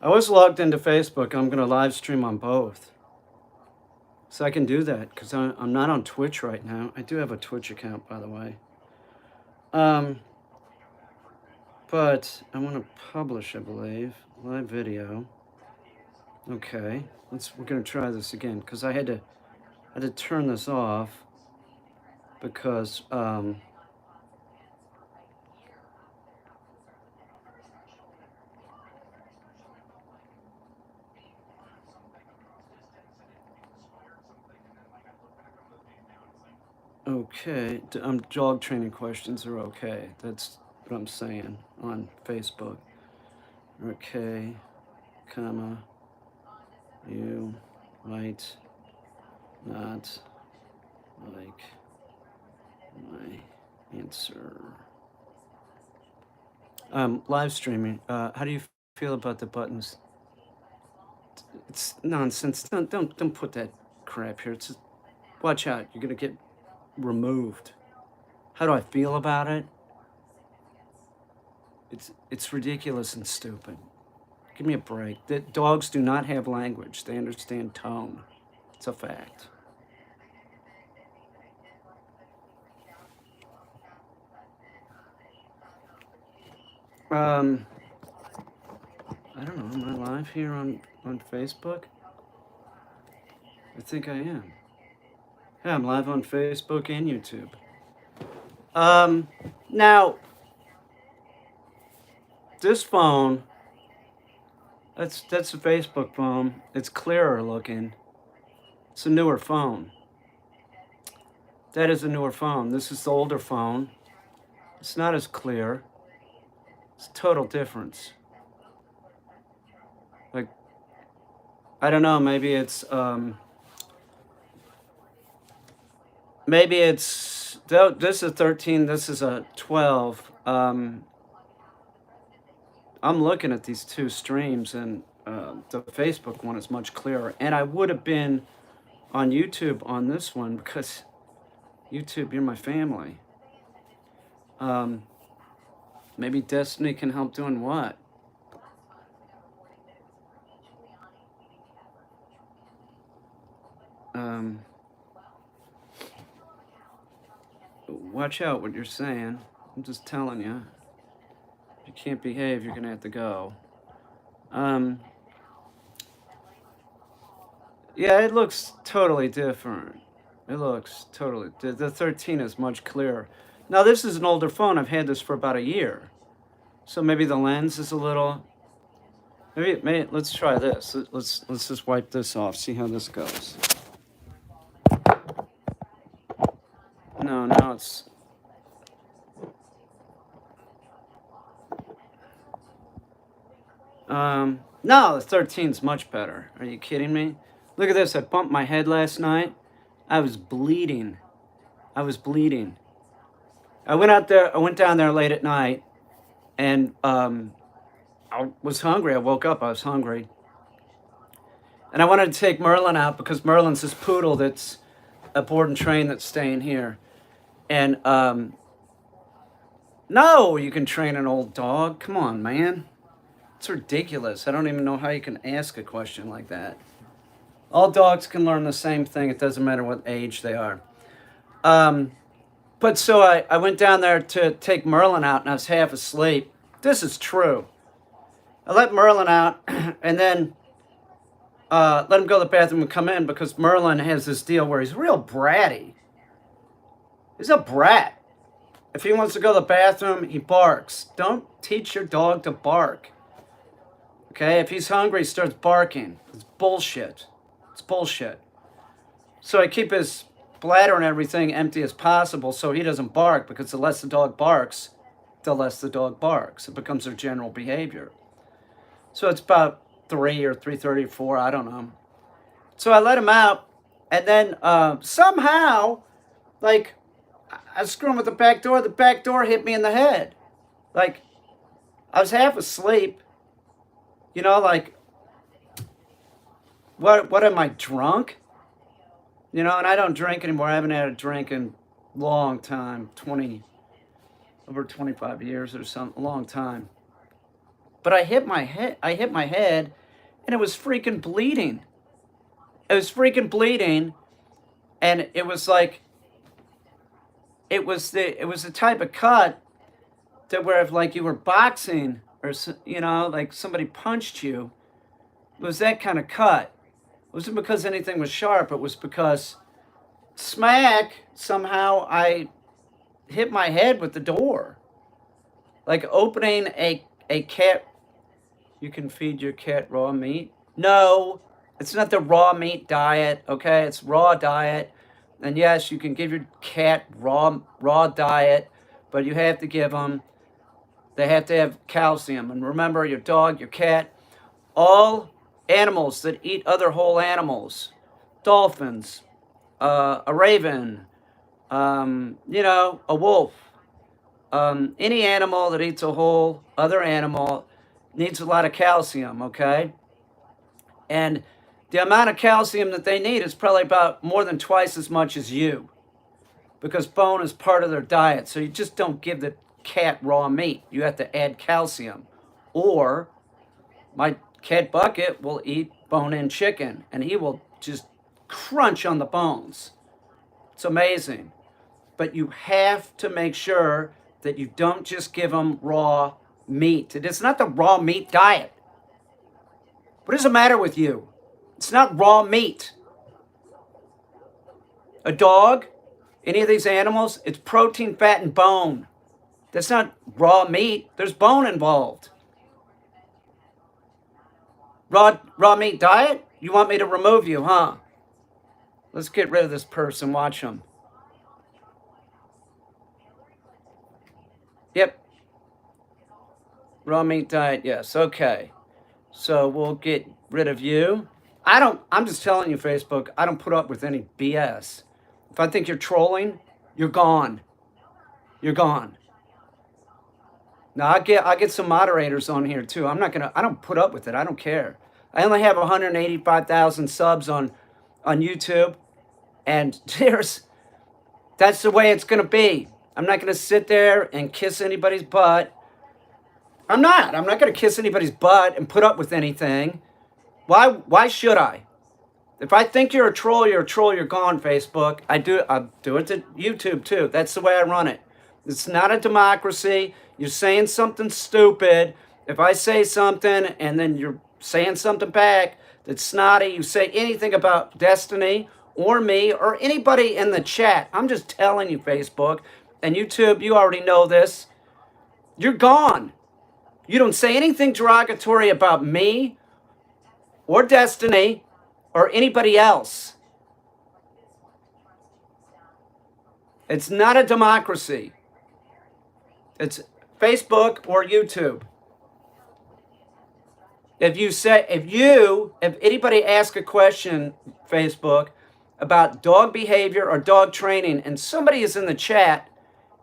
I was logged into Facebook. I'm going to live stream on both. So I can do that because I'm not on Twitch right now. I do have a Twitch account, by the way. But I want to publish, I believe, live video. Okay, we're going to try this again because I had to turn this off because okay, dog training questions are okay. That's what I'm saying on Facebook. Okay, comma, you might not like my answer. Live streaming. How do you feel about the buttons? It's nonsense. Don't put that crap here. It's just, watch out. You're gonna get removed. How do I feel about it? It's ridiculous and stupid. Give me a break. Dogs do not have language. They understand tone. It's a fact. I don't know. Am I live here on Facebook? I think I am. Yeah, I'm live on Facebook and YouTube. Now, this phone, that's a Facebook phone. It's clearer looking. It's a newer phone. That is a newer phone. This is the older phone. It's not as clear. It's a total difference. Like, I don't know, maybe it's this is 13, this is a 12. I'm looking at these two streams, and the Facebook one is much clearer. And I would have been on YouTube on this one because YouTube, you're my family. Maybe Destiny can help doing what? Watch out what you're saying. I'm just telling you. If you can't behave, you're gonna have to go. Yeah, it looks totally different. It looks totally. The 13 is much clearer. Now this is an older phone. I've had this for about a year, so maybe the lens is a little. Maybe let's try this. Let's just wipe this off. See how this goes. No, now it's. No, the 13's much better. Are you kidding me? Look at this. I bumped my head last night. I was bleeding. I went down there late at night, and I was hungry. I woke up. I was hungry, and I wanted to take Merlin out because Merlin's this poodle that's a board and train that's staying here, and no, you can train an old dog. Come on, man. It's ridiculous. I don't even know how you can ask a question like that. All dogs can learn the same thing. It doesn't matter what age they are. But so I went down there to take Merlin out, and I was half asleep. This is true. I let Merlin out, and then let him go to the bathroom and come in because Merlin has this deal where he's real bratty. He's a brat. If he wants to go to the bathroom, he barks. Don't teach your dog to bark. Okay, if he's hungry, he starts barking. It's bullshit. It's bullshit. So I keep his bladder and everything empty as possible so he doesn't bark, because the less the dog barks, the less the dog barks. It becomes their general behavior. So it's about 3 or 3:30 or 4, I don't know. So I let him out, and then somehow, like, I was screwing with the back door hit me in the head. Like, I was half asleep. You know, like, what am I, drunk? You know, and I don't drink anymore. I haven't had a drink in a long time, over 25 years or something, a long time. But I hit my head, and it was freaking bleeding. It was freaking bleeding, and it was like it was the type of cut that where if like you were boxing or like somebody punched you, it was that kind of cut. It wasn't because anything was sharp. It was because smack, somehow I hit my head with the door. Like opening a cat. You can feed your cat raw meat. No, it's not the raw meat diet, okay? It's raw diet. And yes, you can give your cat raw diet, but you have to give them, they have to have calcium. And remember, your dog, your cat, all animals that eat other whole animals, dolphins, a raven, a wolf, any animal that eats a whole other animal needs a lot of calcium, okay? And the amount of calcium that they need is probably about more than twice as much as you, because bone is part of their diet. So you just don't give the cat raw meat. You have to add calcium. Or my cat Bucket will eat bone-in chicken, and he will just crunch on the bones. It's amazing. But you have to make sure that you don't just give them raw meat. It's not the raw meat diet. What is the matter with you? It's not raw meat. A dog, any of these animals, it's protein, fat, and bone. That's not raw meat. There's bone involved. Raw meat diet? You want me to remove you, huh? Let's get rid of this person. Watch him. Yep. Raw meat diet, yes. Okay. So we'll get rid of you. I'm just telling you, Facebook, I don't put up with any BS. If I think you're trolling, you're gone. You're gone. Now I get some moderators on here too. I don't put up with it. I don't care. I only have 185,000 subs on YouTube, and that's the way it's gonna be. I'm not gonna sit there and kiss anybody's butt. I'm not gonna kiss anybody's butt and put up with anything. Why should I? If I think you're a troll, you're a troll, you're gone, Facebook. I do it to YouTube too. That's the way I run it. It's not a democracy. You're saying something stupid. If I say something and then you're saying something back that's snotty, you say anything about Destiny or me or anybody in the chat, I'm just telling you, Facebook and YouTube, you already know this. You're gone. You don't say anything derogatory about me or Destiny or anybody else. It's not a democracy. It's Facebook or YouTube. If anybody asks a question, Facebook, about dog behavior or dog training, and somebody is in the chat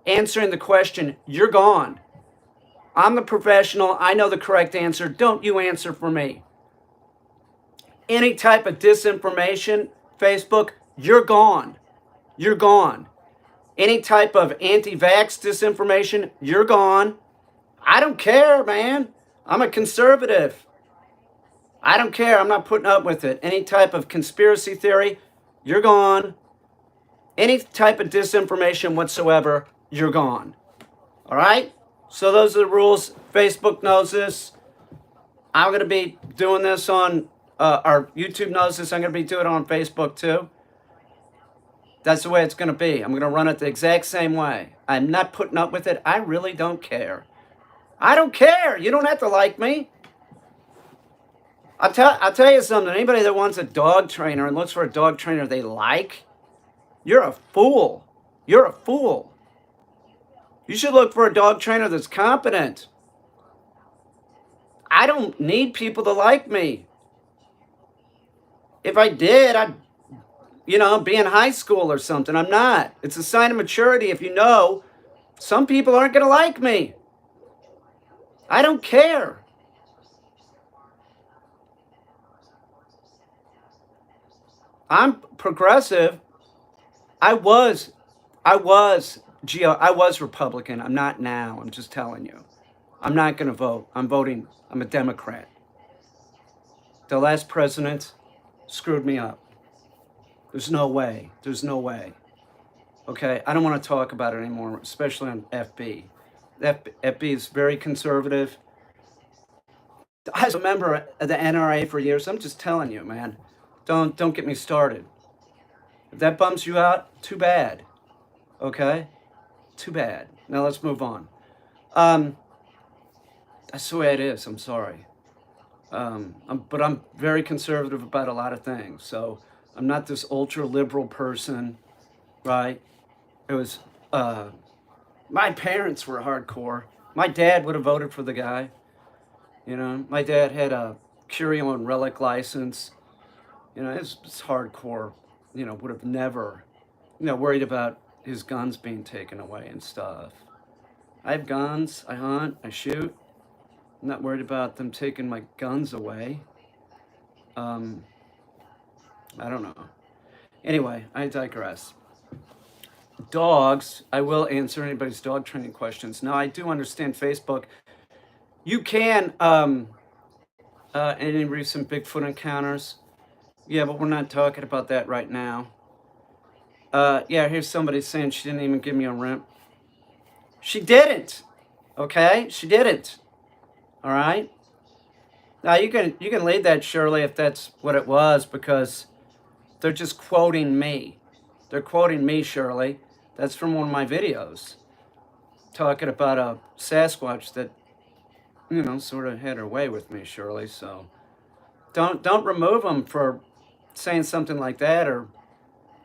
answering the question, you're gone. I'm the professional. I know the correct answer. Don't you answer for me. Any type of disinformation, Facebook, you're gone. You're gone. Any type of anti-vax disinformation, you're gone. I don't care, man. I'm a conservative. I don't care. I'm not putting up with it. Any type of conspiracy theory, you're gone. Any type of disinformation whatsoever, you're gone. All right? So those are the rules. Facebook knows this. I'm going to be doing this on, our YouTube knows this. I'm going to be doing it on Facebook too. That's the way it's going to be. I'm going to run it the exact same way. I'm not putting up with it. I really don't care. I don't care. You don't have to like me. I'll tell you something. Anybody that wants a dog trainer and looks for a dog trainer they like, you're a fool. You're a fool. You should look for a dog trainer that's competent. I don't need people to like me. If I did, I'd, be in high school or something. I'm not. It's a sign of maturity if you know some people aren't going to like me. I don't care. I'm progressive. I was Republican. I'm not now. I'm just telling you. I'm not going to vote. I'm voting. I'm a Democrat. The last president screwed me up. There's no way. There's no way. Okay, I don't want to talk about it anymore, especially on FB. FB is very conservative. I was a member of the NRA for years. I'm just telling you, man. Don't get me started. If that bums you out, too bad. Okay? Too bad. Now let's move on. That's the way it is. I'm sorry. But I'm very conservative about a lot of things. So I'm not this ultra liberal person, right? It was, my parents were hardcore. My dad would have voted for the guy. You know, my dad had a curio and relic license. You know, it's hardcore. You know, would have never, worried about his guns being taken away and stuff. I have guns. I hunt. I shoot. I'm not worried about them taking my guns away. I don't know. Anyway, I digress. Dogs, I will answer anybody's dog training questions. Now, I do understand Facebook. You can, any recent Bigfoot encounters? Yeah, but we're not talking about that right now. Yeah, here's somebody saying she didn't even give me a rent. She didn't. Okay? She didn't. All right? Now, you can leave that, Shirley, if that's what it was, because they're just quoting me. They're quoting me, Shirley. That's from one of my videos, talking about a Sasquatch that, sort of had her way with me, Shirley. So don't remove them for saying something like that, or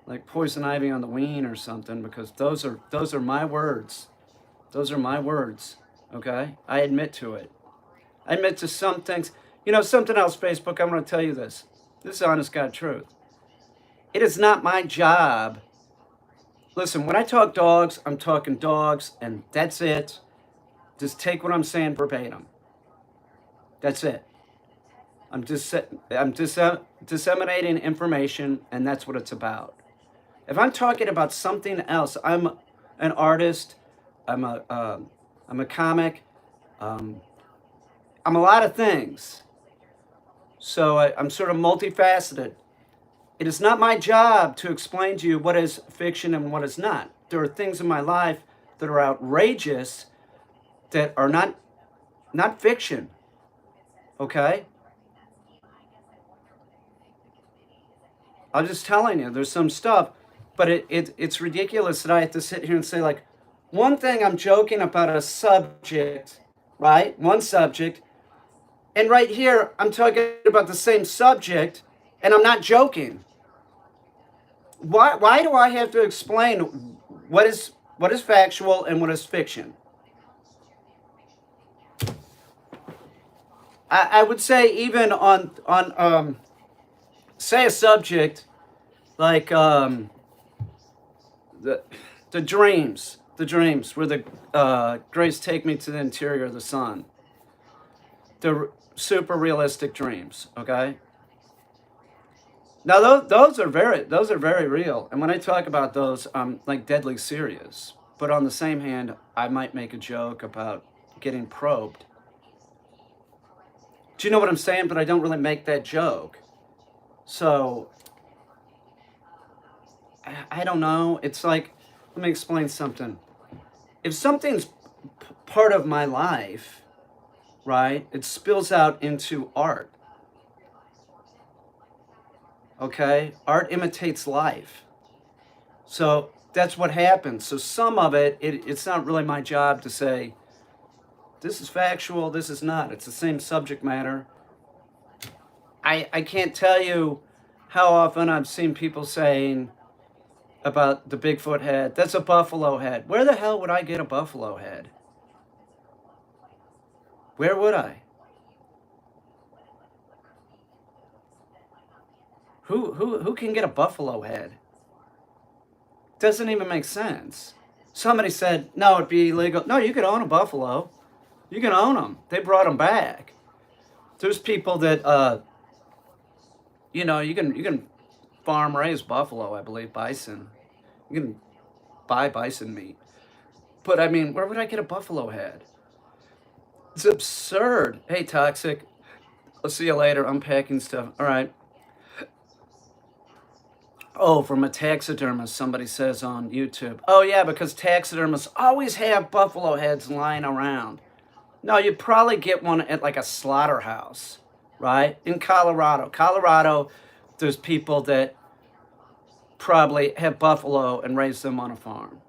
like poison ivy on the ween or something, because those are my words. Those are my words. Okay? I admit to it. I admit to some things. Something else, Facebook, I'm going to tell you this. This is honest God truth. It is not my job. Listen, when I talk dogs, I'm talking dogs, and that's it. Just take what I'm saying verbatim. That's it. I'm disseminating information, and that's what it's about. If I'm talking about something else, I'm an artist. I'm a comic. I'm a lot of things. So I'm sort of multifaceted. It is not my job to explain to you what is fiction and what is not. There are things in my life that are outrageous that are not fiction. Okay? I'm just telling you, there's some stuff, but it's ridiculous that I have to sit here and say, like, one thing I'm joking about a subject, right? One subject, and right here I'm talking about the same subject, and I'm not joking. Why do I have to explain what is factual and what is fiction? I would say even on say a subject like the dreams where the grays take me to the interior of the sun. The super realistic dreams, okay? Now those are very real, and when I talk about those, I'm like deadly serious. But on the same hand, I might make a joke about getting probed. Do you know what I'm saying? But I don't really make that joke. So I don't know. It's like, let me explain something. If something's part of my life, right, it spills out into art. Okay? Art imitates life. So that's what happens. So some of it's not really my job to say, this is factual, this is not. It's the same subject matter. I can't tell you how often I've seen people saying about the Bigfoot head, that's a buffalo head. Where the hell would I get a buffalo head? Where would I? Who can get a buffalo head? Doesn't even make sense. Somebody said, no, it'd be illegal. No, you can own a buffalo. You can own them. They brought them back. There's people that, you can farm raise buffalo, I believe, bison. You can buy bison meat. But I mean, where would I get a buffalo head? It's absurd. Hey, Toxic. I'll see you later. Unpacking stuff. All right. Oh, from a taxidermist, somebody says on YouTube. Oh, yeah, because taxidermists always have buffalo heads lying around. No, you'd probably get one at like a slaughterhouse, right? In Colorado. Colorado, there's people that probably have buffalo and raise them on a farm.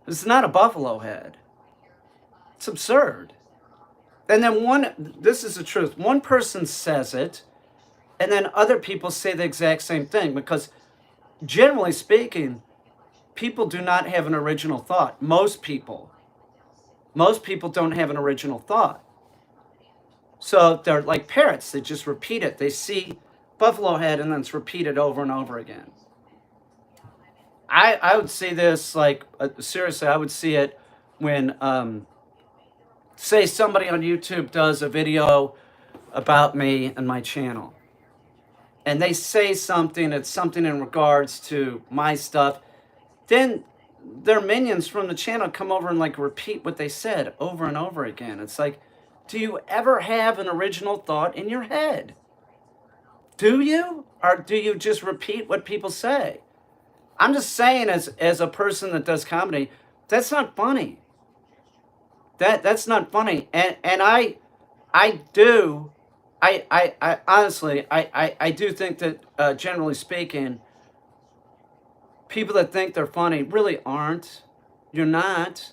It's not a buffalo head. It's absurd. And then this is the truth, one person says it, and then other people say the exact same thing because generally speaking, people do not have an original thought. Most people don't have an original thought. So they're like parrots. They just repeat it. They see buffalo head and then it's repeated over and over again. I would see this like, seriously, I would see it when, say somebody on YouTube does a video about me and my channel. And they say something, it's something in regards to my stuff. Then their minions from the channel come over and like repeat what they said over and over again. It's like, do you ever have an original thought in your head? Do you? Or do you just repeat what people say? I'm just saying, as a person that does comedy, that's not funny. That's not funny. And I do, I honestly, I do think that generally speaking, people that think they're funny really aren't. You're not.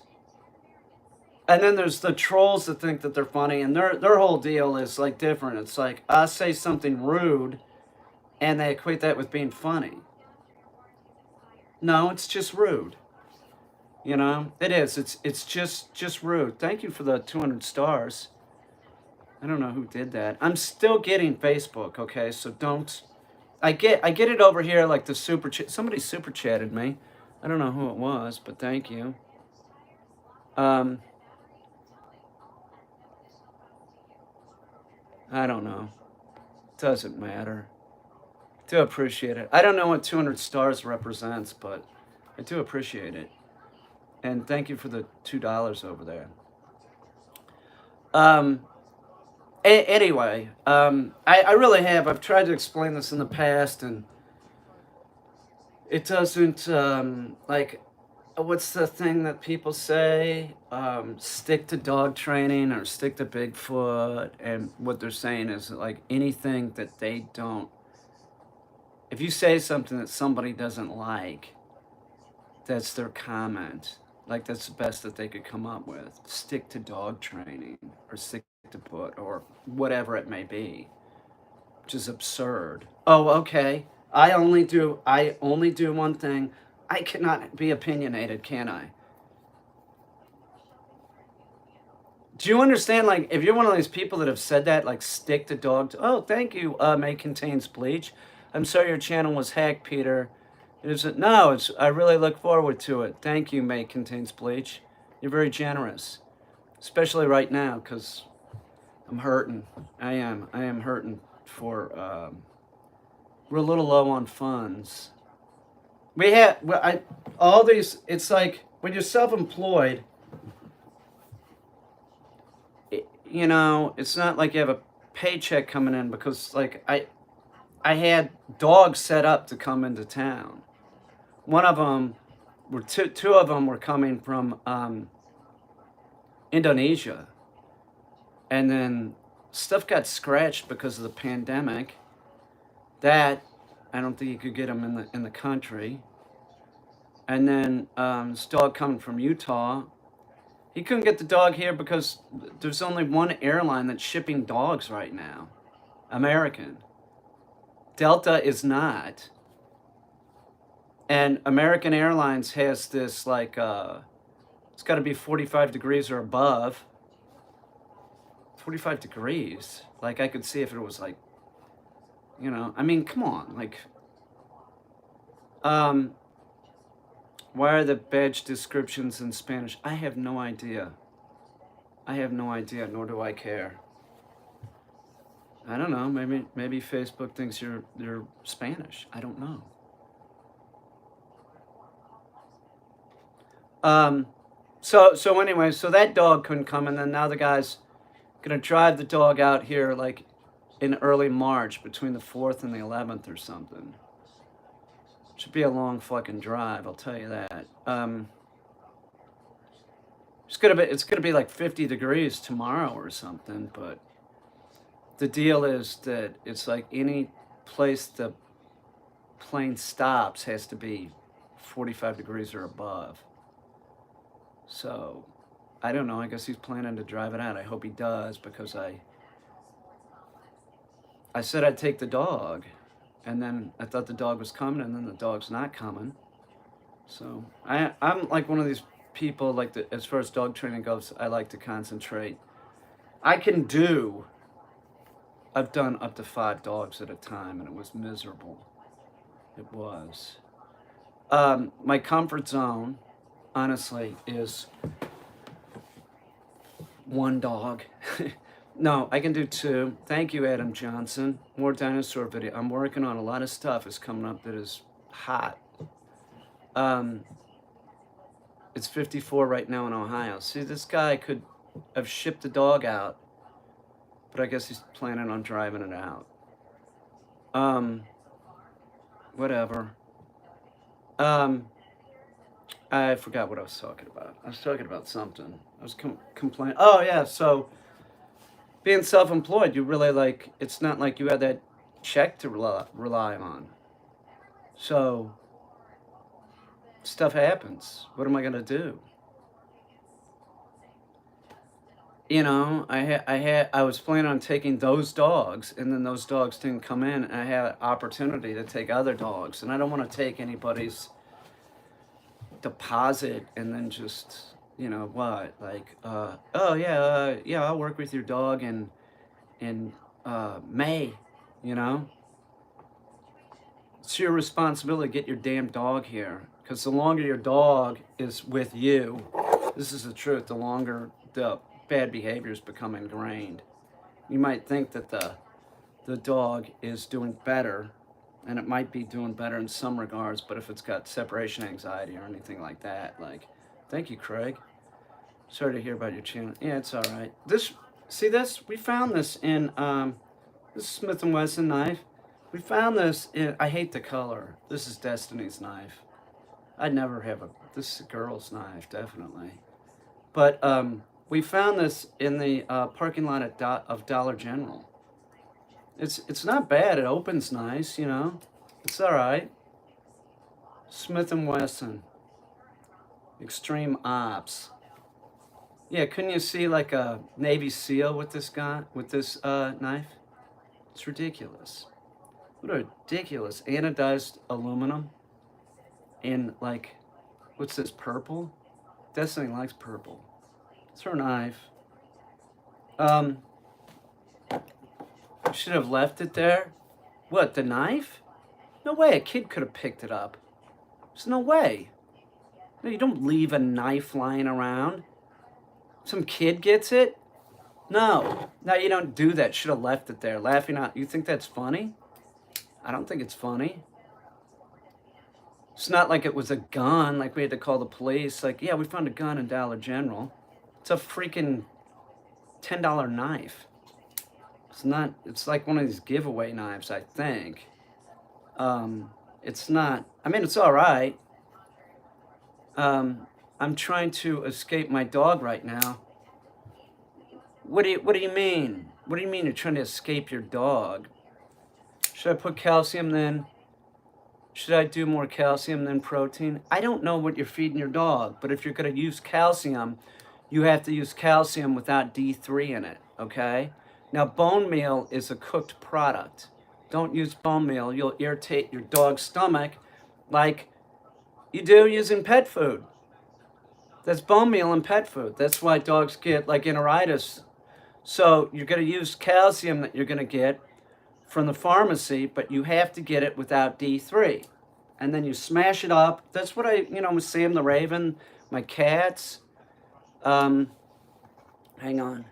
And then there's the trolls that think that they're funny, and their whole deal is like different. It's like I say something rude, and they equate that with being funny. No, it's just rude. You know, it is. It's just rude. Thank you for the 200 stars. I don't know who did that. I'm still getting Facebook. Okay, so don't. I get it over here like the super chat. Somebody super chatted me. I don't know who it was, but thank you. I don't know. Doesn't matter. Do appreciate it. I don't know what 200 stars represents, but I do appreciate it. And thank you for the $2 over there. Anyway, I really have. I've tried to explain this in the past, and it doesn't, like, what's the thing that people say? Stick to dog training or stick to Bigfoot. And what they're saying is like anything that they don't, if you say something that somebody doesn't like, that's their comment. Like that's the best that they could come up with. Stick to dog training or stick to put or whatever it may be, which is absurd. Oh, okay. I only do one thing. I cannot be opinionated, can I? Do you understand? Like, if you're one of these people that have said that, like, stick to dog. Oh, thank you. May contains bleach. I'm sorry your channel was hacked, Peter. It isn't. No, it's. I really look forward to it. Thank you, May contains bleach. You're very generous, especially right now, because I'm hurting. I am hurting for. We're a little low on funds. We have. Well, all these. It's like when you're self-employed. You know, it's not like you have a paycheck coming in because, like, I had dogs set up to come into town. One of them, two of them were coming from Indonesia, and then stuff got scratched because of the pandemic. That I don't think you could get them in the country. And then this dog coming from Utah. He couldn't get the dog here because there's only one airline that's shipping dogs right now. American. Delta is not. And American Airlines has this like, it's got to be 45 degrees or above. 45 degrees. Like I could see if it was like, you know, I mean, come on. Like, why are the badge descriptions in Spanish? I have no idea. I have no idea, nor do I care. I don't know. Maybe Facebook thinks you're Spanish. I don't know. So anyway, so that dog couldn't come, and then now the guy's Gonna drive the dog out here like in early March between the 4th and the 11th or something. Should be a long fucking drive, I'll tell you that. It's gonna be like 50 degrees tomorrow or something, but the deal is that it's like any place the plane stops has to be 45 degrees or above. So, I don't know, I guess he's planning to drive it out. I hope he does, because I said I'd take the dog, and then I thought the dog was coming, and then the dog's not coming. So, I'm like one of these people, like, as far as dog training goes, I like to concentrate. I've done up to 5 dogs at a time, and it was miserable. It was. My comfort zone, honestly, is 1 dog. No, I can do 2. Thank you, Adam Johnson. More dinosaur video. I'm working on a lot of stuff is coming up that is hot. It's 54 right now in Ohio. See, this guy could have shipped the dog out, but I guess he's planning on driving it out. Whatever. I forgot what I was talking about. I was talking about something. I was complaining. Oh, yeah, so being self-employed, you really like, it's not like you had that check to rely on. So stuff happens. What am I gonna do? You know, I was planning on taking those dogs, and then those dogs didn't come in, and I had an opportunity to take other dogs, and I don't want to take anybody's deposit and then just, you know, what, like, oh yeah, yeah, I'll work with your dog in May, you know. It's your responsibility to get your damn dog here, because the longer your dog is with you, this is the truth, the longer the bad behaviors become ingrained. You might think that the dog is doing better, and it might be doing better in some regards, but if it's got separation anxiety or anything like that, like, thank you, Craig. Sorry to hear about your channel. Yeah, it's all right. See this? We found this in this is Smith & Wesson knife. We found this in, I hate the color. This is Destiny's knife. I'd never have this is a girl's knife, definitely. But we found this in the parking lot of Dollar General. It's not bad. It opens nice, you know. It's all right. Smith & Wesson. Extreme Ops. Yeah, couldn't you see like a Navy SEAL with this guy, with this knife? It's ridiculous. What a ridiculous anodized aluminum in, like, what's this, purple? Destiny likes purple. It's her knife. Should have left it there. What, the knife? No way, a kid could have picked it up. There's no way. No, you don't leave a knife lying around. Some kid gets it? No, you don't do that. Should have left it there. Laughing out. You think that's funny? I don't think it's funny. It's not like it was a gun, like we had to call the police. Like, yeah, we found a gun in Dollar General. It's a freaking $10 knife. It's like one of these giveaway knives, I think. It's not, I mean, it's all right. I'm trying to escape my dog right now. What do you mean? What do you mean you're trying to escape your dog? Should I put calcium then? Should I do more calcium than protein? I don't know what you're feeding your dog, but if you're going to use calcium, you have to use calcium without D3 in it, okay? Now, bone meal is a cooked product. Don't use bone meal. You'll irritate your dog's stomach like you do using pet food. That's bone meal and pet food. That's why dogs get like enteritis. So you're going to use calcium that you're going to get from the pharmacy, but you have to get it without D3. And then you smash it up. That's what I, with Sam the Raven, my cats. Hang on.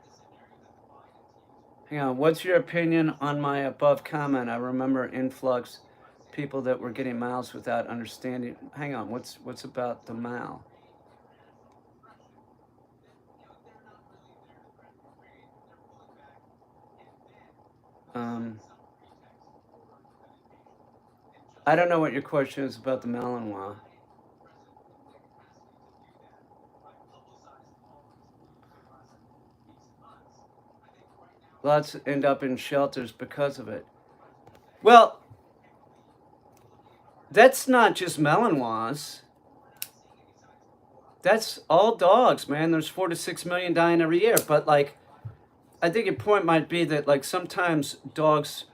What's your opinion on my above comment? I remember influx people that were getting mouths without understanding. Hang on. What's about the mouth? I don't know what your question is about the Malinois. Lots end up in shelters because of it. Well, that's not just Malinois. That's all dogs, man. There's 4 to 6 million dying every year. But like, I think your point might be that like sometimes dogs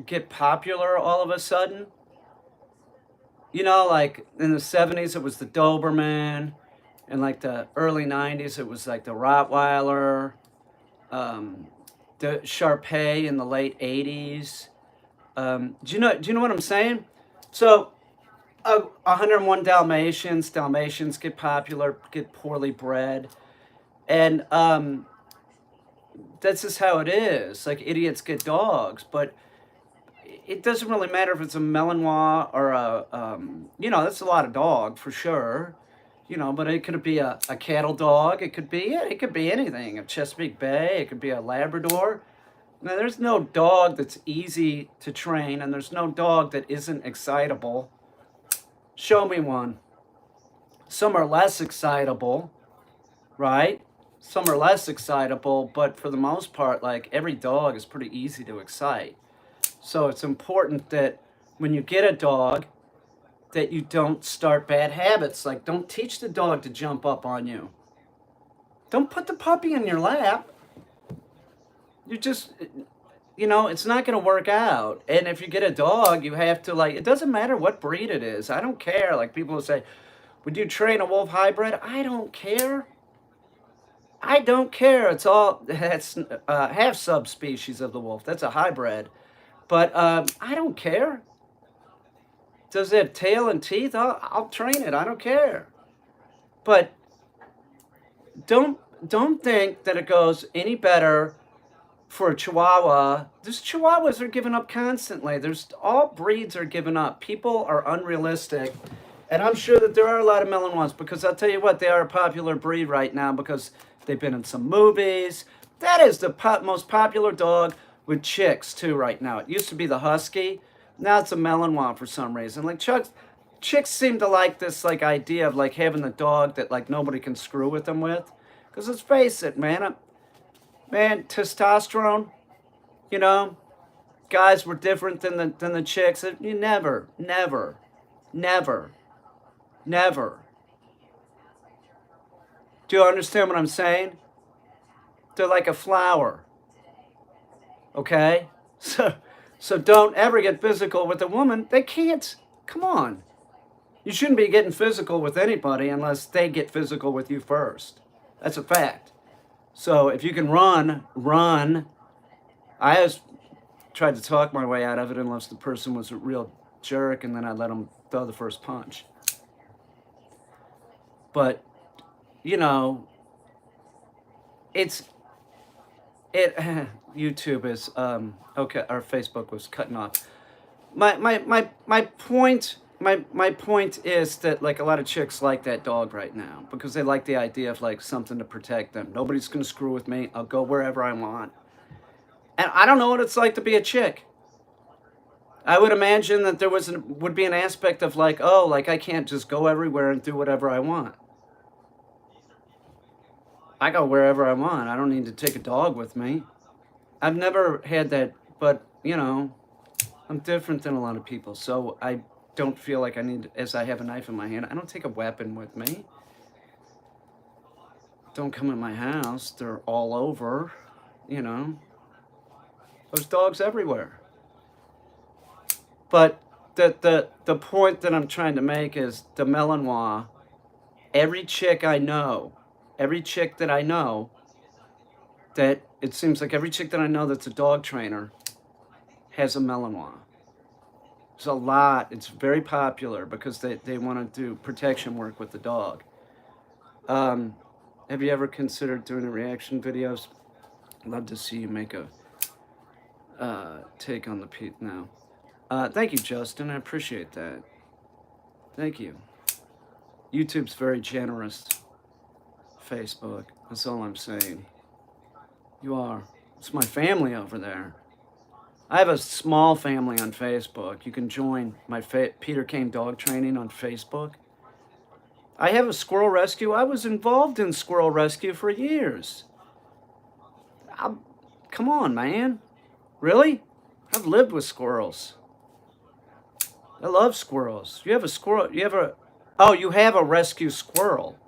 get popular all of a sudden. You know, like in the 70s it was the Doberman, in like the early 90s it was like the Rottweiler, um, the Shar-Pei in the late 80s. Do you know what I'm saying? So 101 Dalmatians get popular, get poorly bred, and that's just how it is. Like idiots get dogs, but it doesn't really matter if it's a Malinois or that's a lot of dog for sure. But it could be a cattle dog. It could be anything. A Chesapeake Bay. It could be a Labrador. Now, there's no dog that's easy to train, and there's no dog that isn't excitable. Show me one. Some are less excitable, right? Some are less excitable, but for the most part, like every dog is pretty easy to excite. So it's important that when you get a dog, that you don't start bad habits. Like, don't teach the dog to jump up on you. Don't put the puppy in your lap. You just, it's not going to work out. And if you get a dog, you have to, like, it doesn't matter what breed it is. I don't care. Like, people will say, would you train a wolf hybrid? I don't care. I don't care. That's half subspecies of the wolf. That's a hybrid. But I don't care. Does it have tail and teeth? I'll train it. I don't care. But don't think that it goes any better for a Chihuahua. These Chihuahuas are given up constantly. All breeds are given up. People are unrealistic. And I'm sure that there are a lot of Malinois, because I'll tell you what, they are a popular breed right now because they've been in some movies. That is the most popular dog with chicks too right now. It used to be the Husky. Now it's a Malinois for some reason. Like chicks seem to like this like idea of like having the dog that like nobody can screw with them with. Because let's face it, man, testosterone, guys were different than the chicks. You never. Do you understand what I'm saying? They're like a flower. Okay? So don't ever get physical with a woman. They can't. Come on. You shouldn't be getting physical with anybody unless they get physical with you first. That's a fact. So if you can run. I always tried to talk my way out of it unless the person was a real jerk, and then I let them throw the first punch. But, YouTube is, okay, our Facebook was cutting off. My point is that like a lot of chicks like that dog right now because they like the idea of like something to protect them. Nobody's gonna screw with me. I'll go wherever I want. And I don't know what it's like to be a chick. I would imagine that there would be an aspect of like, oh, like I can't just go everywhere and do whatever I want. I go wherever I want. I don't need to take a dog with me. I've never had that, but I'm different than a lot of people, so I don't feel like I need, as I have a knife in my hand, I don't take a weapon with me. Don't come in my house. They're all over, There's dogs everywhere. But the point that I'm trying to make is the Malinois, every chick that I know, that it seems like every chick that I know that's a dog trainer has a Malinois. There's a lot. It's very popular because they want to do protection work with the dog. Have you ever considered doing a reaction videos? I'd love to see you make a take on the Pete now. Thank you, Justin. I appreciate that. Thank you. YouTube's very generous. Facebook. That's all I'm saying. You are. It's my family over there. I have a small family on Facebook. You can join my Peter Kane Dog Training on Facebook. I have a squirrel rescue. I was involved in squirrel rescue for years. Come on, man. Really? I've lived with squirrels. I love squirrels. You have a squirrel. Oh, you have a rescue squirrel.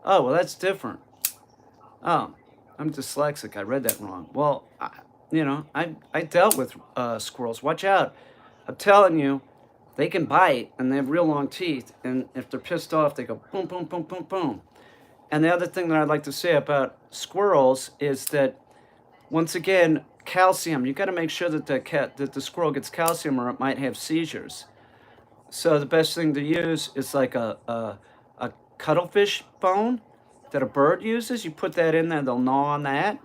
Oh, well, that's different. Oh, I'm dyslexic. I read that wrong. Well, I dealt with squirrels. Watch out. I'm telling you, they can bite and they have real long teeth. And if they're pissed off, they go boom, boom, boom, boom, boom. And the other thing that I'd like to say about squirrels is that, once again, calcium. You got to make sure that the squirrel gets calcium, or it might have seizures. So the best thing to use is like a cuttlefish bone that a bird uses. You put that in there, they'll gnaw on that.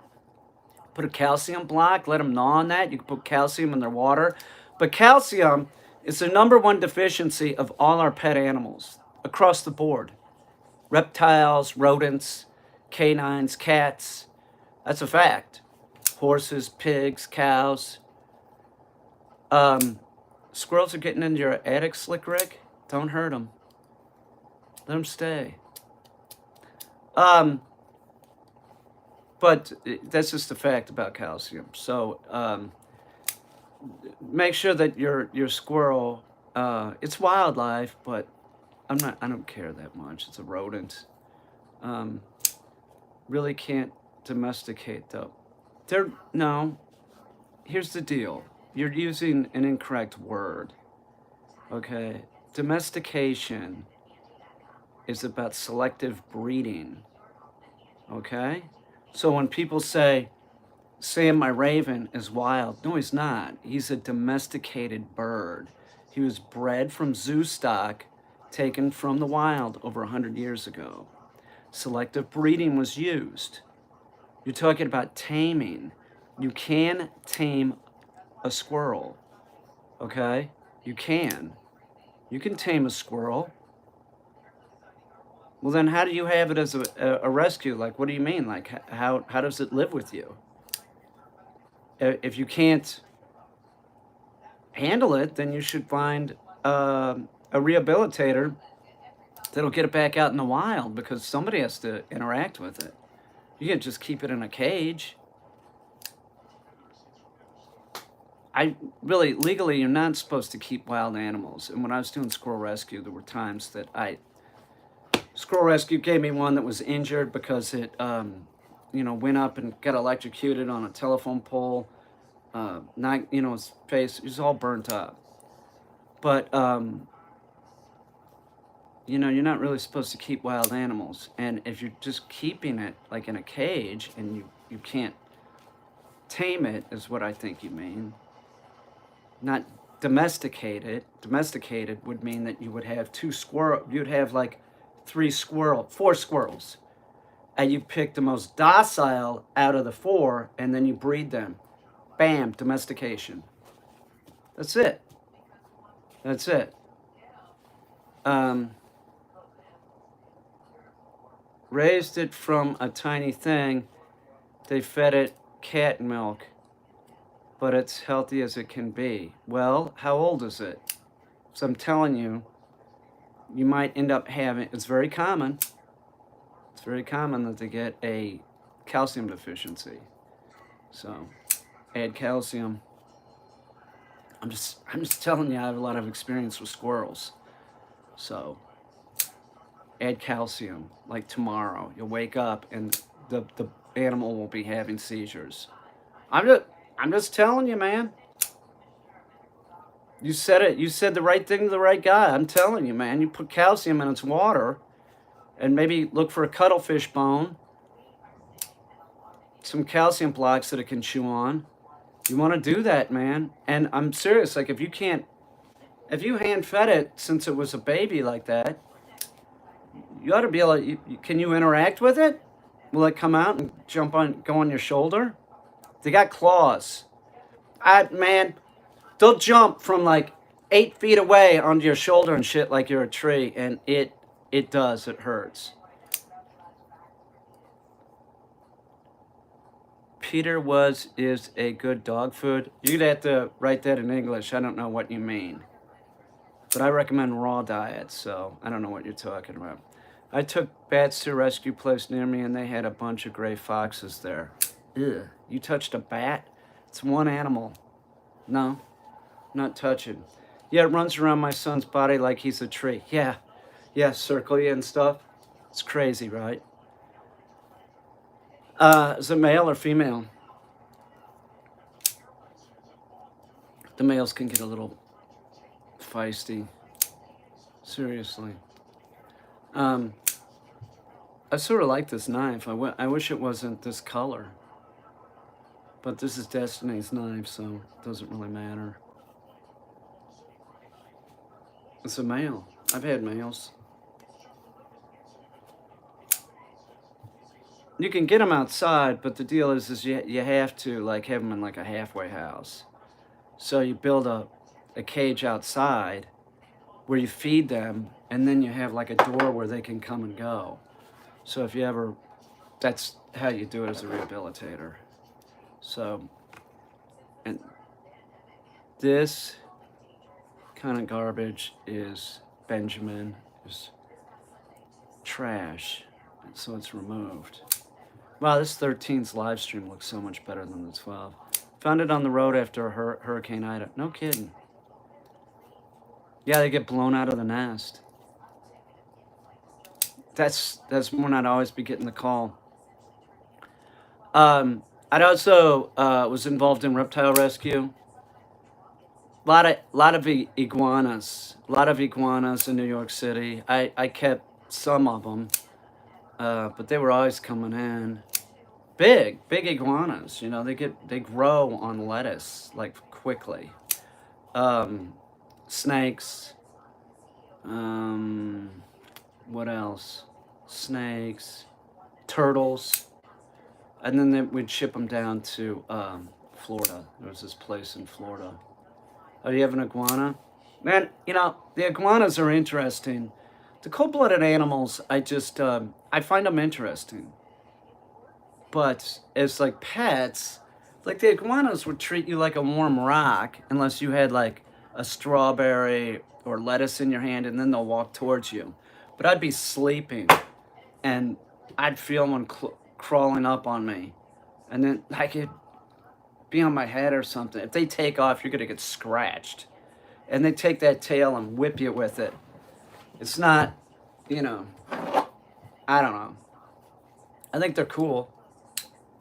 Put a calcium block, let them gnaw on that. You can put calcium in their water. But calcium is the #1 deficiency of all our pet animals across the board. Reptiles, rodents, canines, cats. That's a fact. Horses, pigs, cows. Squirrels are getting into your attic, Slick Rick. Don't hurt them. Let them stay. But that's just a fact about calcium. So make sure that your squirrel, it's wildlife, but I don't care that much. It's a rodent. Really can't domesticate though. No. Here's the deal. You're using an incorrect word. Okay? Domestication is about selective breeding. Okay? So when people say, Sam, my raven, is wild, no, he's not. He's a domesticated bird. He was bred from zoo stock, taken from the wild over 100 years ago. Selective breeding was used. You're talking about taming. You can tame a squirrel, okay? You can. You can tame a squirrel. Well, then how do you have it as a rescue? Like, what do you mean? Like, how does it live with you? If you can't handle it, then you should find a rehabilitator that'll get it back out in the wild, because somebody has to interact with it. You can't just keep it in a cage. Legally, you're not supposed to keep wild animals. And when I was doing squirrel rescue, there were times that squirrel rescue gave me one that was injured because it, went up and got electrocuted on a telephone pole. His face, he was all burnt up. But, you're not really supposed to keep wild animals. And if you're just keeping it like in a cage and you can't tame it, is what I think you mean. Not domesticate it. Domesticated would mean that you would have you'd have like 4 squirrels. And you pick the most docile out of the 4, and then you breed them. Bam, domestication. That's it. That's it. Raised it from a tiny thing. They fed it cat milk, but it's healthy as it can be. Well, how old is it? So I'm telling you, you might end up having, it's very common that they get a calcium deficiency. So add calcium. I'm just telling you, I have a lot of experience with squirrels. So add calcium, like tomorrow. You'll wake up and the animal won't be having seizures. I'm just telling you, man. You said it. You said the right thing to the right guy. I'm telling you, man. You put calcium in its water, and maybe look for a cuttlefish bone, some calcium blocks that it can chew on. You want to do that, man. And I'm serious. Like, if you hand fed it since it was a baby like that, you ought to be able to, can you interact with it? Will it come out and go on your shoulder? They got claws. Man, they'll jump from like 8 feet away onto your shoulder and shit like you're a tree, and it hurts. Peter is a good dog food. You'd have to write that in English. I don't know what you mean. But I recommend raw diet, so I don't know what you're talking about. I took bats to a rescue place near me, and they had a bunch of gray foxes there. Ugh. You touched a bat? It's one animal. No, not touching. Yeah, it runs around my son's body like he's a tree. Yeah, circle you and stuff. It's crazy, right? Is it male or female? The males can get a little feisty. Seriously. I sort of like this knife. I wish it wasn't this color. But this is Destiny's knife, so it doesn't really matter. It's a male. I've had males. You can get them outside, but the deal is you have to like have them in like a halfway house. So you build a cage outside where you feed them, and then you have like a door where they can come and go. So if you ever, that's how you do it as a rehabilitator. So, and this kind of garbage is Benjamin, is trash, and so it's removed. Wow, this 13's live stream looks so much better than the 12. Found it on the road after Hurricane Ida. No kidding. Yeah, they get blown out of the nest. That's when I'd always be getting the call. I'd also was involved in reptile rescue. A lot of iguanas. A lot of iguanas in New York City. I kept some of them, but they were always coming in. Big iguanas. You know, they grow on lettuce like quickly. Snakes. What else? Snakes, turtles, and then we'd ship them down to Florida. There was this place in Florida. Oh, you have an iguana? Man, you know, the iguanas are interesting. The cold-blooded animals, I find them interesting. But as like pets, like the iguanas would treat you like a warm rock unless you had like a strawberry or lettuce in your hand, and then they'll walk towards you. But I'd be sleeping, and I'd feel one crawling up on me, and then I could be on my head or something. If they take off, you're gonna get scratched, and they take that tail and whip you with it. It's not, you know, I don't know. I think they're cool.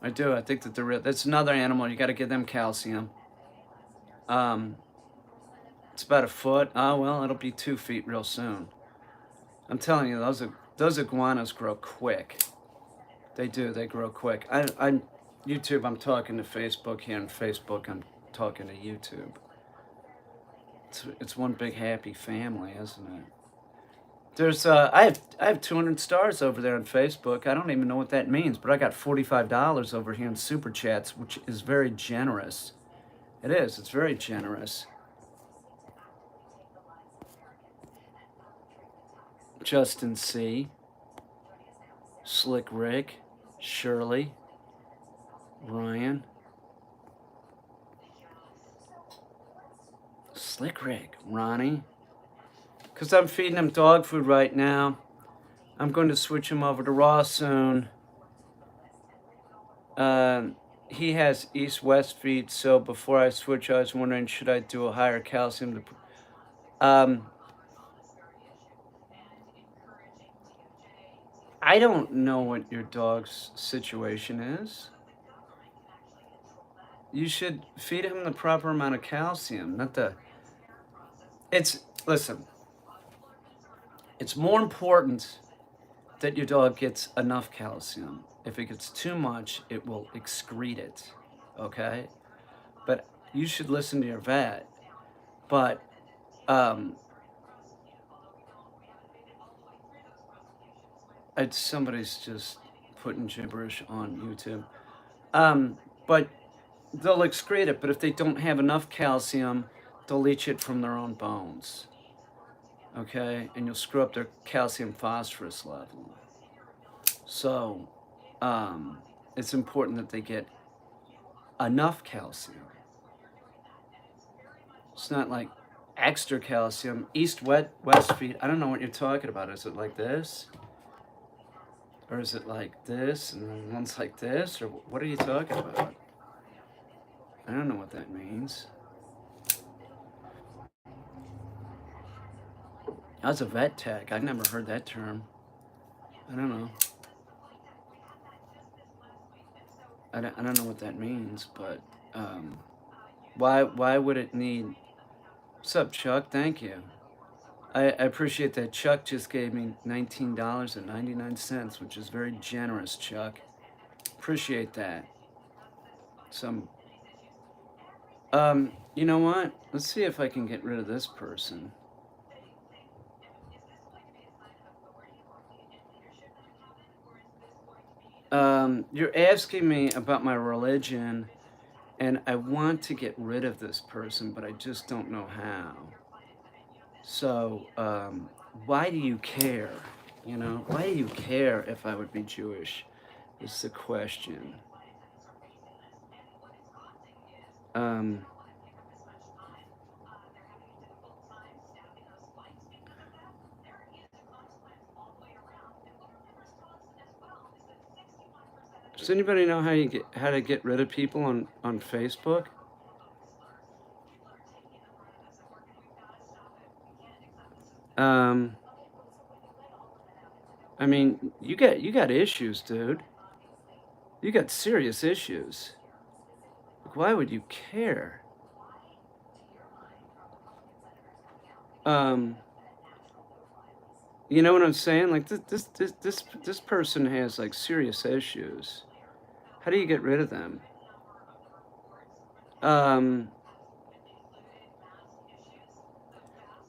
I do. I think that they're real. That's another animal. You got to give them calcium. It's about a foot. Oh well, it'll be 2 feet real soon. I'm telling you, those iguanas grow quick. They do. They grow quick. I'm YouTube. I'm talking to Facebook here, and Facebook. I'm talking to YouTube. It's one big happy family, isn't it? There's I have 200 stars over there on Facebook. I don't even know what that means, but I got $45 over here in Super Chats, which is very generous. It is. It's very generous. Justin C. Slick Rick. Shirley. Ryan. Slick Rick. Ronnie. Because I'm feeding him dog food right now. I'm going to switch him over to raw soon. He has east-west feet, so before I switch, I was wondering, should I do a higher calcium? I don't know what your dog's situation is. You should feed him the proper amount of calcium, not the... Listen. It's more important that your dog gets enough calcium. If it gets too much, it will excrete it, okay? But you should listen to your vet. But, somebody's just putting gibberish on YouTube. But they'll excrete it, but if they don't have enough calcium, they'll leach it from their own bones. Okay, and you'll screw up their calcium phosphorus level. So, it's important that they get enough calcium. It's not like extra calcium. East, west feed. I don't know what you're talking about. Is it like this? Or is it like this and then one's like this? Or what are you talking about? I don't know what that means. I was a vet tech. I've never heard that term. I don't know. I don't know what that means, but why would it need... What's up, Chuck? Thank you. I appreciate that. Chuck just gave me $19.99, which is very generous, Chuck. Appreciate that. Some... you know what? Let's see if I can get rid of this person. You're asking me about my religion, and I want to get rid of this person, but I just don't know how. So, why do you care? You know, why do you care if I would be Jewish? Is the question. Does anybody know how to get rid of people on Facebook? I mean, you got issues, dude. You got serious issues. Like, why would you care? You know what I'm saying? Like this person has like serious issues. How do you get rid of them?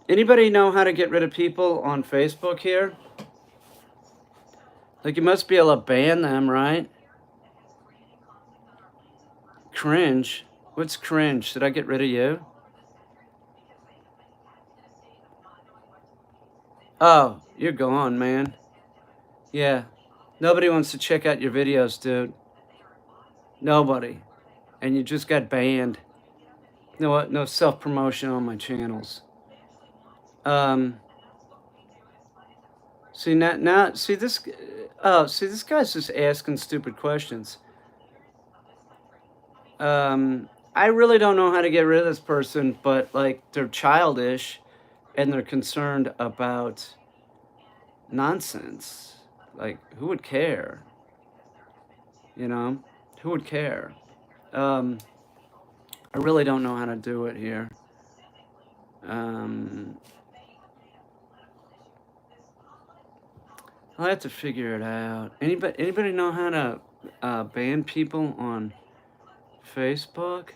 Anybody know how to get rid of people on Facebook here? Like, you must be able to ban them, right? Cringe. What's cringe? Should I get rid of you? Oh, you're gone, man. Yeah. Nobody wants to check out your videos, dude. Nobody. And you just got banned. No self-promotion on my channels. See now see this this guy's just asking stupid questions. I really don't know how to get rid of this person, but like, they're childish and they're concerned about nonsense. Like, who would care? You know? Who would care? I really don't know how to do it here. I'll have to figure it out. Anybody know how to ban people on Facebook?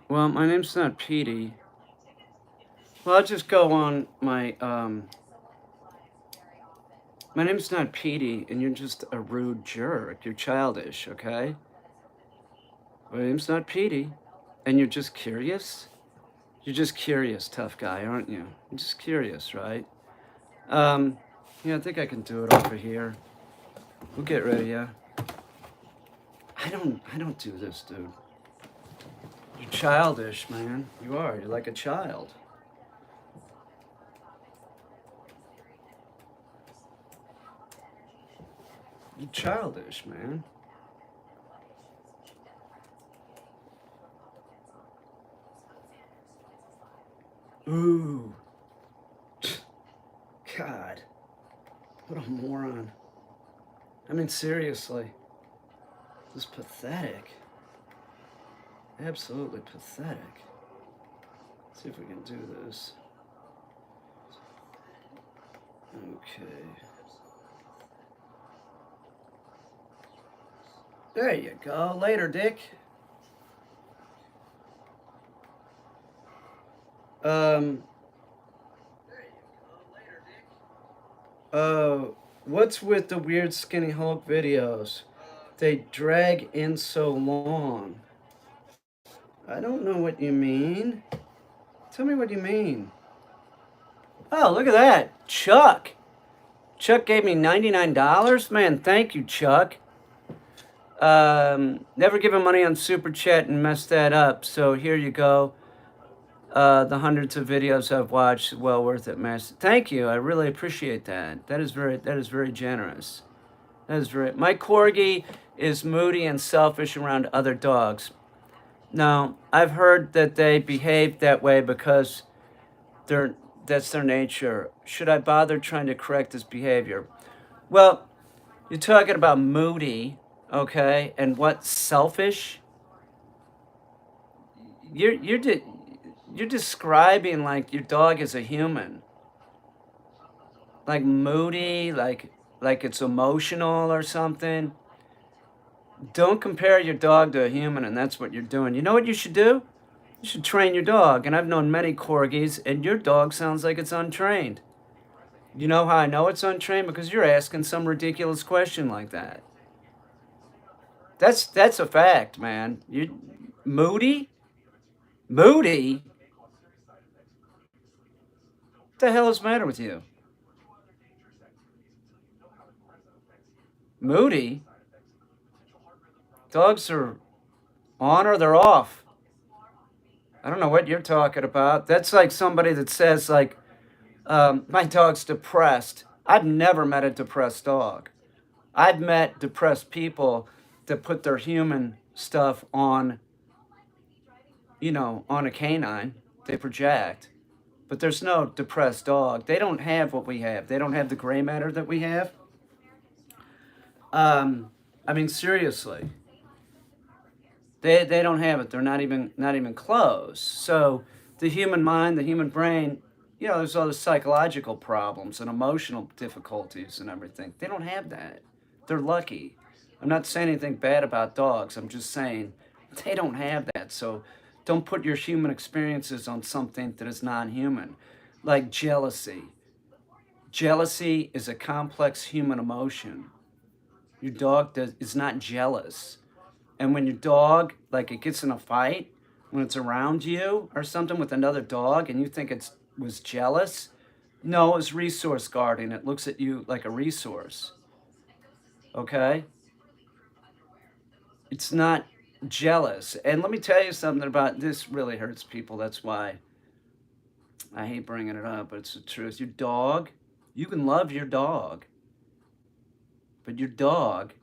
Well, my name's not Petey. Well, I'll just go on my name's not Petey, and you're just a rude jerk. You're childish, okay? My name's not Petey, and you're just curious? You're just curious, tough guy, aren't you? You're just curious, right? Yeah, I think I can do it over here. We'll get rid of you. I don't do this, dude. You're childish, man. You are. You're like a child. You're childish, man. Ooh. God. What a moron. I mean, seriously. This is pathetic. Absolutely pathetic. Let's see if we can do this. Okay. There you go. Later, Dick. What's with the weird Skinny Hulk videos? They drag in so long. I don't know what you mean. Tell me what you mean. Oh, look at that. Chuck. Chuck gave me $99. Man, thank you, Chuck. Never given money on Super Chat and messed that up. So here you go. The hundreds of videos I've watched, well worth it, man. Thank you. I really appreciate that. That is very generous. That is very. My corgi is moody and selfish around other dogs. Now, I've heard that they behave that way because that's their nature. Should I bother trying to correct this behavior? Well, you're talking about moody, okay, and what selfish? You're describing like your dog is a human, like moody, like it's emotional or something. Don't compare your dog to a human, and that's what you're doing. You know what you should do? You should train your dog. And I've known many corgis, and your dog sounds like it's untrained. You know how I know it's untrained? Because you're asking some ridiculous question like that. That's a fact, man. You moody? Moody? What the hell is the matter with you? Moody? Dogs are on or they're off. I don't know what you're talking about. That's like somebody that says like, my dog's depressed. I've never met a depressed dog. I've met depressed people that put their human stuff on, on a canine. They project. But there's no depressed dog. They don't have what we have. They don't have the gray matter that we have. I mean, seriously. They don't have it. They're not even close. So the human mind, the human brain, there's all the psychological problems and emotional difficulties and everything. They don't have that. They're lucky. I'm not saying anything bad about dogs. I'm just saying they don't have that. So don't put your human experiences on something that is non-human, like jealousy. Jealousy is a complex human emotion. Your dog is not jealous. And when your dog, like it gets in a fight, when it's around you or something with another dog and you think it was jealous, no, it's resource guarding. It looks at you like a resource. Okay? It's not jealous. And let me tell you something about this really hurts people. That's why I hate bringing it up, but it's the truth. Your dog, you can love your dog, but your dog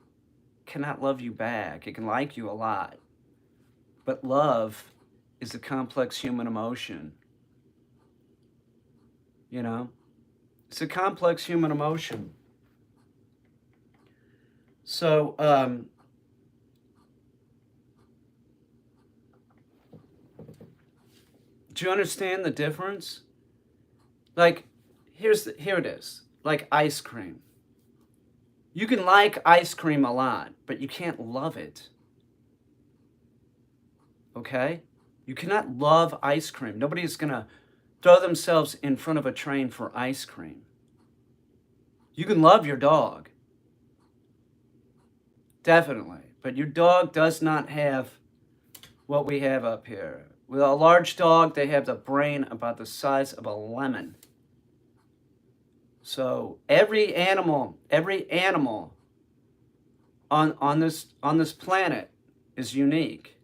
cannot love you back. It can like you a lot. But love is a complex human emotion. It's a complex human emotion. So, do you understand the difference? Like, here it is. Like ice cream. You can like ice cream a lot, but you can't love it. Okay? You cannot love ice cream. Nobody's going to throw themselves in front of a train for ice cream. You can love your dog. Definitely. But your dog does not have what we have up here. With a large dog, they have the brain about the size of a lemon. So every animal on this planet is unique.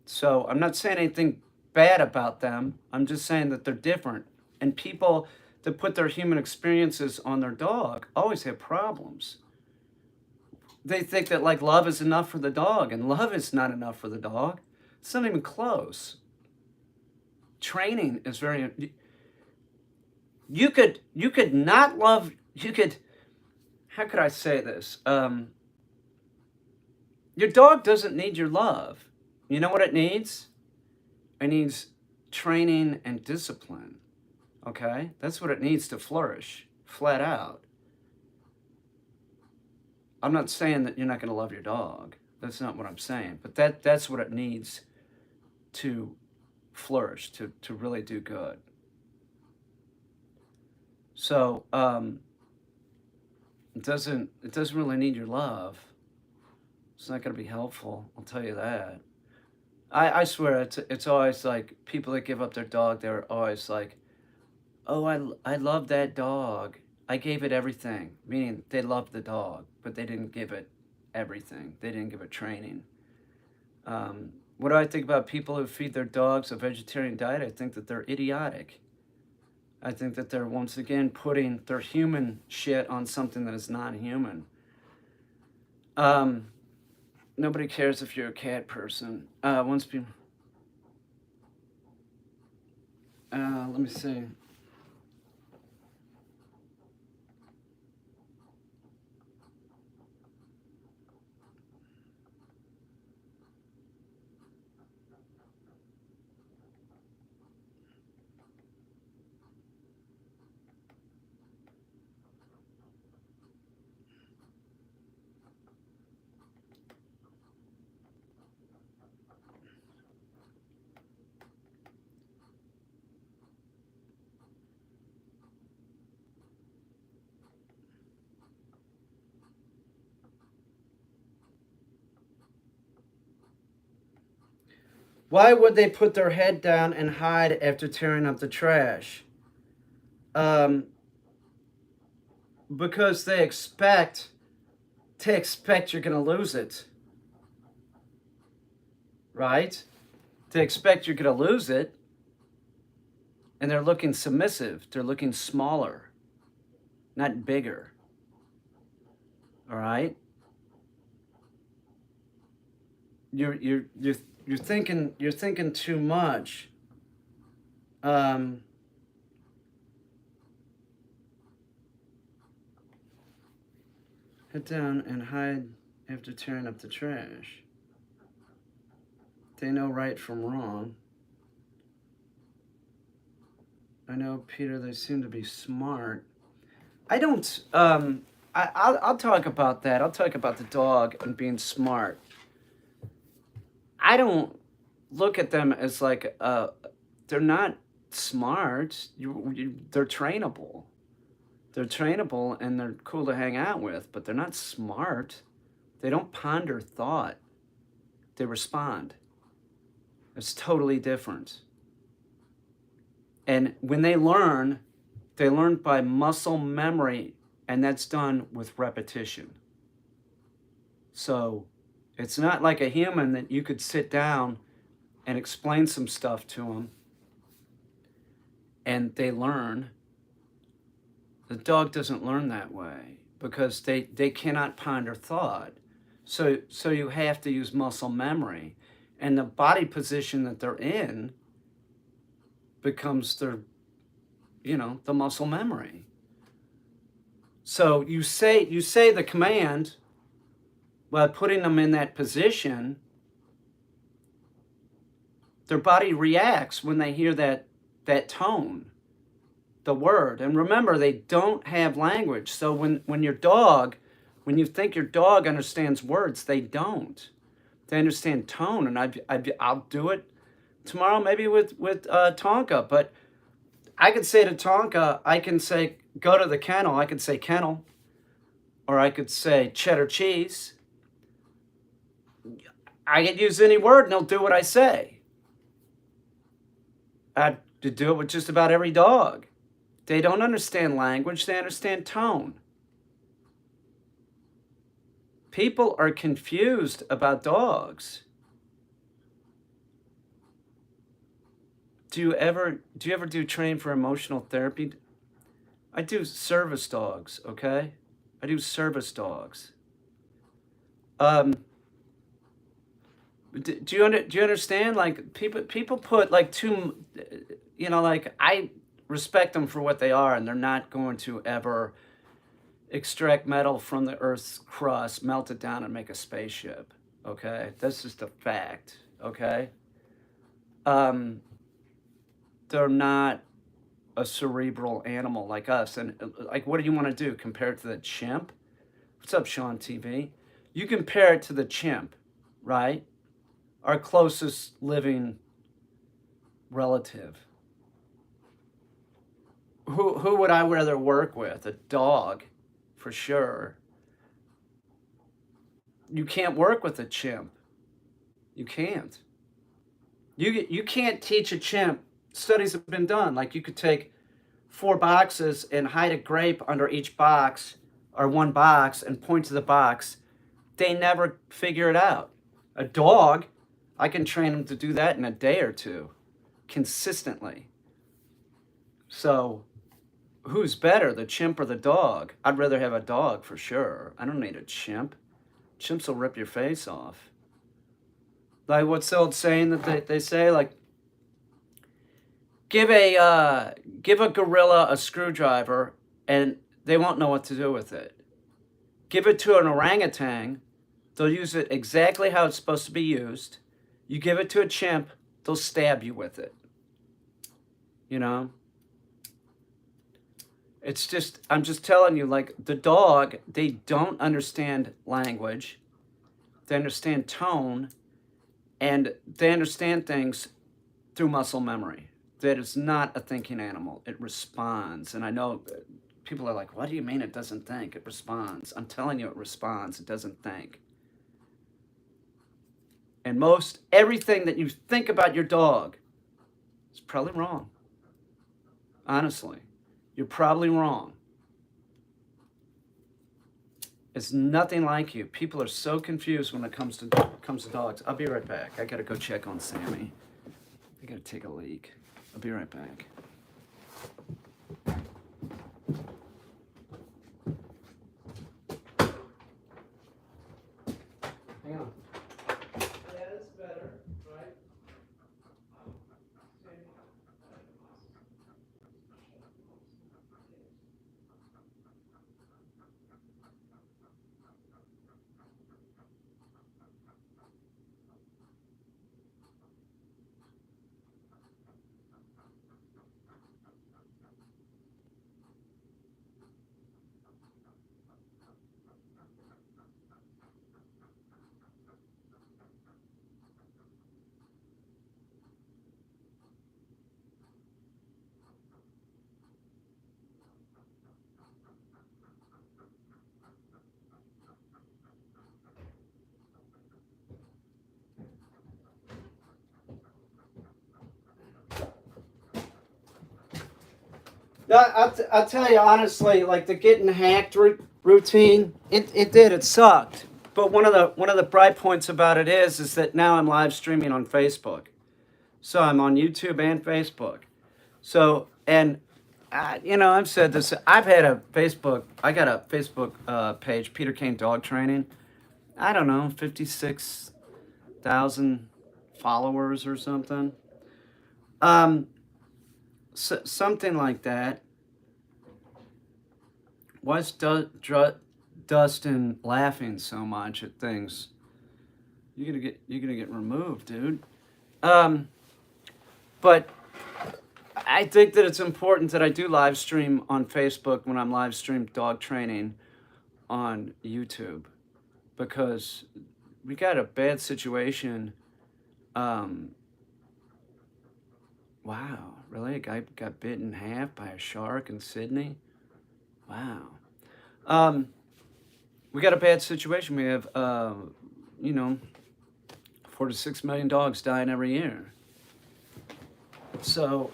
So I'm not saying anything bad about them. I'm just saying that they're different. And people that put their human experiences on their dog always have problems. They think that like love is enough for the dog, and love is not enough for the dog. It's not even close. Training is very. You could not love. You could. How could I say this? Your dog doesn't need your love. You know what it needs? It needs training and discipline. Okay? That's what it needs to flourish, flat out. I'm not saying that you're not going to love your dog. That's not what I'm saying. But that's what it needs to flourish, to really do good. So, It doesn't really need your love. It's not going to be helpful, I'll tell you that. I swear, it's always like people that give up their dog, they're always like, oh, I love that dog. I gave it everything. Meaning they loved the dog, but they didn't give it everything. They didn't give it training. What do I think about people who feed their dogs a vegetarian diet? I think that they're idiotic. I think that they're once again putting their human shit on something that is non-human. Nobody cares if you're a cat person. Let me see. Why would they put their head down and hide after tearing up the trash? Because they expect you're going to lose it. Right? They expect you're going to lose it. And they're looking submissive. They're looking smaller, not bigger. All right? You're thinking too much. Head down and hide after tearing up the trash. They know right from wrong. I know, Peter, they seem to be smart. I don't, I'll talk about that. I'll talk about the dog and being smart. I don't look at them as like, they're not smart. They're trainable. They're trainable and they're cool to hang out with, but they're not smart. They don't ponder thought. They respond. It's totally different. And when they learn by muscle memory, and that's done with repetition. So it's not like a human that you could sit down and explain some stuff to them and they learn. The dog doesn't learn that way because they cannot ponder thought. So you have to use muscle memory. And the body position that they're in becomes their, the muscle memory. So you say the command by putting them in that position. Their body reacts when they hear that tone, the word. And remember, they don't have language. So when you think your dog understands words, they don't. They understand tone, and I'll do it tomorrow, maybe with Tonka. But I could say to Tonka, I can say, go to the kennel. I could say kennel, or I could say cheddar cheese. I could use any word, and he'll do what I say. I do it with just about every dog. They don't understand language. They understand tone. People are confused about dogs. Do you ever do training for emotional therapy? I do service dogs, okay? I do service dogs. Do you understand? Like people put like like I respect them for what they are, and they're not going to ever extract metal from the Earth's crust, melt it down, and make a spaceship. Okay, that's just a fact. Okay, they're not a cerebral animal like us. And like, what do you want to do? Compare it to the chimp? What's up, Sean TV? You compare it to the chimp, right? Our closest living relative. Who would I rather work with? A dog for sure. You can't work with a chimp. You can't. You can't teach a chimp. Studies have been done. Like you could take 4 boxes and hide a grape under each box or one box and point to the box. They never figure it out. A dog, I can train them to do that in a day or two consistently. So who's better, the chimp or the dog? I'd rather have a dog for sure. I don't need a chimp. Chimps will rip your face off. Like what's the old saying that they say? Like, give a gorilla a screwdriver and they won't know what to do with it. Give it to an orangutan, they'll use it exactly how it's supposed to be used. You give it to a chimp, they'll stab you with it. You know? It's just, I'm just telling you, like the dog, they don't understand language. They understand tone, and they understand things through muscle memory. That is not a thinking animal. It responds. And I know people are like, what do you mean it doesn't think? It responds. I'm telling you it responds. It doesn't think. And everything that you think about your dog is probably wrong. Honestly, you're probably wrong. It's nothing like you. People are so confused when it comes to dogs. I'll be right back. I gotta go check on Sammy. I gotta take a leak. I'll be right back. Hang on. Yeah, that's better, right? I'll tell you honestly, like the getting hacked routine, it sucked. But one of the bright points about it is that now I'm live streaming on Facebook, so I'm on YouTube and Facebook. So and I've said this. I got a Facebook page, Peter Kane Dog Training. I don't know, 56,000 followers or something. Something like that. Why's Dustin laughing so much at things? You're gonna get removed, dude. But I think that it's important that I do live stream on Facebook when I'm live stream dog training on YouTube, because we got a bad situation. Wow, really? A guy got bit in half by a shark in Sydney? Wow. We got a bad situation. We have, 4 to 6 million dogs dying every year. So,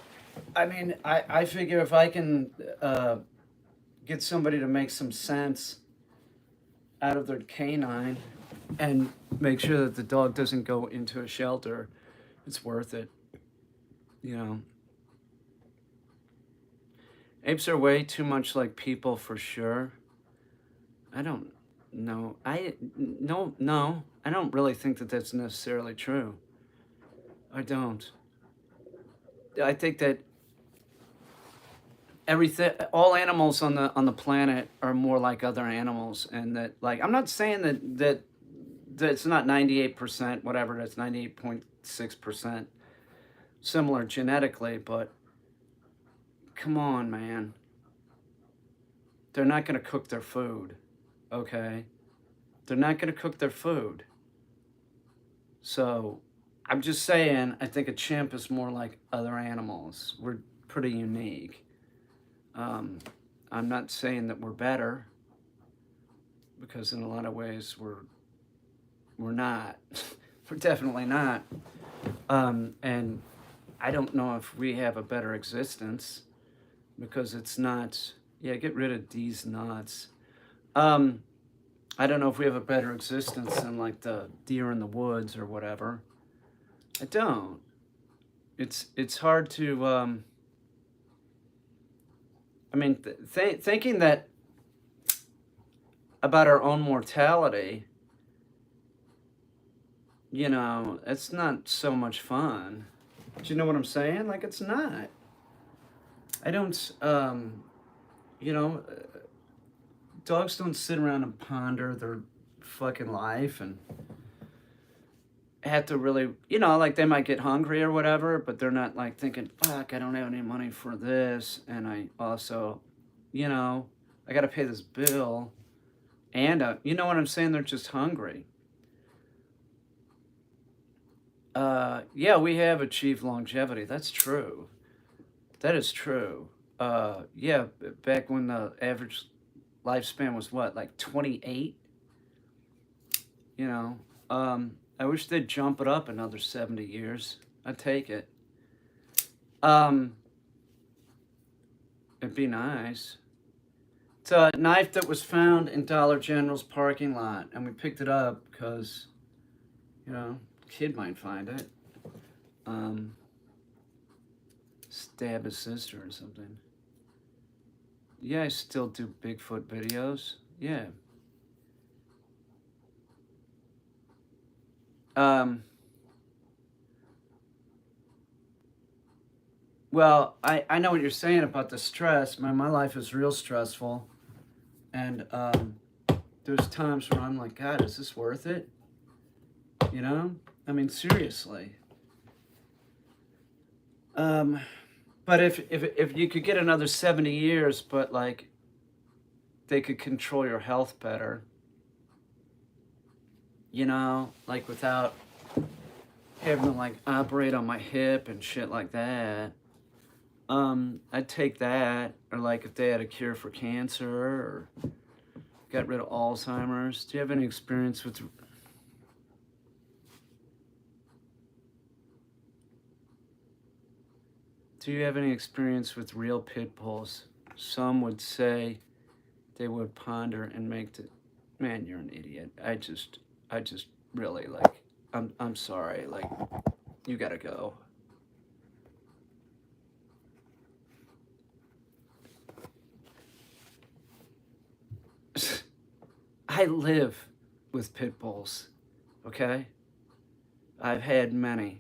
I mean, I figure if I can get somebody to make some sense out of their canine and make sure that the dog doesn't go into a shelter, it's worth it. Apes are way too much like people for sure. I don't know. I don't really think that that's necessarily true. I don't. I think that all animals on the planet are more like other animals, and that, like, I'm not saying that it's not 98%, whatever it is, 98.6% similar genetically, but come on, man. They're not going to cook their food, okay? They're not going to cook their food. So I'm just saying, I think a chimp is more like other animals. We're pretty unique. I'm not saying that we're better. because in a lot of ways we're not. We're definitely not. And I don't know if we have a better existence because it's not. Yeah, get rid of these nuts. I don't know if we have a better existence than like the deer in the woods or whatever. I don't. It's hard to. I mean, thinking that about our own mortality, you know, it's not so much fun. Do you know what I'm saying? Like, it's not. I don't. You know, dogs don't sit around and ponder their fucking life and have to really, you know, like they might get hungry or whatever, but they're not like thinking, fuck, I don't have any money for this. And I also, you know, I got to pay this bill. And, you know what I'm saying? They're just hungry. Yeah, we have achieved longevity. That's true. That is true. Yeah, back when the average lifespan was what, like 28? You know, I wish they'd jump it up another 70 years. I'd take it. It'd be nice. It's a knife that was found in Dollar General's parking lot, and we picked it up because, you know, a kid might find it. Stab his sister or something. Yeah, I still do Bigfoot videos. Yeah. Well, I know what you're saying about the stress. My life is real stressful. And there's times where I'm like, God, is this worth it? You know? I mean, seriously. But if you could get another 70 years, but like they could control your health better, you know, like without having to like operate on my hip and shit like that, I'd take that. Or like if they had a cure for cancer or got rid of Alzheimer's. Do you have any experience with... Do you have any experience with real pit bulls? Some would say they would ponder and make the... Man, you're an idiot. I just really like... I'm sorry. Like, you gotta go. I live with pit bulls, okay? I've had many.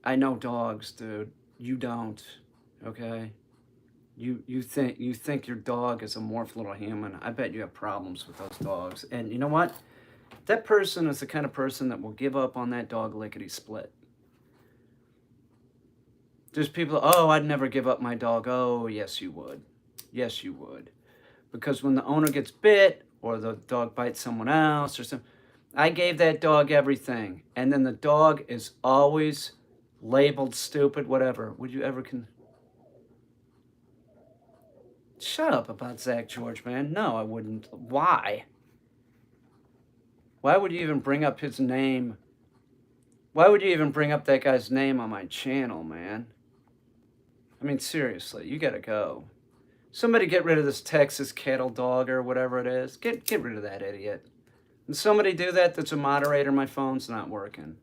I know dogs, dude. You don't, okay? You think your dog is a morphed little human. I bet you have problems with those dogs. And you know what? That person is the kind of person that will give up on that dog lickety-split. There's people, oh, I'd never give up my dog. Oh, yes, you would. Yes, you would. Because when the owner gets bit or the dog bites someone else or something, I gave that dog everything. And then the dog is always labeled stupid, whatever. Would you ever... Shut up about Zach George, man. No, I wouldn't. Why? Why would you even bring up his name? Why would you even bring up that guy's name on my channel, man? I mean, seriously, you gotta go. Somebody get rid of this Texas cattle dog or whatever it is. Get rid of that idiot. And somebody do that that's a moderator. My phone's not working.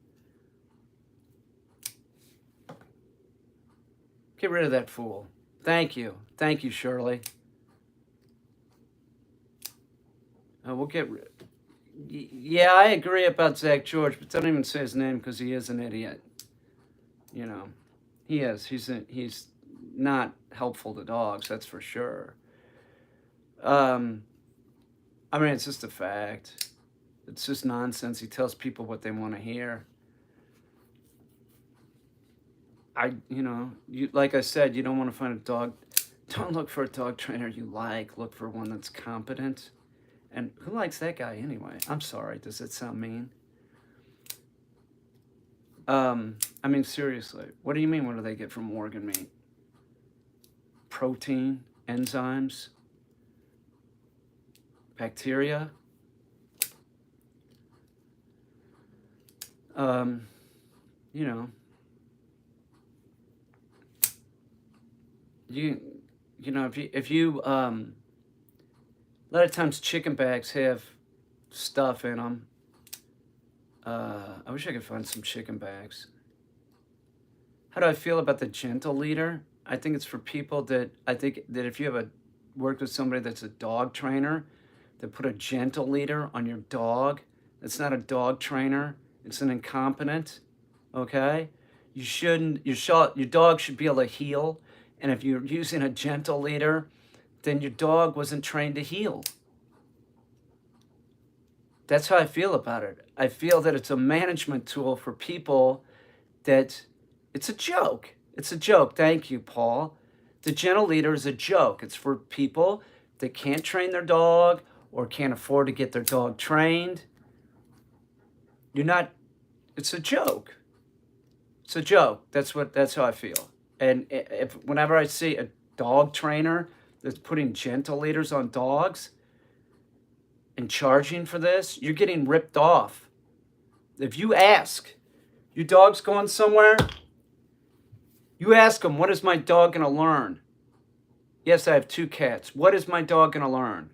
Get rid of that fool. Thank you. Thank you, Shirley. We'll get rid... Yeah, I agree about Zach George, but don't even say his name because he is an idiot. You know, he is. He's not helpful to dogs, that's for sure. I mean, it's just a fact. It's just nonsense. He tells people what they want to hear. You know, like I said, you don't want to find a dog. Don't look for a dog trainer you like. Look for one that's competent. And who likes that guy anyway? I'm sorry. Does it sound mean? I mean, seriously. What do you mean? What do they get from organ meat? Protein, enzymes. bacteria. You know, you know, if you a lot of times chicken bags have stuff in them. I wish I could find some chicken bags. How do I feel about the gentle leader? I think it's for people that, I think that if you have worked with somebody that's a dog trainer, that put a gentle leader on your dog, it's not a dog trainer, it's an incompetent, okay? Your dog should be able to heel, and if you're using a gentle leader, then your dog wasn't trained to heel. That's how I feel about it. I feel that it's a management tool for people that it's a joke. It's a joke. Thank you, Paul. The gentle leader is a joke. It's for people that can't train their dog or can't afford to get their dog trained. It's a joke. It's a joke. That's how I feel. And whenever I see a dog trainer that's putting gentle leaders on dogs and charging for this, you're getting ripped off. If you ask, your dog's going somewhere, you ask them, what is my dog going to learn? Yes, I have 2 cats. What is my dog going to learn?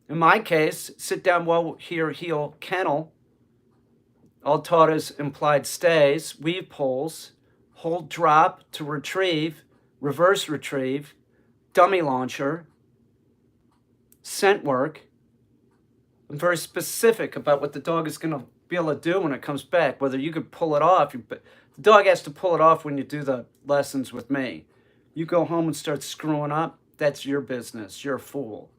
In my case, sit down, well, here, heel, kennel. All taught is implied stays, weave pulls, hold drop to retrieve, reverse retrieve, dummy launcher, scent work. I'm very specific about what the dog is going to be able to do when it comes back, whether you could pull it off. The dog has to pull it off when you do the lessons with me. You go home and start screwing up, that's your business. You're a fool.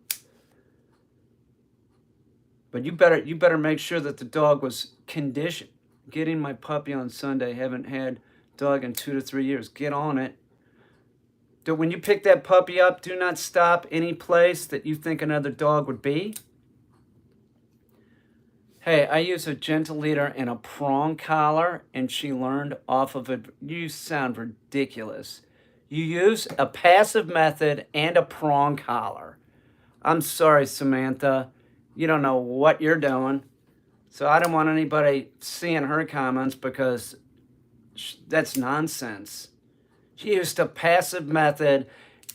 But you better make sure that the dog was conditioned. Getting my puppy on Sunday, haven't had dog in 2 to 3 years. Get on it. When you pick that puppy up, do not stop any place that you think another dog would be. Hey, I use a gentle leader and a prong collar, and she learned off of it. You sound ridiculous. You use a passive method and a prong collar. I'm sorry, Samantha. You don't know what you're doing. So I don't want anybody seeing her comments because that's nonsense. She used a passive method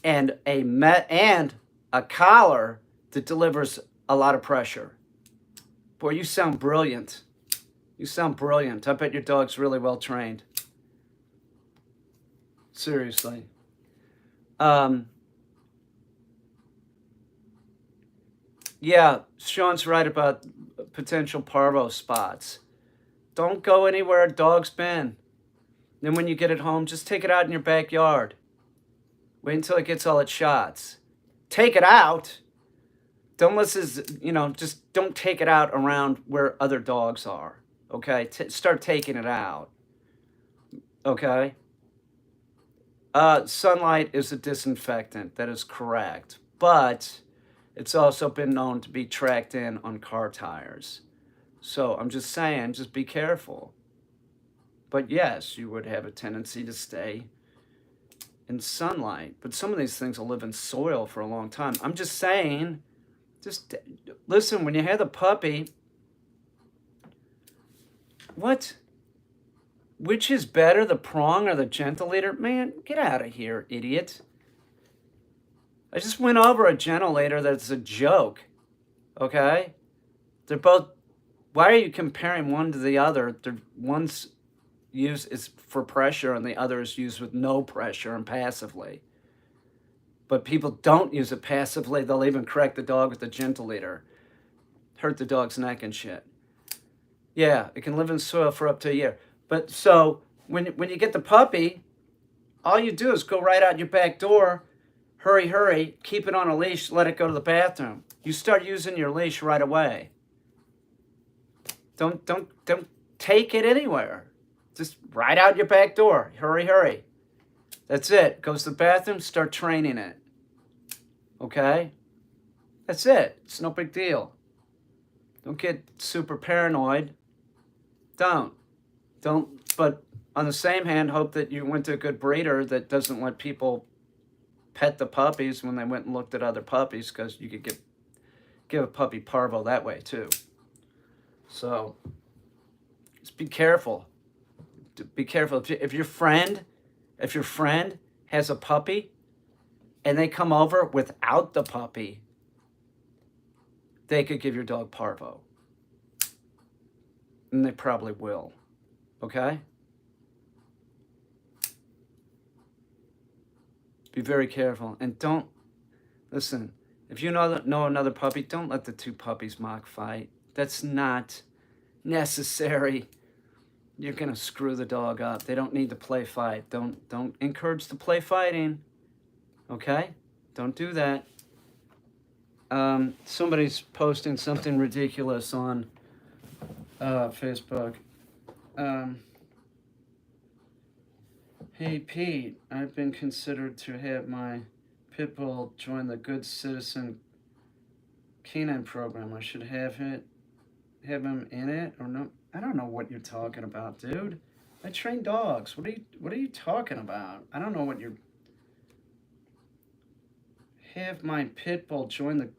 and a collar that delivers a lot of pressure. Boy, you sound brilliant. You sound brilliant. I bet your dog's really well trained. Seriously. Yeah, Sean's right about potential parvo spots. Don't go anywhere a dog's been. Then when you get it home, just take it out in your backyard. Wait until it gets all its shots. Take it out. Just don't take it out around where other dogs are. Okay? Start taking it out. Okay? Sunlight is a disinfectant. That is correct. But it's also been known to be tracked in on car tires. So I'm just saying, just be careful. But yes, you would have a tendency to stay in sunlight. But some of these things will live in soil for a long time. I'm just saying, just listen, when you have the puppy, what? Which is better, the prong or the gentle leader? Man, get out of here, idiot. I just went over a gentle leader that's a joke, okay? They're both, why are you comparing one to the other? One's used is for pressure and the other is used with no pressure and passively. But people don't use it passively. They'll even correct the dog with the gentle leader. Hurt the dog's neck and shit. Yeah, it can live in soil for up to a year. But so when you get the puppy, all you do is go right out your back door, hurry, keep it on a leash, let it go to the bathroom. You start using your leash right away. Don't take it anywhere. Just right out your back door. Hurry. That's it. Goes to the bathroom, start training it. Okay? That's it. It's no big deal. Don't get super paranoid. Don't. But on the same hand, hope that you went to a good breeder that doesn't let people pet the puppies when they went and looked at other puppies, because you could give a puppy parvo that way too. So just be careful. Be careful. If your friend has a puppy and they come over without the puppy, they could give your dog parvo. And they probably will. Okay? Be very careful. And don't, listen, if you know another puppy, don't let the two puppies mock fight. That's not necessary. You're going to screw the dog up. They don't need to play fight. Don't encourage the play fighting. Okay? Don't do that. Somebody's posting something ridiculous on Facebook. Hey Pete, I've been considered to have my pit bull join the Good Citizen Canine program. I should have him in it or no? I don't know what you're talking about, dude. I train dogs. What are you talking about? I don't know what you're. Have my pit bull join the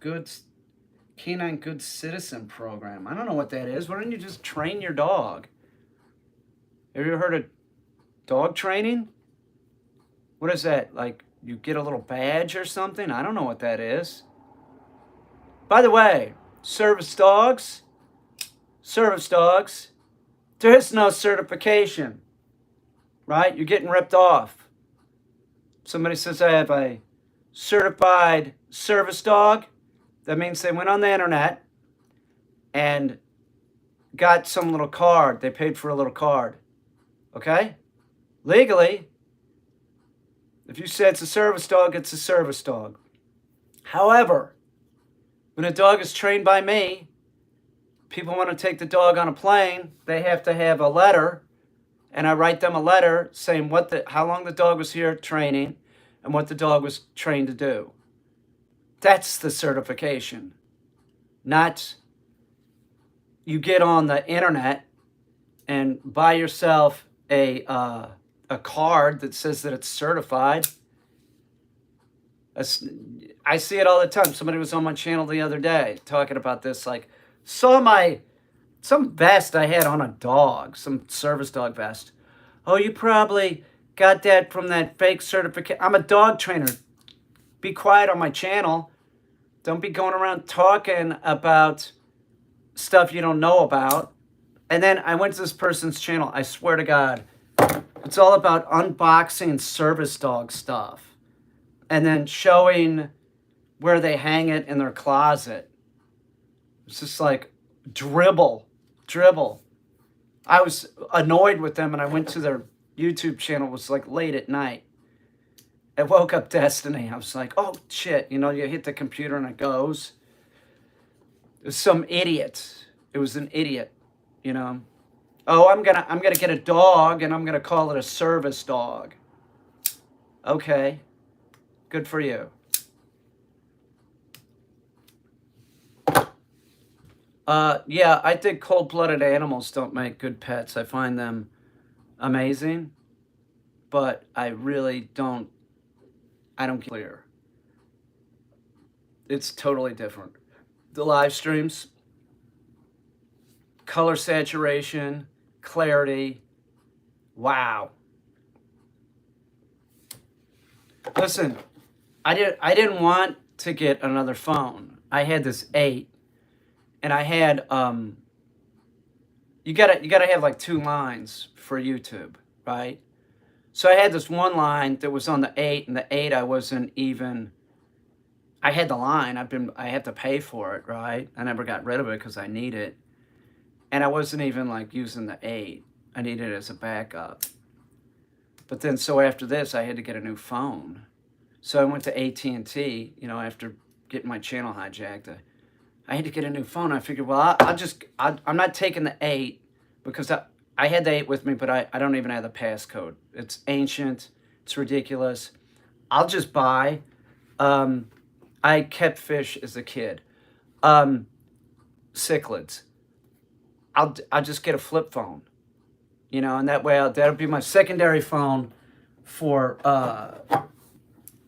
Canine Good Citizen program. I don't know what that is. Why don't you just train your dog? Have you ever heard of dog training? What is that? Like you get a little badge or something? I don't know what that is. By the way, service dogs, there is no certification, right? You're getting ripped off. Somebody says I have a certified service dog. That means they went on the internet and got some little card. They paid for a little card. Okay? Legally, if you say it's a service dog, it's a service dog. However, when a dog is trained by me, people want to take the dog on a plane, they have to have a letter, and I write them a letter saying how long the dog was here training and what the dog was trained to do. That's the certification. Not you get on the internet and buy yourself a card that says that it's certified. I see it all the time. Somebody was on my channel the other day talking about this, like, saw some vest I had on a dog, some service dog vest. Oh, you probably got that from that fake certificate. I'm a dog trainer. Be quiet on my channel. Don't be going around talking about stuff you don't know about. And then I went to this person's channel. I swear to God, it's all about unboxing service dog stuff and then showing where they hang it in their closet. It's just like dribble. I was annoyed with them and I went to their YouTube channel. It was like late at night. I woke up Destiny. I was like, oh shit, you hit the computer and it goes. It was some idiot. It was an idiot, Oh, I'm gonna get a dog and I'm gonna call it a service dog. Okay. Good for you. Yeah, I think cold-blooded animals don't make good pets. I find them amazing, but I really don't clear. It's totally different. The live streams, color saturation, clarity, wow. Listen, I didn't want to get another phone. I had this 8, and I had you gotta have like 2 lines for YouTube, right? So I had this one line that was on the 8, and the 8 I wasn't even. I had the line. I had to pay for it, right? I never got rid of it because I need it, and I wasn't even like using the 8. I needed it as a backup. But then, so after this, I had to get a new phone. So I went to AT&T, after getting my channel hijacked. I had to get a new phone. I figured, well, I'm not taking the 8 because I had the 8 with me, but I don't even have the passcode. It's ancient. It's ridiculous. I'll just buy. I kept fish as a kid. Cichlids. I'll just get a flip phone. And that way that'll be my secondary phone for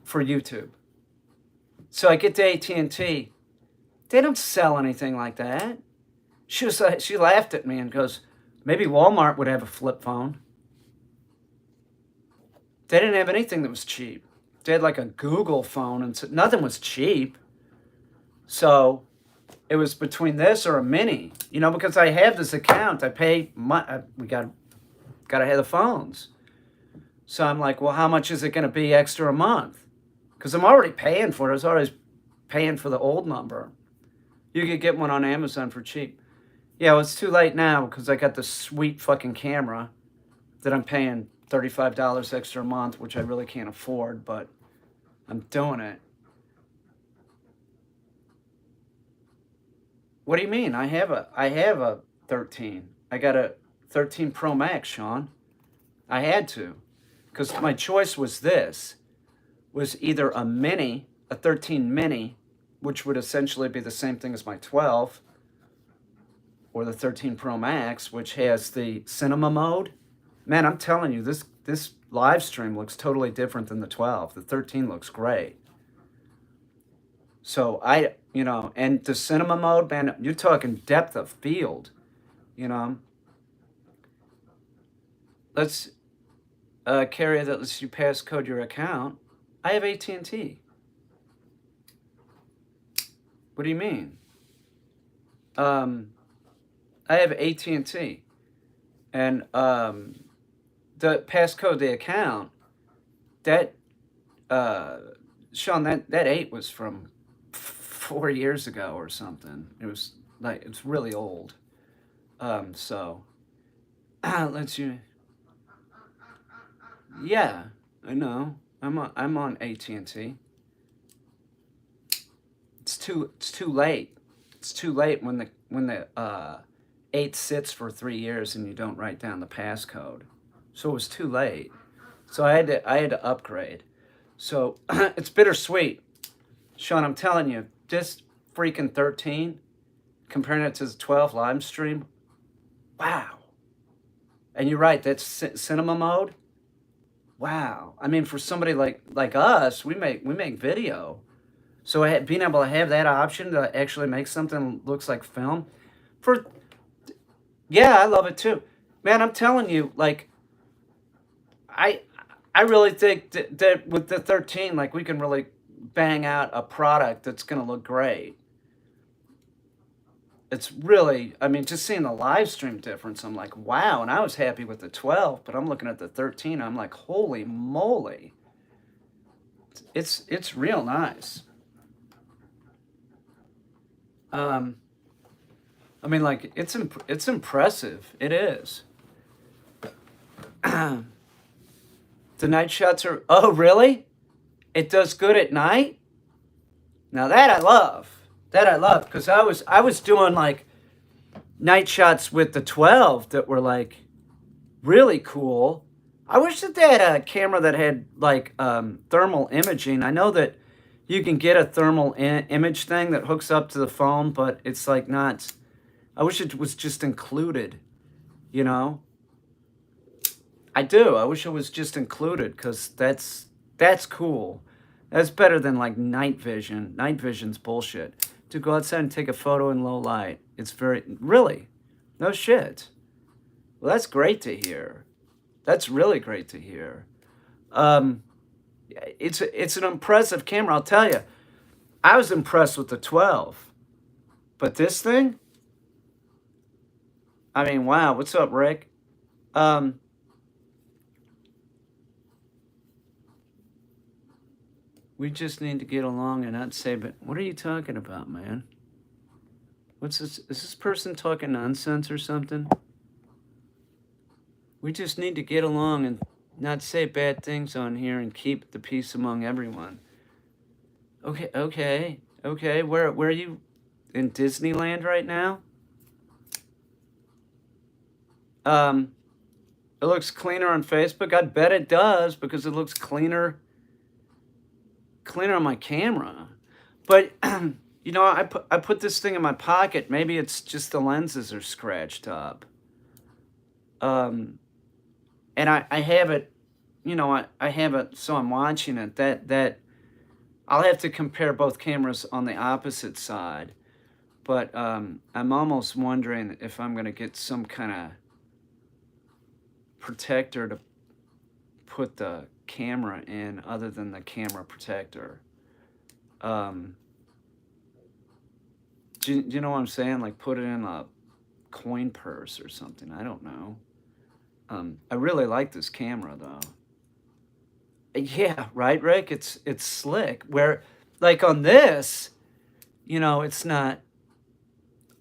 YouTube. So I get to AT&T. They don't sell anything like that. She laughed at me and goes, maybe Walmart would have a flip phone. They didn't have anything that was cheap. They had like a Google phone, and nothing was cheap. So it was between this or a mini, because I have this account. I pay we gotta have the phones. So I'm like, well, how much is it going to be extra a month? Because I'm already paying for it. I was always paying for the old number. You could get one on Amazon for cheap. Yeah, well, it's too late now because I got this sweet fucking camera that I'm paying $35 extra a month, which I really can't afford, but I'm doing it. What do you mean? I have a 13. I got a 13 Pro Max, Sean. I had to, because my choice was either a mini, a 13 mini, which would essentially be the same thing as my 12, or the 13 Pro Max, which has the cinema mode. Man, I'm telling you, this live stream looks totally different than the 12. The 13 looks great. So and the cinema mode, man, you're talking depth of field, Let's carrier that lets you passcode your account. I have AT&T. What do you mean? I have AT&T, and the passcode the account, that Sean, that 8 was from 4 years ago or something. It was like, it's really old. So let's you. Yeah, I know. I'm on AT&T. It's too late. It's too late when the 8 sits for 3 years and you don't write down the passcode. So it was too late. So I had to upgrade. So it's bittersweet. Sean, I'm telling you, this freaking 13, comparing it to the 12 live stream, wow. And you're right, that's cinema mode. Wow. I mean, for somebody like us, we make video. So being able to have that option to actually make something that looks like film, yeah, I love it too. Man, I'm telling you, like, I really think that with the 13, like, we can really bang out a product that's going to look great. It's really, I mean, just seeing the live stream difference, I'm like, wow. And I was happy with the 12, but I'm looking at the 13, I'm like, holy moly. It's real nice. I mean, like, it's impressive. It is. The night shots are, oh, really? It does good at night? Now that I love. Because I was doing, like, night shots with the 12 that were, like, really cool. I wish that they had a camera that had, like, thermal imaging. I know that you can get a thermal image thing that hooks up to the phone, but it's, like, not. I wish it was just included, I do. I wish it was just included, because that's cool. That's better than, like, night vision. Night vision's bullshit. To go outside and take a photo in low light. It's really, no shit. Well, that's great to hear. That's really great to hear. It's an impressive camera, I'll tell you. I was impressed with the 12. But this thing? I mean, wow. What's up, Rick? We just need to get along and not say, but what are you talking about, man? What's this? Is this person talking nonsense or something? We just need to get along and not say bad things on here and keep the peace among everyone. Okay. Where are you? In Disneyland right now? It looks cleaner on Facebook. I bet it does, because it looks cleaner on my camera. But I put this thing in my pocket. Maybe it's just the lenses are scratched up. And I have it, I have it, so I'm watching it. That I'll have to compare both cameras on the opposite side. But I'm almost wondering if I'm going to get some kind of protector to put the camera in other than the camera protector. Do you know what I'm saying? Like put it in a coin purse or something. I don't know. I really like this camera though. Yeah, right, Rick? It's slick. Where like on this, you know, it's not.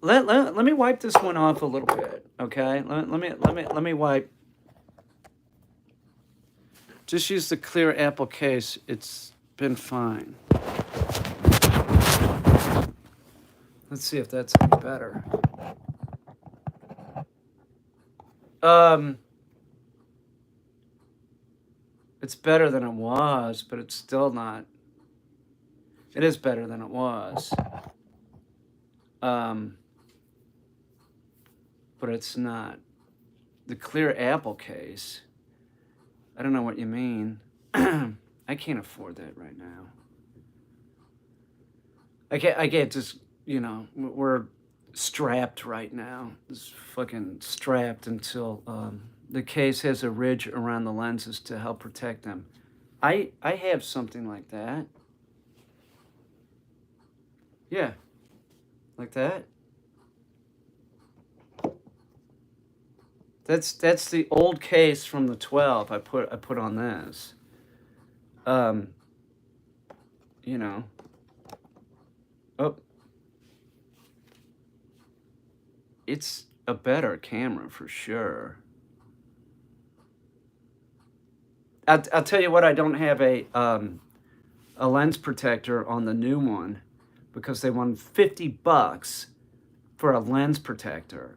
Let me wipe this one off a little bit, okay? Let me wipe. Just use the clear Apple case. It's been fine. Let's see if that's any better. It's better than it was, but it's still not. It is better than it was. But it's not. The clear Apple case. I don't know what you mean. I can't afford that right now. I can't just, you know, we're strapped right now. It's fucking strapped until the case has a ridge around the lenses to help protect them. I have something like that. Yeah. Like that. That's the old case from the 12 I put on this. You know. Oh. It's a better camera for sure. I'll tell you what, I don't have a lens protector on the new one because they wanted $50 for a lens protector.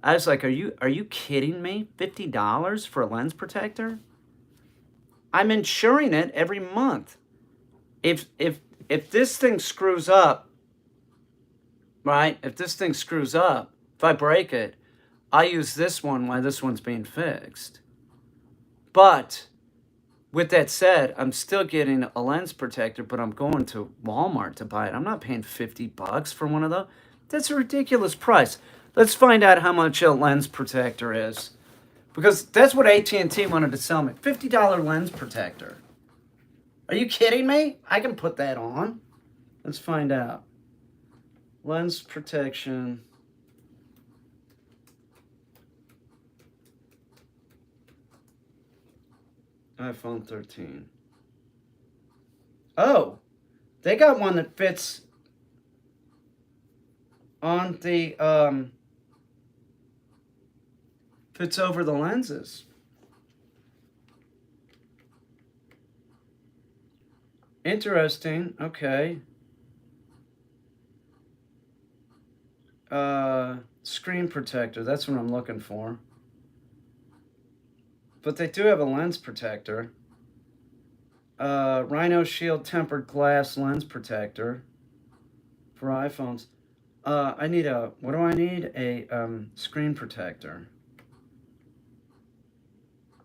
I was like, are you kidding me? $50 for a lens protector? I'm insuring it every month. If this thing screws up, right? If this thing screws up, if I break it, I use this one while this one's being fixed. But with that said, I'm still getting a lens protector, but I'm going to Walmart to buy it. I'm not paying $50 for one of those. That's a ridiculous price. Let's find out how much a lens protector is. Because that's what AT&T wanted to sell me. $50 lens protector. Are you kidding me? I can put that on. Let's find out. Lens protection. iPhone 13. Oh, they got one that fits on the fits over the lenses. Interesting. Okay. Screen protector. That's what I'm looking for. But they do have a lens protector. Rhino Shield tempered glass lens protector for iPhones. I need a, what do I need? A screen protector.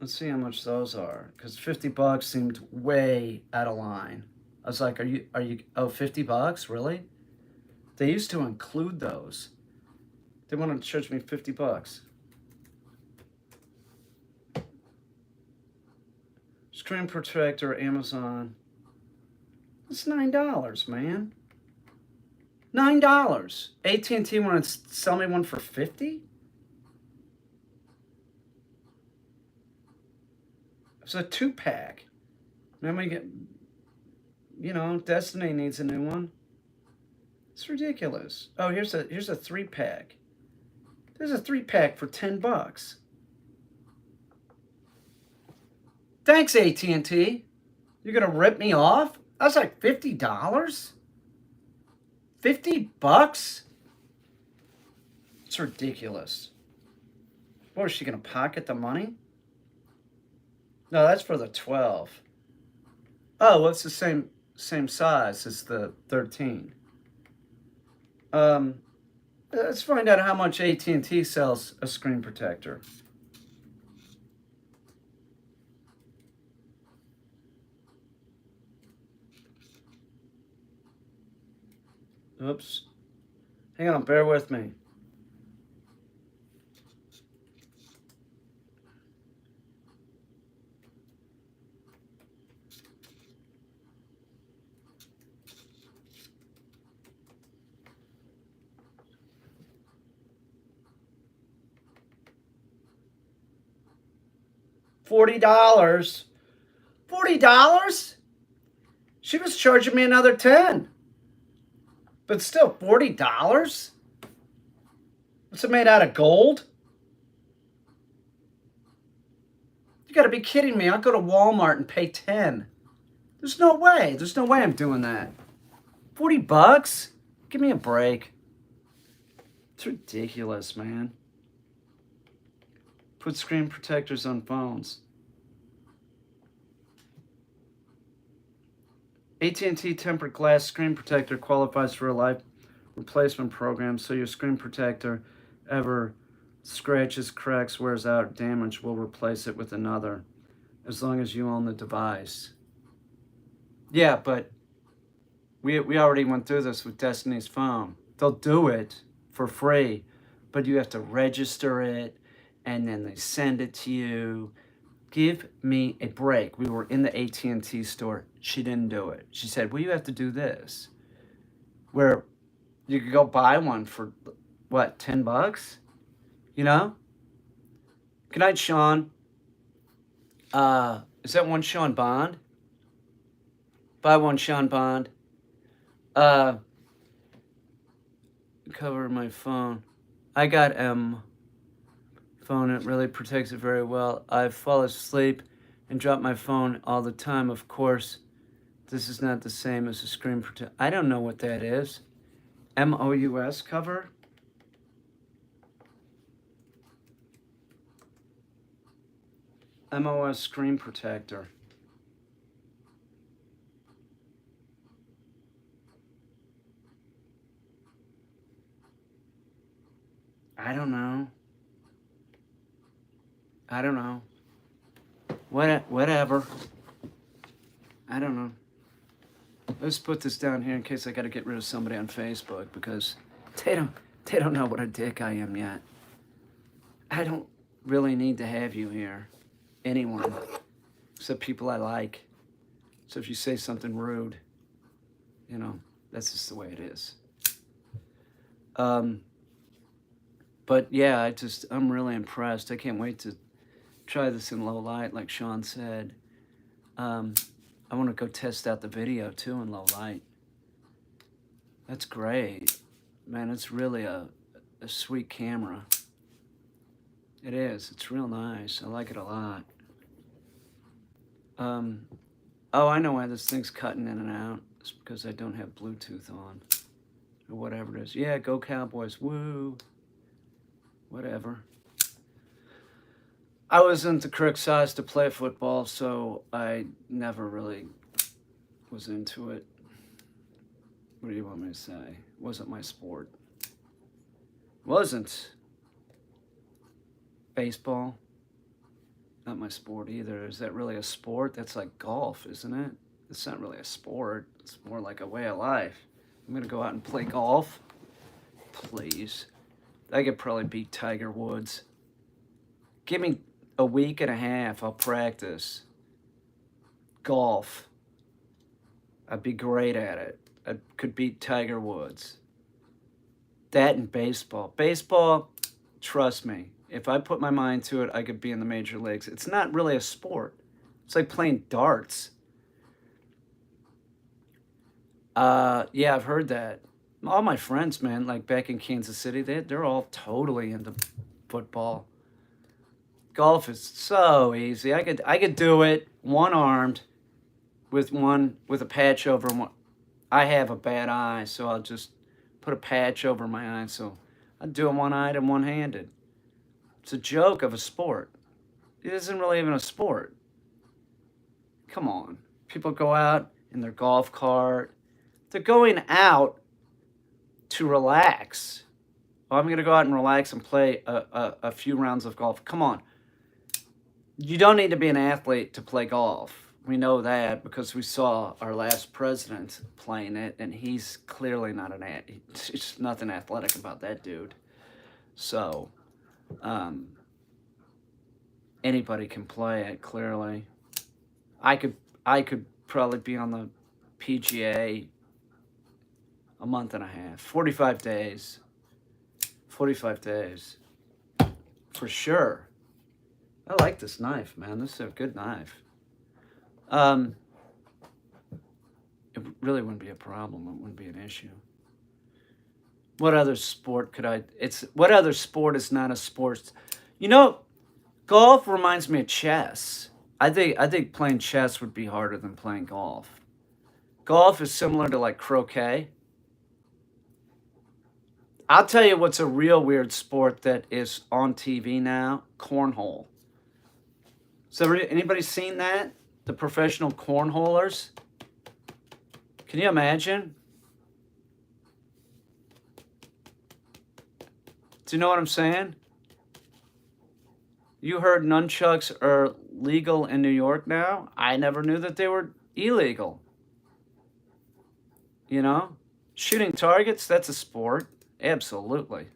Let's see how much those are, because $50 seemed way out of line. I was like, are you, oh, $50? Really? They used to include those. They want to charge me $50. Screen protector, Amazon. It's $9, man. $9. AT&T want to sell me one for $50? It's a 2-pack. Then we get, you know, Destiny needs a new one. It's ridiculous. Oh, here's a 3-pack. There's a 3-pack for $10. Thanks, AT&T. You're gonna rip me off? I was like, $50? $50? It's ridiculous. What, is she gonna pocket the money? No, that's for the 12. Oh, well, it's the same size as the 13. Let's find out how much AT&T sells a screen protector. Oops. Hang on, bear with me. $40. $40? She was charging me another 10. But still, $40? What's it made out of gold? You gotta be kidding me. I'll go to Walmart and pay 10. There's no way. There's no way I'm doing that. 40 bucks? Give me a break. It's ridiculous, man. Put screen protectors on phones. AT&T tempered glass screen protector qualifies for a life replacement program, so your screen protector ever scratches, cracks, wears out, damaged, we'll replace it with another, as long as you own the device. Yeah, but we already went through this with Destiny's phone. They'll do it for free, but you have to register it, and then they send it to you. Give me a break. We were in the AT&T store. She didn't do it. She said, well, you have to do this. Where you could go buy one for, what, 10 bucks? You know? Good night, Sean. Is that one Sean Bond? Buy one Sean Bond. Cover my phone. I got phone. It really protects it very well. I fall asleep and drop my phone all the time. Of course, this is not the same as a screen protector. I don't know what that is. MOUS cover? MOS screen protector. I don't know. Whatever. I don't know. Let's put this down here in case I got to get rid of somebody on Facebook, because they don't know what a dick I am yet. I don't really need to have you here. Anyone. Except people I like. So if you say something rude, you know, that's just the way it is. But yeah, I'm really impressed. I can't wait to try this in low light, like Sean said. I want to go test out the video too in low light. That's great. Man, it's really a sweet camera. It is. It's real nice. I like it a lot. Oh, I know why this thing's cutting in and out. It's because I don't have Bluetooth on. Or whatever it is. Yeah, go Cowboys. Woo. Whatever. I wasn't the correct size to play football, so I never really was into it. What do you want me to say? Wasn't my sport. Wasn't. Baseball. Not my sport either. Is that really a sport? That's like golf, isn't it? It's not really a sport. It's more like a way of life. I'm going to go out and play golf. Please. I could probably beat Tiger Woods. Give me a week and a half. I'll practice. Golf. I'd be great at it. I could beat Tiger Woods. That and baseball. Baseball, trust me, if I put my mind to it, I could be in the major leagues. It's not really a sport. It's like playing darts. Yeah, I've heard that. All my friends, man, like back in Kansas City, they're all totally into football. Golf is so easy. I could do it one-armed with a patch over one. I have a bad eye, so I'll just put a patch over my eye. So I'll do it one-eyed and one-handed. It's a joke of a sport. It isn't really even a sport. Come on. People go out in their golf cart. They're going out to relax. Oh, I'm going to go out and relax and play a few rounds of golf. Come on. You don't need to be an athlete to play golf. We know that because we saw our last president playing it, and he's clearly not he's nothing athletic about that dude. So, anybody can play it, clearly. I could probably be on the PGA a month and a half, 45 days. 45 days. For sure. I like this knife, man. This is a good knife. It really wouldn't be a problem. It wouldn't be an issue. What other sport could I... What other sport is not a sport? You know, golf reminds me of chess. I think playing chess would be harder than playing golf. Golf is similar to like croquet. I'll tell you what's a real weird sport that is on TV now: cornhole. So anybody seen that? The professional cornholers? Can you imagine? Do you know what I'm saying? You heard nunchucks are legal in New York now? I never knew that they were illegal. You know? Shooting targets, that's a sport. Absolutely.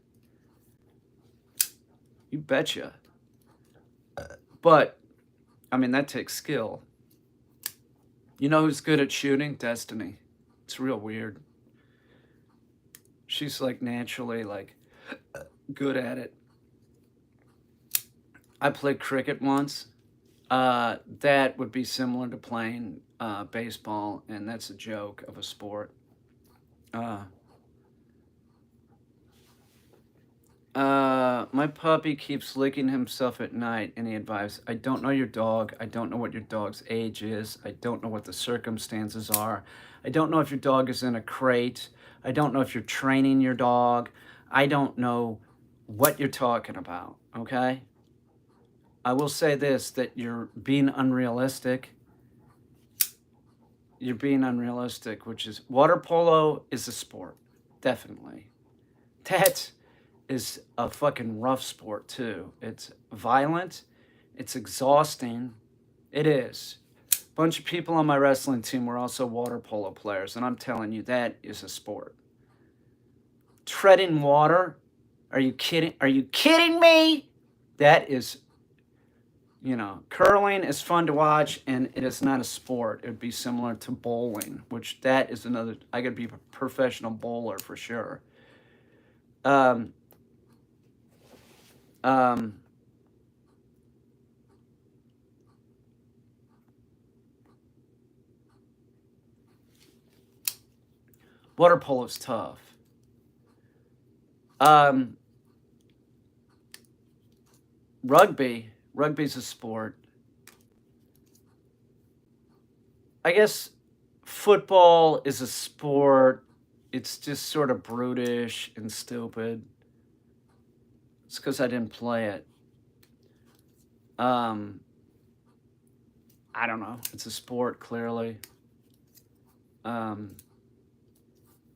You betcha. But, I mean, that takes skill. You know who's good at shooting? Destiny. It's real weird. She's like naturally like good at it. I played cricket once. That would be similar to playing baseball, and that's a joke of a sport. My puppy keeps licking himself at night. Any advice? I don't know your dog. I don't know what your dog's age is. I don't know what the circumstances are. I don't know if your dog is in a crate. I don't know if you're training your dog. I don't know what you're talking about, okay? I will say this, that you're being unrealistic. You're being unrealistic, which is water polo is a sport, definitely. That is a fucking rough sport too. It's violent. It's exhausting. It is. A bunch of people on my wrestling team were also water polo players, and I'm telling you, that is a sport. Treading water? Are you kidding? Are you kidding me? That is, you know, curling is fun to watch, and it is not a sport. It would be similar to bowling, which that is another, I could be a professional bowler for sure. Water polo is tough. Rugby's a sport. I guess football is a sport. It's just sort of brutish and stupid. It's because I didn't play it. I don't know. It's a sport, clearly.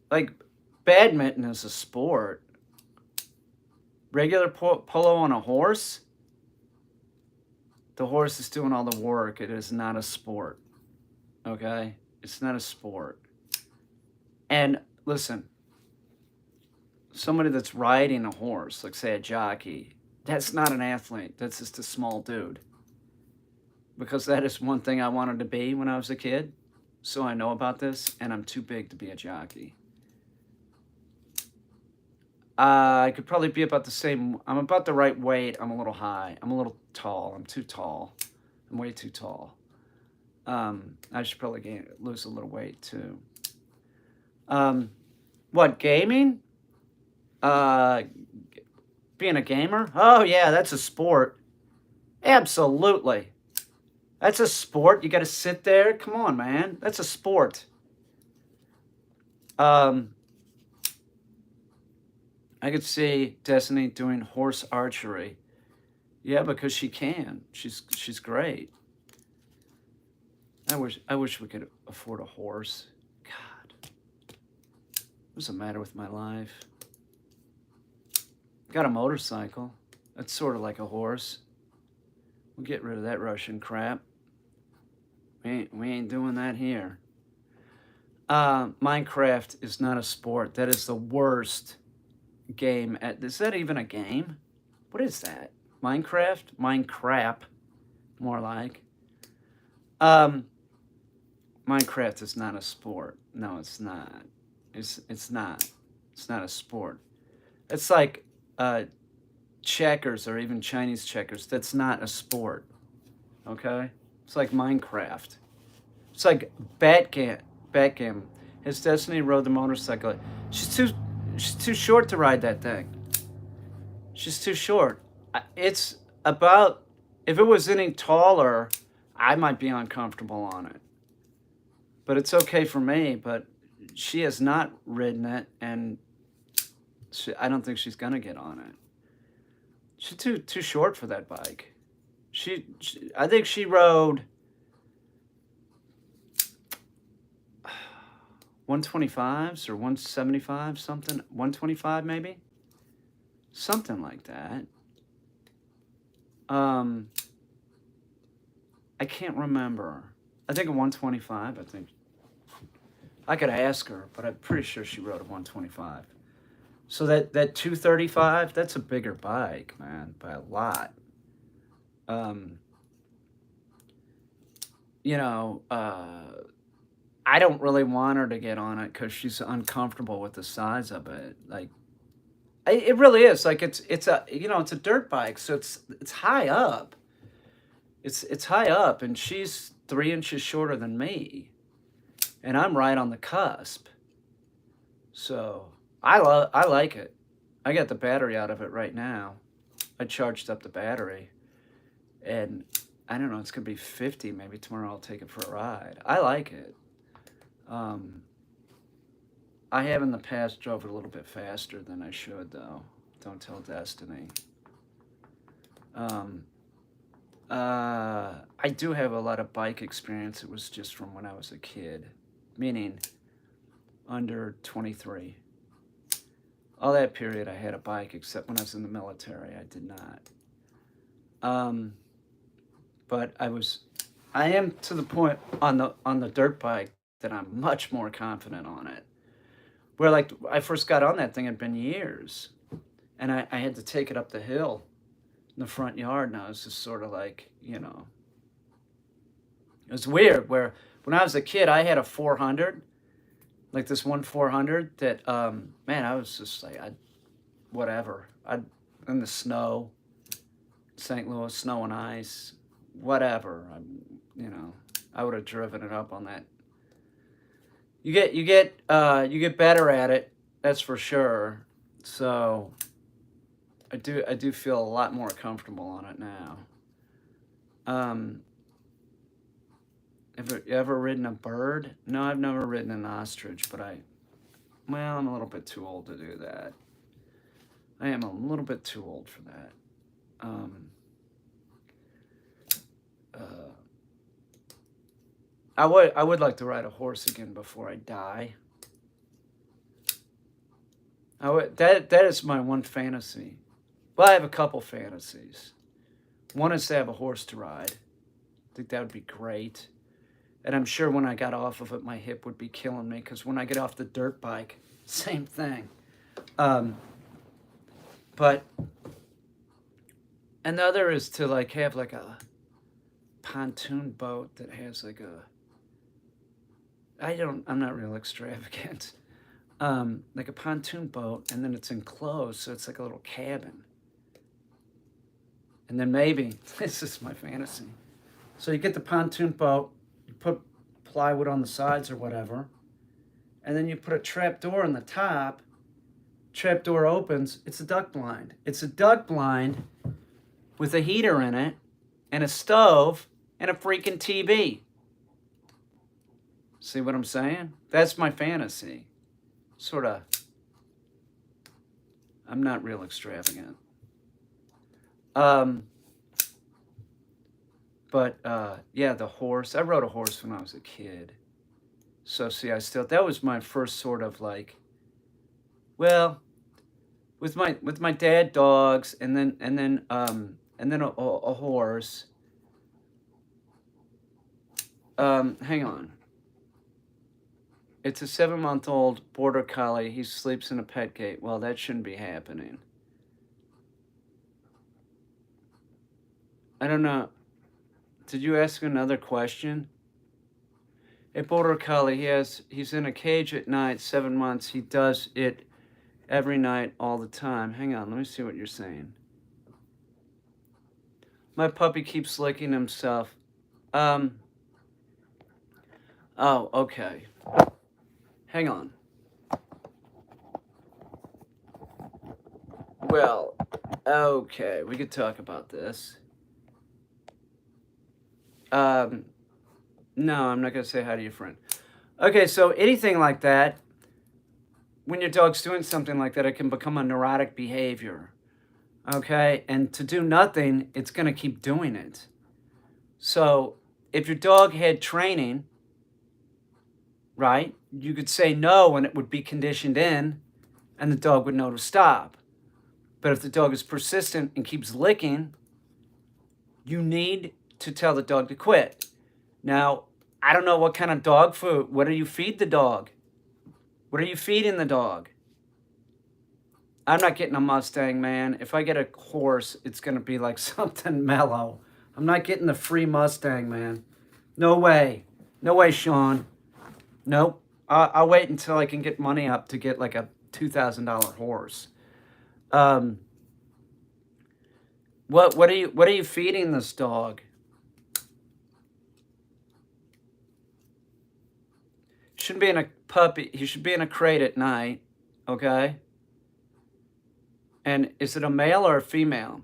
Like, badminton is a sport. Regular polo on a horse? The horse is doing all the work. It is not a sport. Okay? It's not a sport. And listen, somebody that's riding a horse, like say a jockey, that's not an athlete. That's just a small dude. Because that is one thing I wanted to be when I was a kid. So I know about this, and I'm too big to be a jockey. I could probably be about the same. I'm about the right weight. I'm a little high. I'm a little tall. I'm too tall. I'm way too tall. I should probably lose a little weight too. What, gaming? Being a gamer? Oh yeah, that's a sport. Absolutely. That's a sport. You got to sit there. Come on, man. That's a sport. I could see Destiny doing horse archery. Yeah, because she can. She's great. I wish we could afford a horse. God. What's the matter with my life? Got a motorcycle. That's sort of like a horse. We'll get rid of that Russian crap. We ain't doing that here. Minecraft is not a sport. That is the worst game. Is that even a game? What is that? Minecraft? Minecraft, more like. Um, Minecraft is not a sport. No, it's not. It's not. It's not a sport. It's like checkers or even Chinese checkers. That's not a sport. Okay? It's like Minecraft. It's like Batgam. His Destiny rode the motorcycle. She's too short to ride that thing. She's too short. It's about, if it was any taller, I might be uncomfortable on it. But it's okay for me. But she has not ridden it, and I don't think she's gonna get on it. She's too short for that bike. I think she rode 125s or 175 something, 125 maybe, something like that. I can't remember. I think a 125. I think I could ask her, but I'm pretty sure she rode a 125. So that 235, that's a bigger bike, man, by a lot. I don't really want her to get on it because she's uncomfortable with the size of it. Like, it really is. Like, it's a dirt bike, so it's high up. It's high up, and she's 3 inches shorter than me, and I'm right on the cusp. So I like it. I got the battery out of it right now. I charged up the battery, and I don't know. It's gonna be 50. Maybe tomorrow I'll take it for a ride. I like it. I have in the past drove it a little bit faster than I should, though. Don't tell Destiny. I do have a lot of bike experience. It was just from when I was a kid, meaning under 23. All that period I had a bike, except when I was in the military, I did not. But I am to the point on the dirt bike that I'm much more confident on it. Where, like, I first got on that thing, it had been years, and I had to take it up the hill in the front yard, and I was just sort of like, it was weird. Where when I was a kid, I had a 400, like this one 400 that, man, I was just like, whatever. In the snow, St. Louis, snow and ice, whatever. I would have driven it up on that. You get better at it, that's for sure. So I do feel a lot more comfortable on it now. Have you ever ridden a bird? No, I've never ridden an ostrich, but I'm a little bit too old to do that. I am a little bit too old for that. I would like to ride a horse again before I die. That is my one fantasy. Well, I have a couple fantasies. One is to have a horse to ride. I think that would be great. And I'm sure when I got off of it, my hip would be killing me, because when I get off the dirt bike, same thing. But another is to like have like a pontoon boat that has like I'm not real extravagant. Like a pontoon boat, and then it's enclosed, so it's like a little cabin. And then maybe, this is my fantasy. So you get the pontoon boat, you put plywood on the sides or whatever, and then you put a trap door on the top. Trap door opens, it's a duck blind. It's a duck blind with a heater in it, and a stove, and a freaking TV. See what I'm saying? That's my fantasy. Sort of. I'm not real extravagant. But yeah, the horse. I rode a horse when I was a kid. So see, that was my first sort of like, well, with my dad, dogs, and then a horse. Hang on. It's a 7-month-old border collie. He sleeps in a pet gate. Well, that shouldn't be happening. I don't know. Did you ask another question? A border collie, he's in a cage at night, 7 months. He does it every night, all the time. Hang on, let me see what you're saying. My puppy keeps licking himself. Oh, okay. Hang on. Well, okay, we could talk about this. No, I'm not going to say hi to your friend. Okay, so anything like that, when your dog's doing something like that, it can become a neurotic behavior. Okay, and to do nothing, it's going to keep doing it. So if your dog had training, right, you could say no and it would be conditioned in and the dog would know to stop. But if the dog is persistent and keeps licking, you need to tell the dog to quit. Now, I don't know what kind of dog food. What do you feed the dog? What are you feeding the dog? I'm not getting a Mustang, man. If I get a horse, it's going to be like something mellow. I'm not getting the free Mustang, man. No way. No way, Sean. Nope. I'll wait until I can get money up to get like a $2,000 horse. What are you feeding this dog? Shouldn't be in a puppy. He should be in a crate at night. Okay. And is it a male or a female?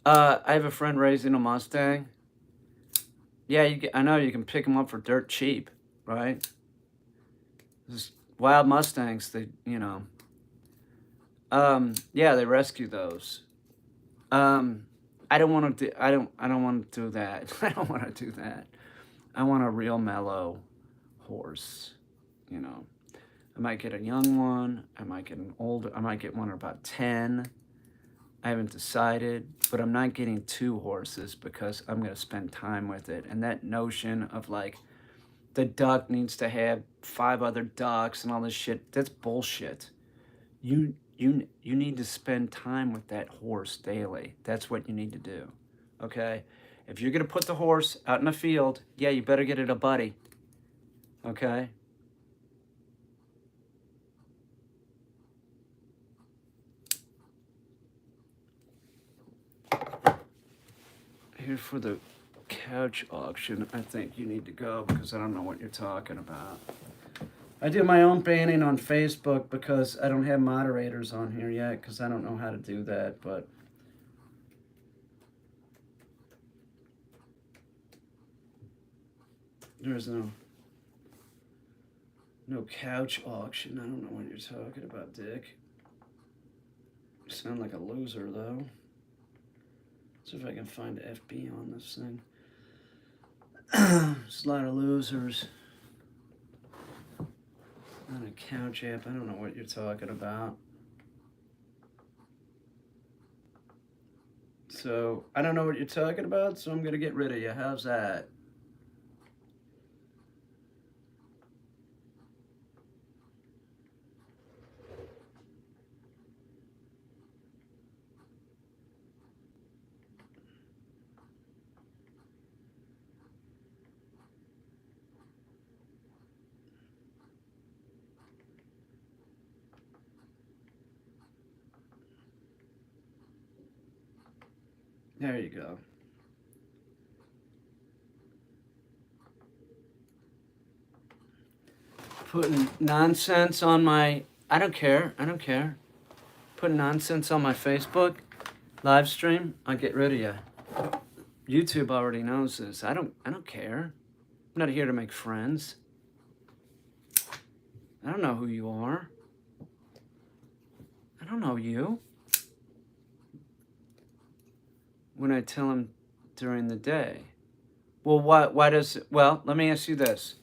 I have a friend raising a Mustang. Yeah, I know you can pick them up for dirt cheap, right? This wild Mustangs, yeah, they rescue those. I don't want to do. I don't want to do that. I don't want to do that. I want a real mellow horse. I might get a young one. I might get an older. I might get one about 10. I haven't decided, but I'm not getting 2 horses because I'm going to spend time with it. And that notion of like the duck needs to have 5 other ducks and all this shit, that's bullshit. You need to spend time with that horse daily. That's what you need to do. Okay? If you're going to put the horse out in the field, yeah, you better get it a buddy. Okay? Here for the couch auction, I think you need to go because I don't know what you're talking about. I do my own banning on Facebook because I don't have moderators on here yet because I don't know how to do that, but there's no couch auction. I don't know what you're talking about, Dick. You sound like a loser, though. See if I can find FB on this thing. There's a lot of losers. On a couch app, I don't know what you're talking about. So, I don't know what you're talking about, so I'm going to get rid of you. How's that? There you go. Putting nonsense on my... I don't care. Putting nonsense on my Facebook live stream, I'll get rid of you. YouTube already knows this. I don't care. I'm not here to make friends. I don't know who you are. I don't know you. When I tell him during the day. Well, why does... Well, let me ask you this.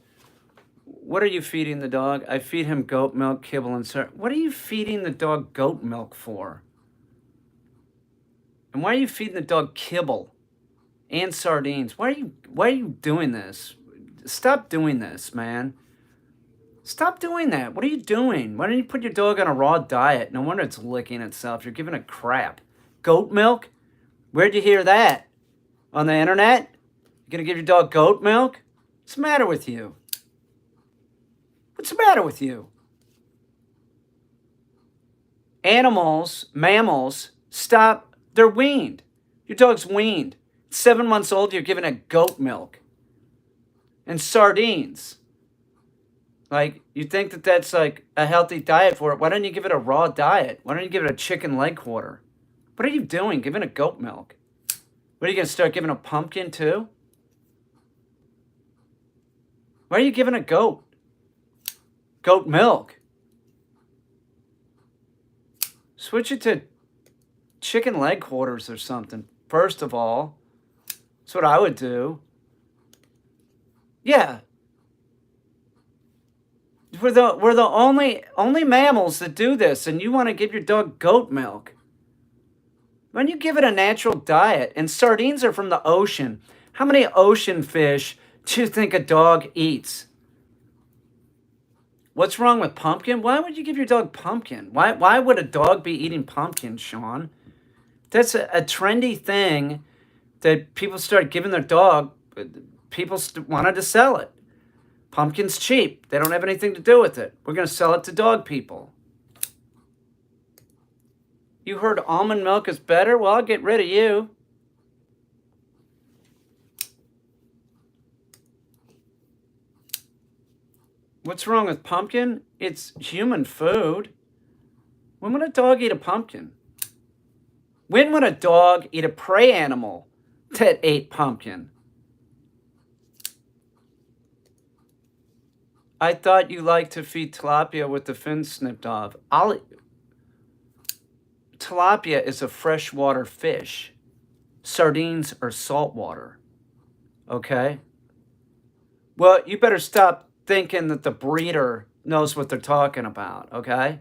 What are you feeding the dog? I feed him goat milk, kibble, and syrup. What are you feeding the dog goat milk for? And why are you feeding the dog kibble? and sardines. Why are you doing this? Stop doing this, man. Stop doing that. What are you doing? Why don't you put your dog on a raw diet? No wonder it's licking itself. You're giving it crap. Goat milk? Where'd you hear that? On the internet? You gonna give your dog goat milk? What's the matter with you? What's the matter with you? Animals, mammals, stop. They're weaned. Your dog's weaned. 7 months old, you're giving it goat milk. And sardines. Like, you think that that's like a healthy diet for it. Why don't you give it a raw diet? Why don't you give it a chicken leg quarter? What are you doing giving it goat milk? What, are you going to start giving a pumpkin too? Why are you giving a goat milk? Switch it to chicken leg quarters or something. First of all, that's what I would do. Yeah. We're the only mammals that do this, and you want to give your dog goat milk. Why don't you give it a natural diet? And sardines are from the ocean. How many ocean fish do you think a dog eats? What's wrong with pumpkin? Why would you give your dog pumpkin? Why would a dog be eating pumpkin, Sean? That's a trendy thing that people start giving their dog. People wanted to sell it. Pumpkin's cheap. They don't have anything to do with it. We're going to sell it to dog people. You heard almond milk is better? Well, I'll get rid of you. What's wrong with pumpkin? It's human food. When would a dog eat a pumpkin? When would a dog eat a prey animal that ate pumpkin? I thought you liked to feed tilapia with the fins snipped off. Tilapia is a freshwater fish. Sardines are saltwater. Okay? Well, you better stop thinking that the breeder knows what they're talking about, okay?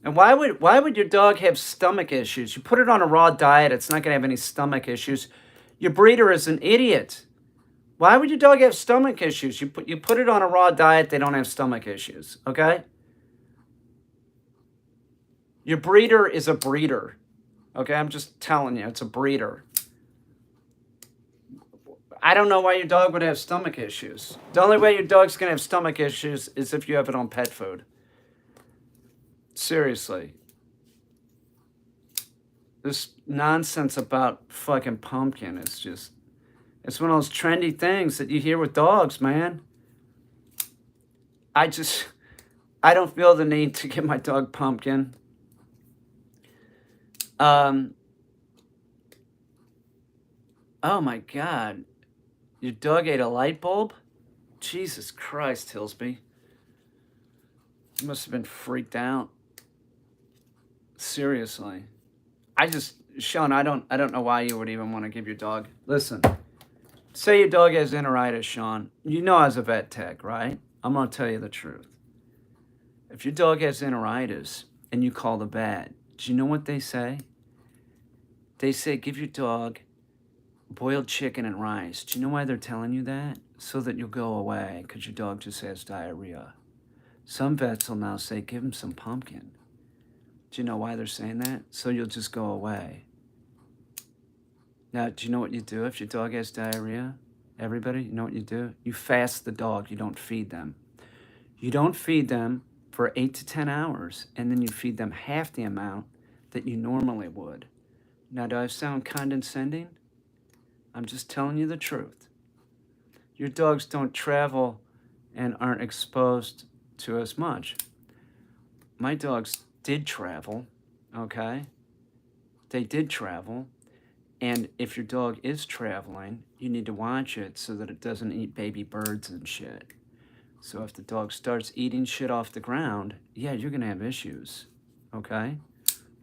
And why would your dog have stomach issues? You put it on a raw diet, it's not going to have any stomach issues. Your breeder is an idiot. Why would your dog have stomach issues? You put it on a raw diet, they don't have stomach issues, okay? Your breeder is a breeder, okay? I'm just telling you, it's a breeder. I don't know why your dog would have stomach issues. The only way your dog's going to have stomach issues is if you have it on pet food. Seriously. This nonsense about fucking pumpkin is just... It's one of those trendy things that you hear with dogs, man. I don't feel the need to give my dog pumpkin. Oh my God. Your dog ate a light bulb? Jesus Christ, Hillsby. You must have been freaked out. Seriously. Sean, I don't know why you would even want to give your dog... Listen. Say your dog has enteritis, Sean. You know as a vet tech, right? I'm going to tell you the truth. If your dog has enteritis and you call the vet, do you know what they say? They say give your dog boiled chicken and rice. Do you know why they're telling you that? So that you'll go away because your dog just has diarrhea. Some vets will now say give him some pumpkin. Do you know why they're saying that? So you'll just go away. Now, do you know what you do if your dog has diarrhea? Everybody, you know what you do? You fast the dog. You don't feed them. You don't feed them for 8 to 10 hours, and then you feed them half the amount that you normally would. Now, do I sound condescending? I'm just telling you the truth. Your dogs don't travel and aren't exposed to as much. My dogs did travel, okay? They did travel. And if your dog is traveling, you need to watch it so that it doesn't eat baby birds and shit. So if the dog starts eating shit off the ground, yeah, you're going to have issues, okay?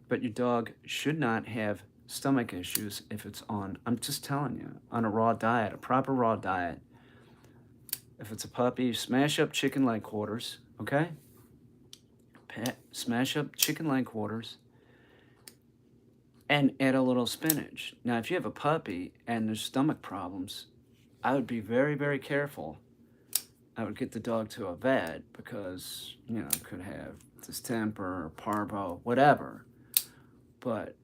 But your dog should not have stomach issues if it's on, I'm just telling you, on a raw diet, a proper raw diet. If it's a puppy, smash up chicken leg quarters, okay? Smash up chicken leg quarters. and add a little spinach. Now, if you have a puppy and there's stomach problems, I would be very, very careful. I would get the dog to a vet because, you know, could have distemper or parvo, whatever. But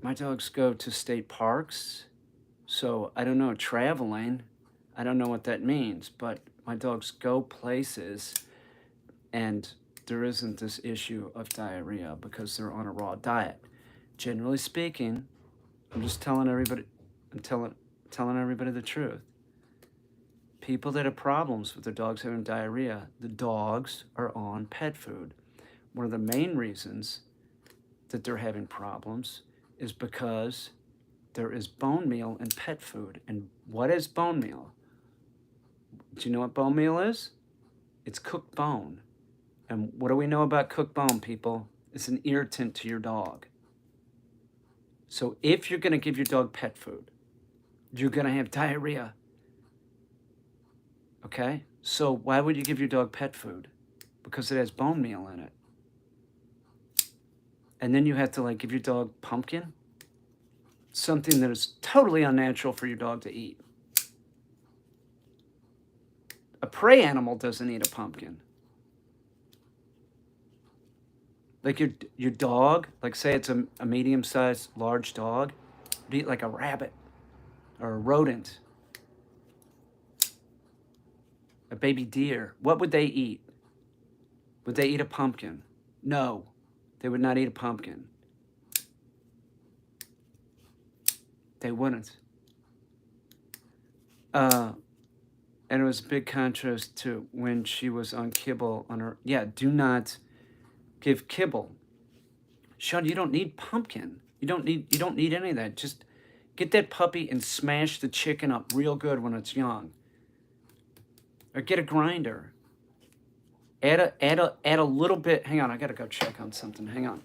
my dogs go to state parks, so I don't know, traveling, I don't know what that means, but my dogs go places and there isn't this issue of diarrhea because they're on a raw diet. Generally speaking, I'm just telling everybody, I'm telling everybody the truth. People that have problems with their dogs having diarrhea, the dogs are on pet food. One of the main reasons that they're having problems is because there is bone meal in pet food. And what is bone meal? Do you know what bone meal is? It's cooked bone. And what do we know about cooked bone, people? It's an irritant to your dog. So if you're going to give your dog pet food, you're going to have diarrhea. Okay? So why would you give your dog pet food? Because it has bone meal in it. And then you have to like give your dog pumpkin, something that is totally unnatural for your dog to eat. A prey animal doesn't eat a pumpkin. Like your dog, like say it's a medium-sized, large dog, would eat like a rabbit or a rodent, a baby deer. What would they eat? Would they eat a pumpkin? No, they would not eat a pumpkin. They wouldn't. And it was a big contrast to when she was on kibble on her. Yeah, do not give kibble. Sean, you don't need pumpkin. You don't need any of that. Just get that puppy and smash the chicken up real good when it's young. Or get a grinder. Add a little bit. Hang on, I gotta go check on something. Hang on.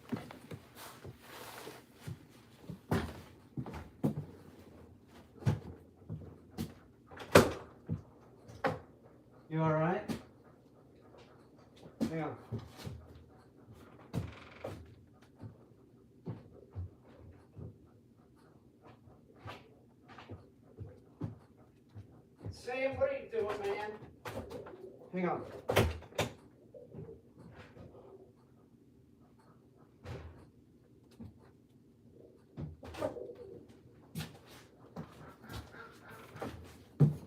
You all right? Hang on. Sam, what are you doing, man? Hang on.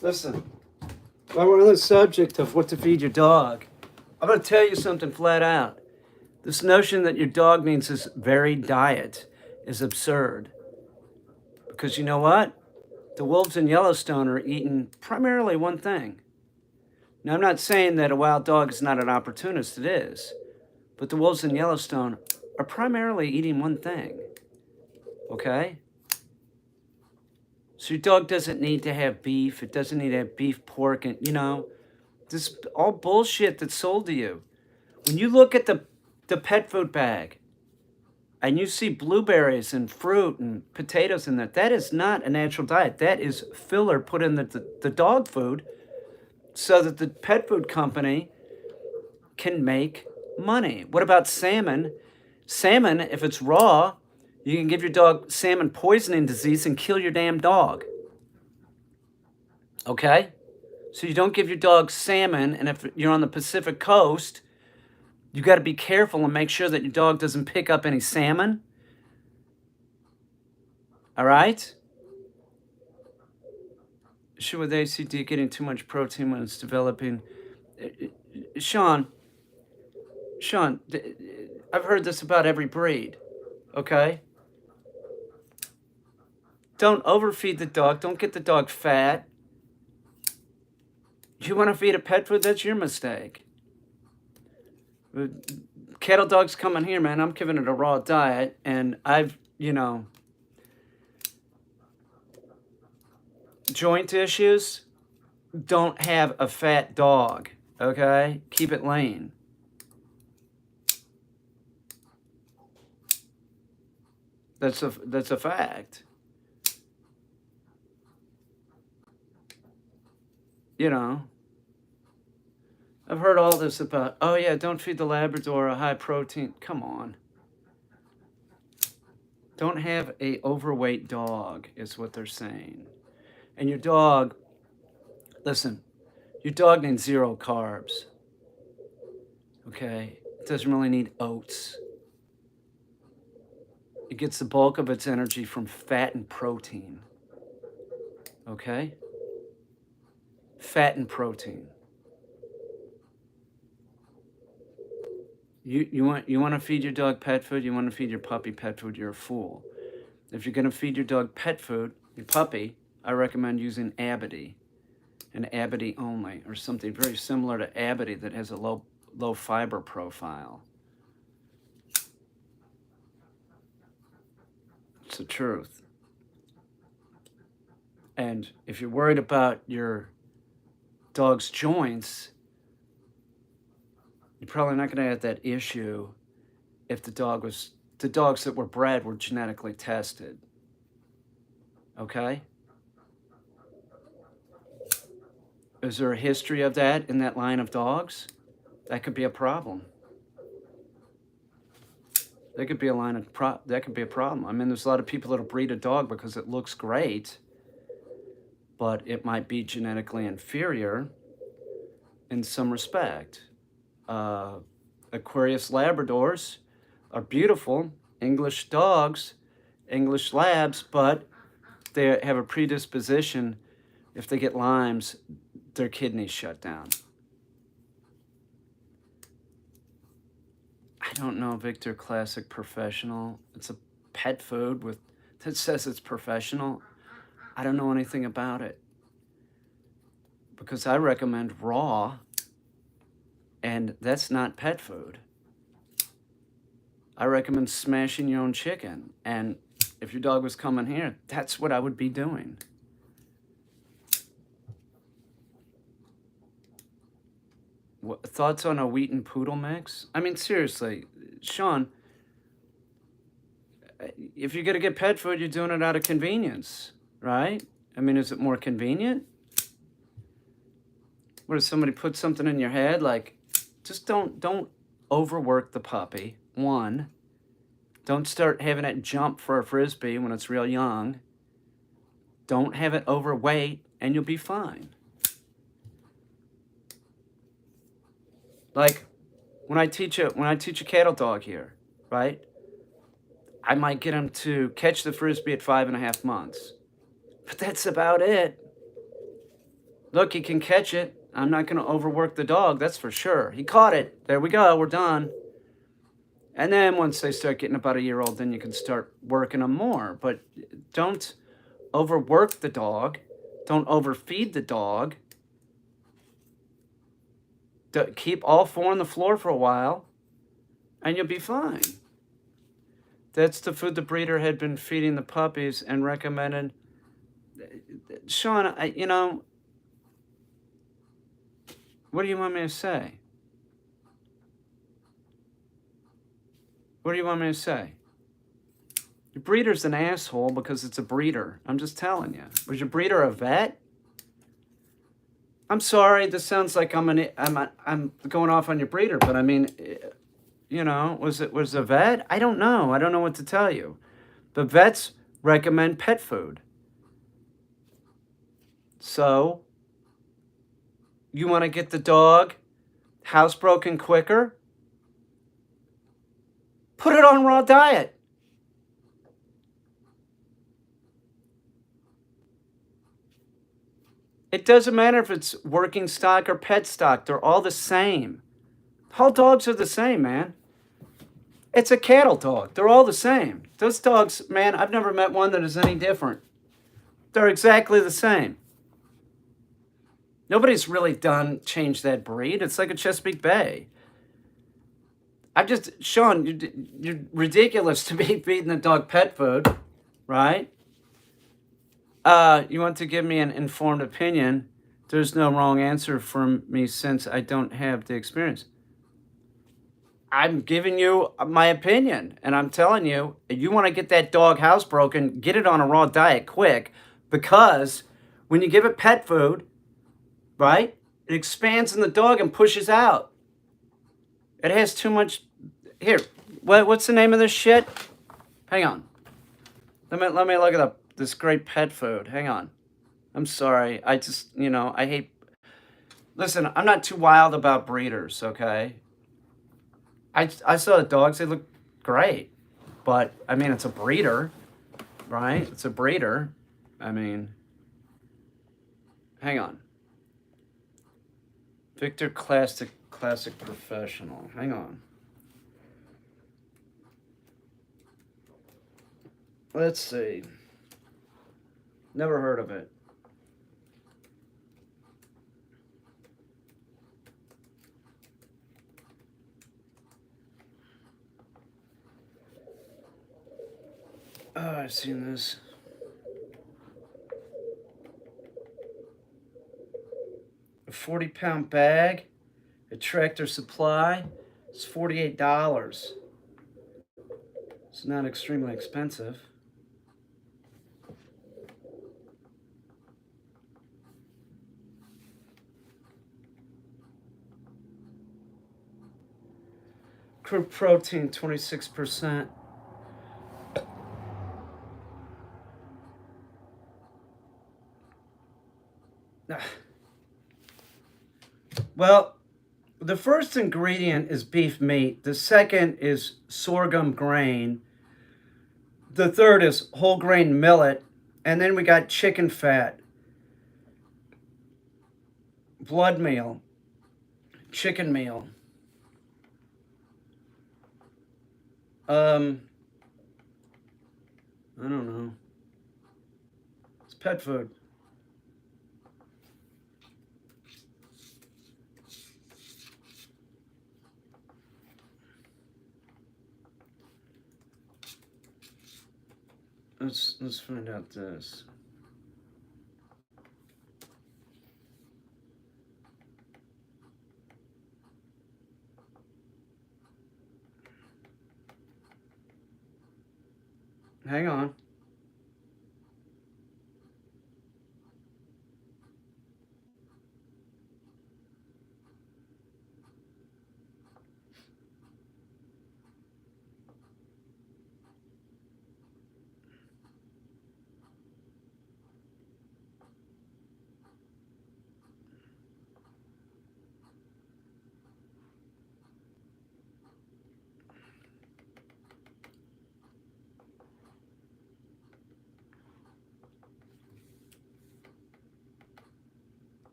Listen, while we're on the subject of what to feed your dog, I'm going to tell you something flat out. This notion that your dog needs this varied diet is absurd. Because you know what? The wolves in Yellowstone are eating primarily one thing. Now, I'm not saying that a wild dog is not an opportunist, it is. But the wolves in Yellowstone are primarily eating one thing. Okay? So your dog doesn't need to have beef. It doesn't need to have beef, pork, and, you know, this all bullshit that's sold to you. When you look at the pet food bag and you see blueberries and fruit and potatoes in there, that is not a natural diet. That is filler put in the dog food so that the pet food company can make money. What about salmon? Salmon, if it's raw, you can give your dog salmon poisoning disease and kill your damn dog. Okay? So you don't give your dog salmon, and if you're on the Pacific coast, you got to be careful and make sure that your dog doesn't pick up any salmon. All right? Issue with ACD, getting too much protein when it's developing. Sean, I've heard this about every breed, okay? Don't overfeed the dog. Don't get the dog fat. You want to feed a pet food, that's your mistake. Cattle dogs coming here, man, I'm giving it a raw diet, and I've, you know, joint issues, don't have a fat dog, okay? Keep it lean. That's a fact. You know, I've heard all this about, oh yeah, don't feed the Labrador a high protein. Come on. Don't have a overweight dog, is what they're saying. And your dog, listen, your dog needs 0 carbs. Okay? It doesn't really need oats. It gets the bulk of its energy from fat and protein. Okay? Fat and protein. You want to feed your dog pet food, you want to feed your puppy pet food, you're a fool. If you're going to feed your dog pet food, your puppy, I recommend using Abity, and Abity only, or something very similar to Abity that has a low fiber profile. It's the truth. And if you're worried about your dog's joints, you're probably not going to have that issue if the dogs that were bred were genetically tested. Okay? Is there a history of that in that line of dogs? That could be a problem. That could be a problem. I mean, there's a lot of people that'll breed a dog because it looks great, but it might be genetically inferior in some respect. Aquarius Labradors are beautiful English dogs, English Labs, but they have a predisposition. If they get Lyme's, their kidneys shut down. I don't know, Victor Classic Professional. It's a pet food that says it's professional. I don't know anything about it because I recommend raw, and that's not pet food. I recommend smashing your own chicken, and if your dog was coming here, that's what I would be doing. Thoughts on a wheat and poodle mix? I mean, seriously, Sean, if you're going to get pet food, you're doing it out of convenience, right? I mean, is it more convenient? What if somebody puts something in your head? Like, just don't overwork the puppy. 1, don't start having it jump for a Frisbee when it's real young. Don't have it overweight, and you'll be fine. Like, when I teach a cattle dog here, right? I might get him to catch the Frisbee at 5.5 months. But that's about it. Look, he can catch it. I'm not going to overwork the dog, that's for sure. He caught it. There we go, we're done. And then once they start getting about a year old, then you can start working them more. But don't overwork the dog. Don't overfeed the dog. Keep all 4 on the floor for a while, and you'll be fine. That's the food the breeder had been feeding the puppies and recommended. Sean, what do you want me to say? What do you want me to say? Your breeder's an asshole because it's a breeder. I'm just telling you. Was your breeder a vet? I'm sorry, this sounds like I'm going off on your breeder, but I mean, was it a vet? I don't know. I don't know what to tell you. But vets recommend pet food. So, you want to get the dog housebroken quicker? Put it on raw diet. It doesn't matter if it's working stock or pet stock. They're all the same. All dogs are the same, man. It's a cattle dog. They're all the same. Those dogs, man, I've never met one that is any different. They're exactly the same. Nobody's really changed that breed. It's like a Chesapeake Bay. Sean, you're ridiculous to be feeding the dog pet food, right? You want to give me an informed opinion. There's no wrong answer from me since I don't have the experience. I'm giving you my opinion, and I'm telling you, you want to get that dog housebroken, get it on a raw diet quick, because when you give it pet food, right, it expands in the dog and pushes out. It has too much. Here, what's the name of this shit? Hang on. Let me look at this great pet food. Hang on. I'm sorry. I just, I hate. Listen, I'm not too wild about breeders, okay? I saw the dogs, they look great. But, I mean, it's a breeder, right? It's a breeder. I mean, hang on. Victor Classic Professional. Hang on. Let's see. Never heard of it. Oh, I've seen this. A 40-pound bag at Tractor Supply. It's $48. It's not extremely expensive. Crude protein, 26%. Well, the first ingredient is beef meat. The second is sorghum grain. The third is whole grain millet. And then we got chicken fat, blood meal, chicken meal. I don't know. It's pet food. Let's find out this. Hang on.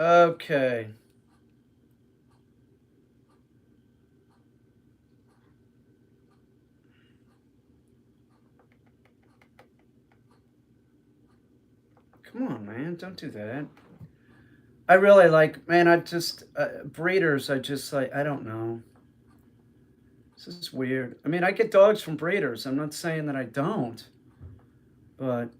Okay. Come on, man. Don't do that. I really like, man, I just, breeders, I just like, I don't know. This is weird. I mean, I get dogs from breeders. I'm not saying that I don't, but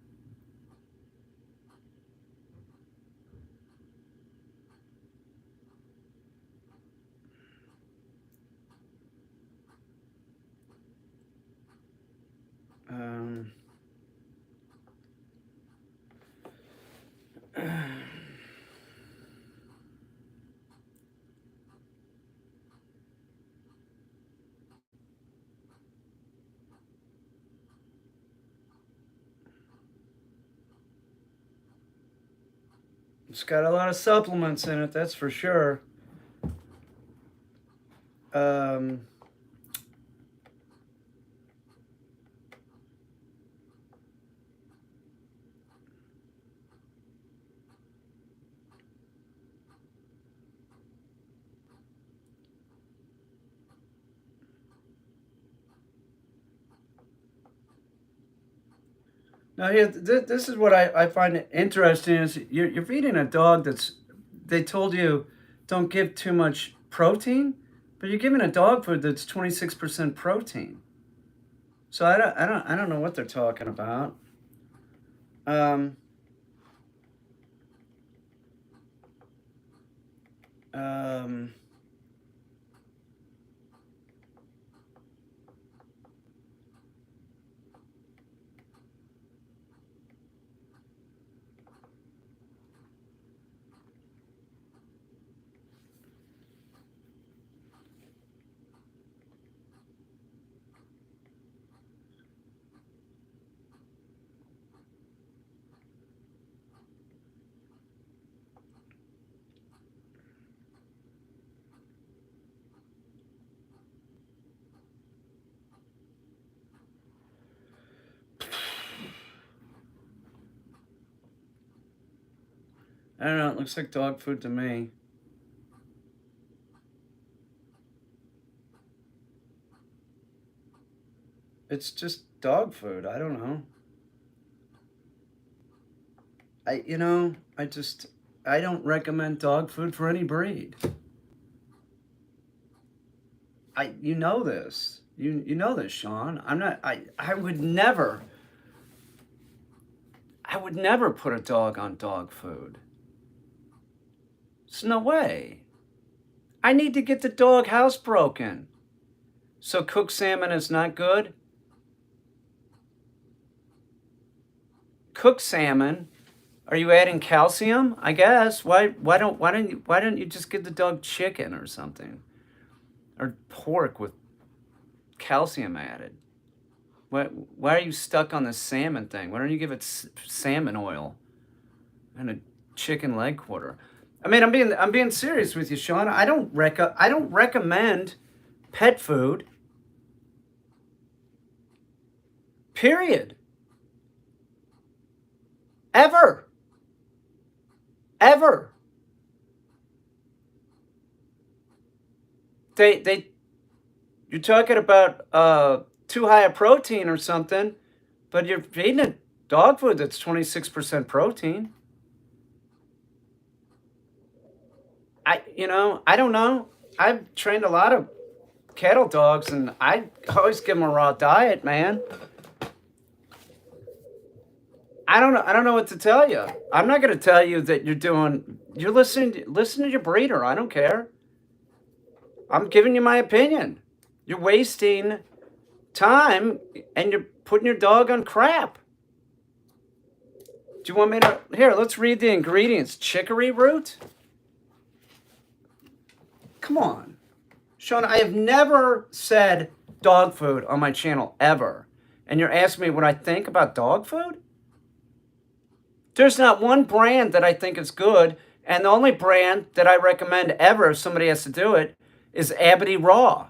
um, it's got a lot of supplements in it, that's for sure. Um, Now, here, this is what I find interesting is you're feeding a dog they told you don't give too much protein, but you're giving a dog food that's 26% protein. So I don't know what they're talking about. Um, um, I don't know, it looks like dog food to me. It's just dog food. I don't know. I don't recommend dog food for any breed. You know this. You know this, Sean. I would never put a dog on dog food. There's no way. I need to get the dog housebroken. So cooked salmon is not good? Cooked salmon? Are you adding calcium? I guess. Why don't you just give the dog chicken or something? Or pork with calcium added? Why are you stuck on the salmon thing? Why don't you give it salmon oil and a chicken leg quarter? I mean, I'm being serious with you, Sean. I don't recommend pet food. Period. Ever. You're talking about too high a protein or something, but you're eating a dog food that's 26% protein. I don't know. I've trained a lot of cattle dogs, and I always give them a raw diet, man. I don't know what to tell you. I'm not going to tell you that you're listening to your breeder. I don't care. I'm giving you my opinion. You're wasting time and you're putting your dog on crap. Do you want me to? Here, let's read the ingredients. Chicory root? Come on. Sean, I have never said dog food on my channel, ever. And you're asking me what I think about dog food? There's not one brand that I think is good, and the only brand that I recommend ever if somebody has to do it is Abity Raw.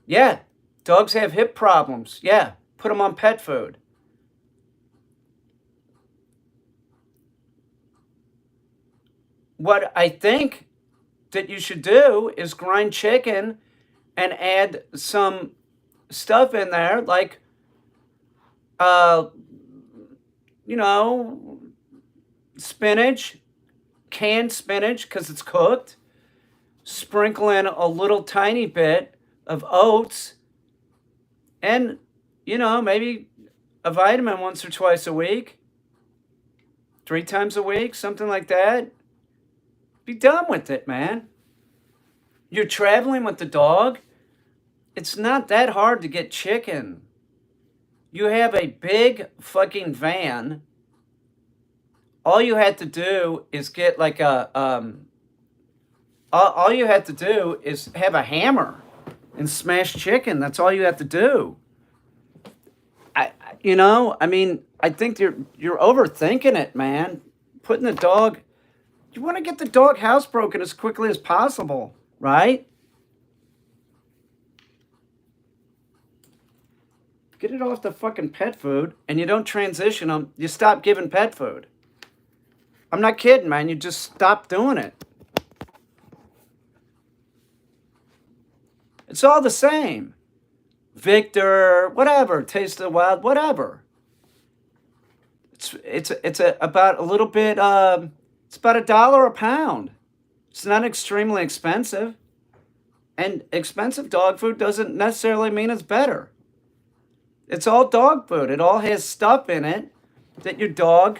Yeah, dogs have hip problems. Yeah, put them on pet food. What I think that you should do is grind chicken and add some stuff in there like spinach, canned spinach because it's cooked. Sprinkle in a little tiny bit of oats and maybe a vitamin once or twice a week, 3 times a week, something like that. Be done with it, man. You're traveling with the dog. It's not that hard to get chicken. You have a big fucking van. All you had to do is get like all you have to do is have a hammer and smash chicken. That's all you have to do. I think you're overthinking it, man. Putting the dog. You want to get the dog housebroken as quickly as possible, right? Get it off the fucking pet food, and you don't transition them. You stop giving pet food. I'm not kidding, man. You just stop doing it. It's all the same. Victor, whatever. Taste of the Wild, whatever. It's about a little bit. It's about $1 a pound. It's not extremely expensive. And expensive dog food doesn't necessarily mean it's better. It's all dog food. It all has stuff in it that your dog.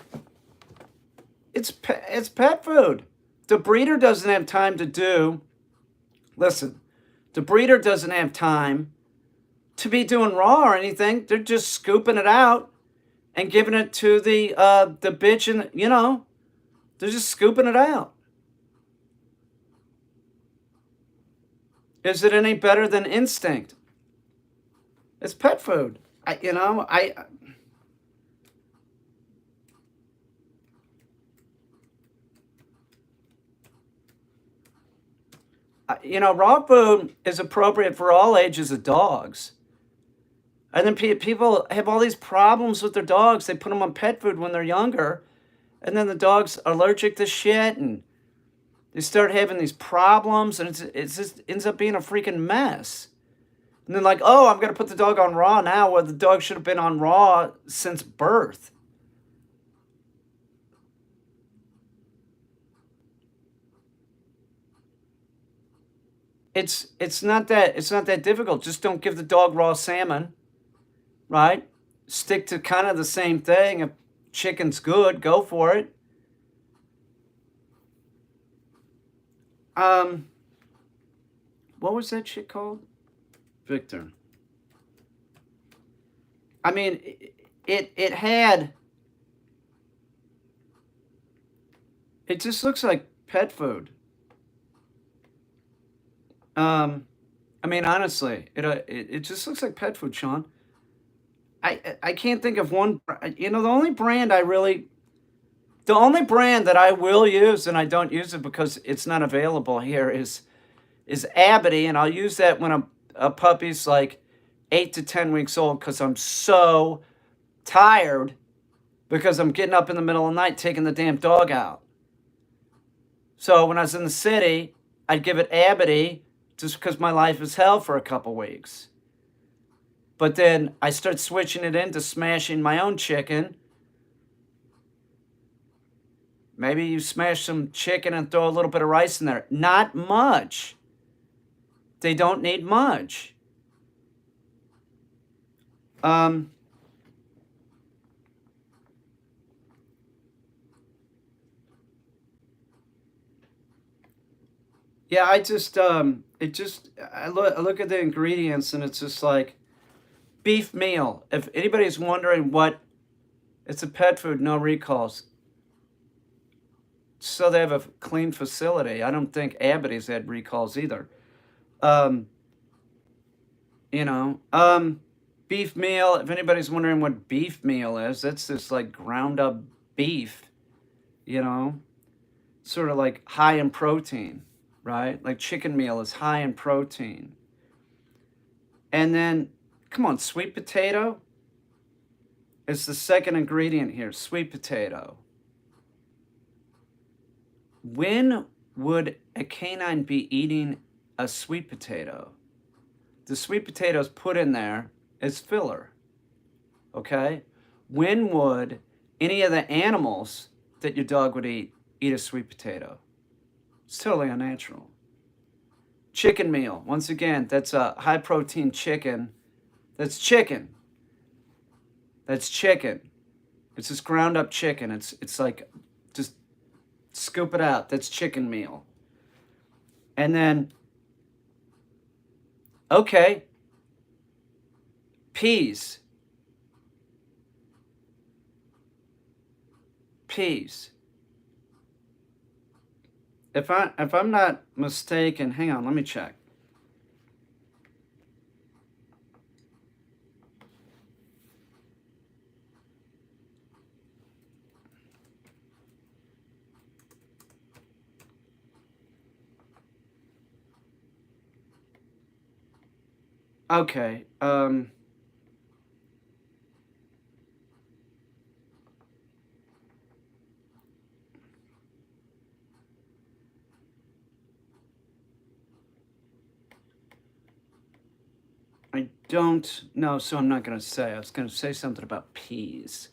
It's pet food. The breeder doesn't have time to do. Listen, the breeder doesn't have time to be doing raw or anything. They're just scooping it out and giving it to the bitch, and they're just scooping it out. Is it any better than instinct? It's pet food. raw food is appropriate for all ages of dogs. And then people have all these problems with their dogs. They put them on pet food when they're younger, and then the dog's allergic to shit, and they start having these problems, and it just ends up being a freaking mess. And then like, oh, I'm gonna put the dog on raw now, where the dog should have been on raw since birth. It's not that difficult. Just don't give the dog raw salmon, right? Stick to kind of the same thing. If chicken's good, go for it. Um, what was that shit called? Victor. I mean, it had. It just looks like pet food. I mean, honestly, it just looks like pet food, Sean. I can't think of one. The only brand that I will use, and I don't use it because it's not available here, is Abity, and I'll use that when a puppy's like 8 to 10 weeks old, because I'm so tired because I'm getting up in the middle of the night taking the damn dog out. So when I was in the city, I'd give it Abity just because my life is hell for a couple weeks. But then I start switching it into smashing my own chicken. Maybe you smash some chicken and throw a little bit of rice in there. Not much. They don't need much. Yeah, I look at the ingredients and it's just like beef meal. If anybody's wondering what, it's a pet food, no recalls. So they have a clean facility. I don't think Abity's had recalls either. Um, you know, beef meal. If anybody's wondering what beef meal is, that's just like ground up beef, you know, sort of like high in protein, right? Like chicken meal is high in protein. And then, come on, sweet potato is the second ingredient here, sweet potato. When would a canine be eating a sweet potato? The sweet potato is put in there as filler, okay? When would any of the animals that your dog would eat a sweet potato? It's totally unnatural. Chicken meal, once again, that's a high protein chicken. That's chicken. That's chicken. It's just ground up chicken. It's like, just scoop it out. That's chicken meal. And then, okay, peas. Peas. If I'm not mistaken, hang on, let me check. Okay, I don't know, so I'm not going to say. I was going to say something about peas,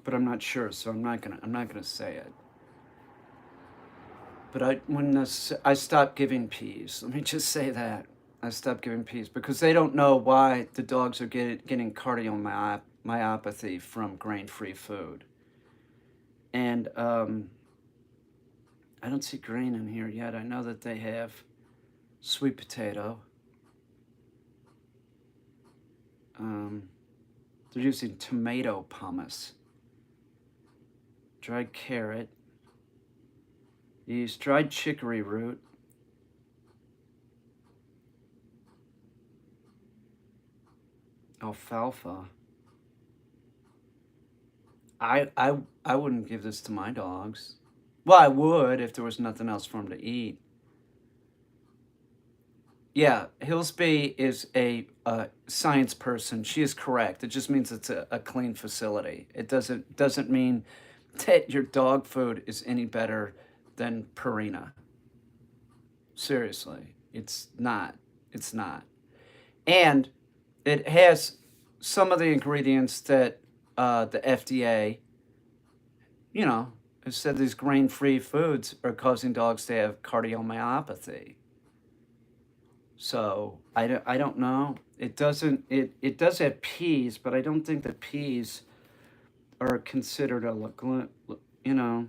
but I'm not sure, so I'm not gonna say it. But I stopped giving peas. Let me just say that. I stopped giving peas because they don't know why the dogs are getting cardiomyopathy from grain-free food. And I don't see grain in here yet. I know that they have sweet potato. They're using tomato pumice, dried carrot, use dried chicory root, alfalfa. I wouldn't give this to my dogs. Well, I would if there was nothing else for him to eat. Yeah, Hillsby is a science person. She is correct. It just means it's a clean facility. It doesn't mean that your dog food is any better than Purina. Seriously, it's not. It's not. And it has some of the ingredients that the FDA, you know, has said these grain-free foods are causing dogs to have cardiomyopathy. So I don't know. It doesn't. It does have peas, but I don't think that peas are considered a you know.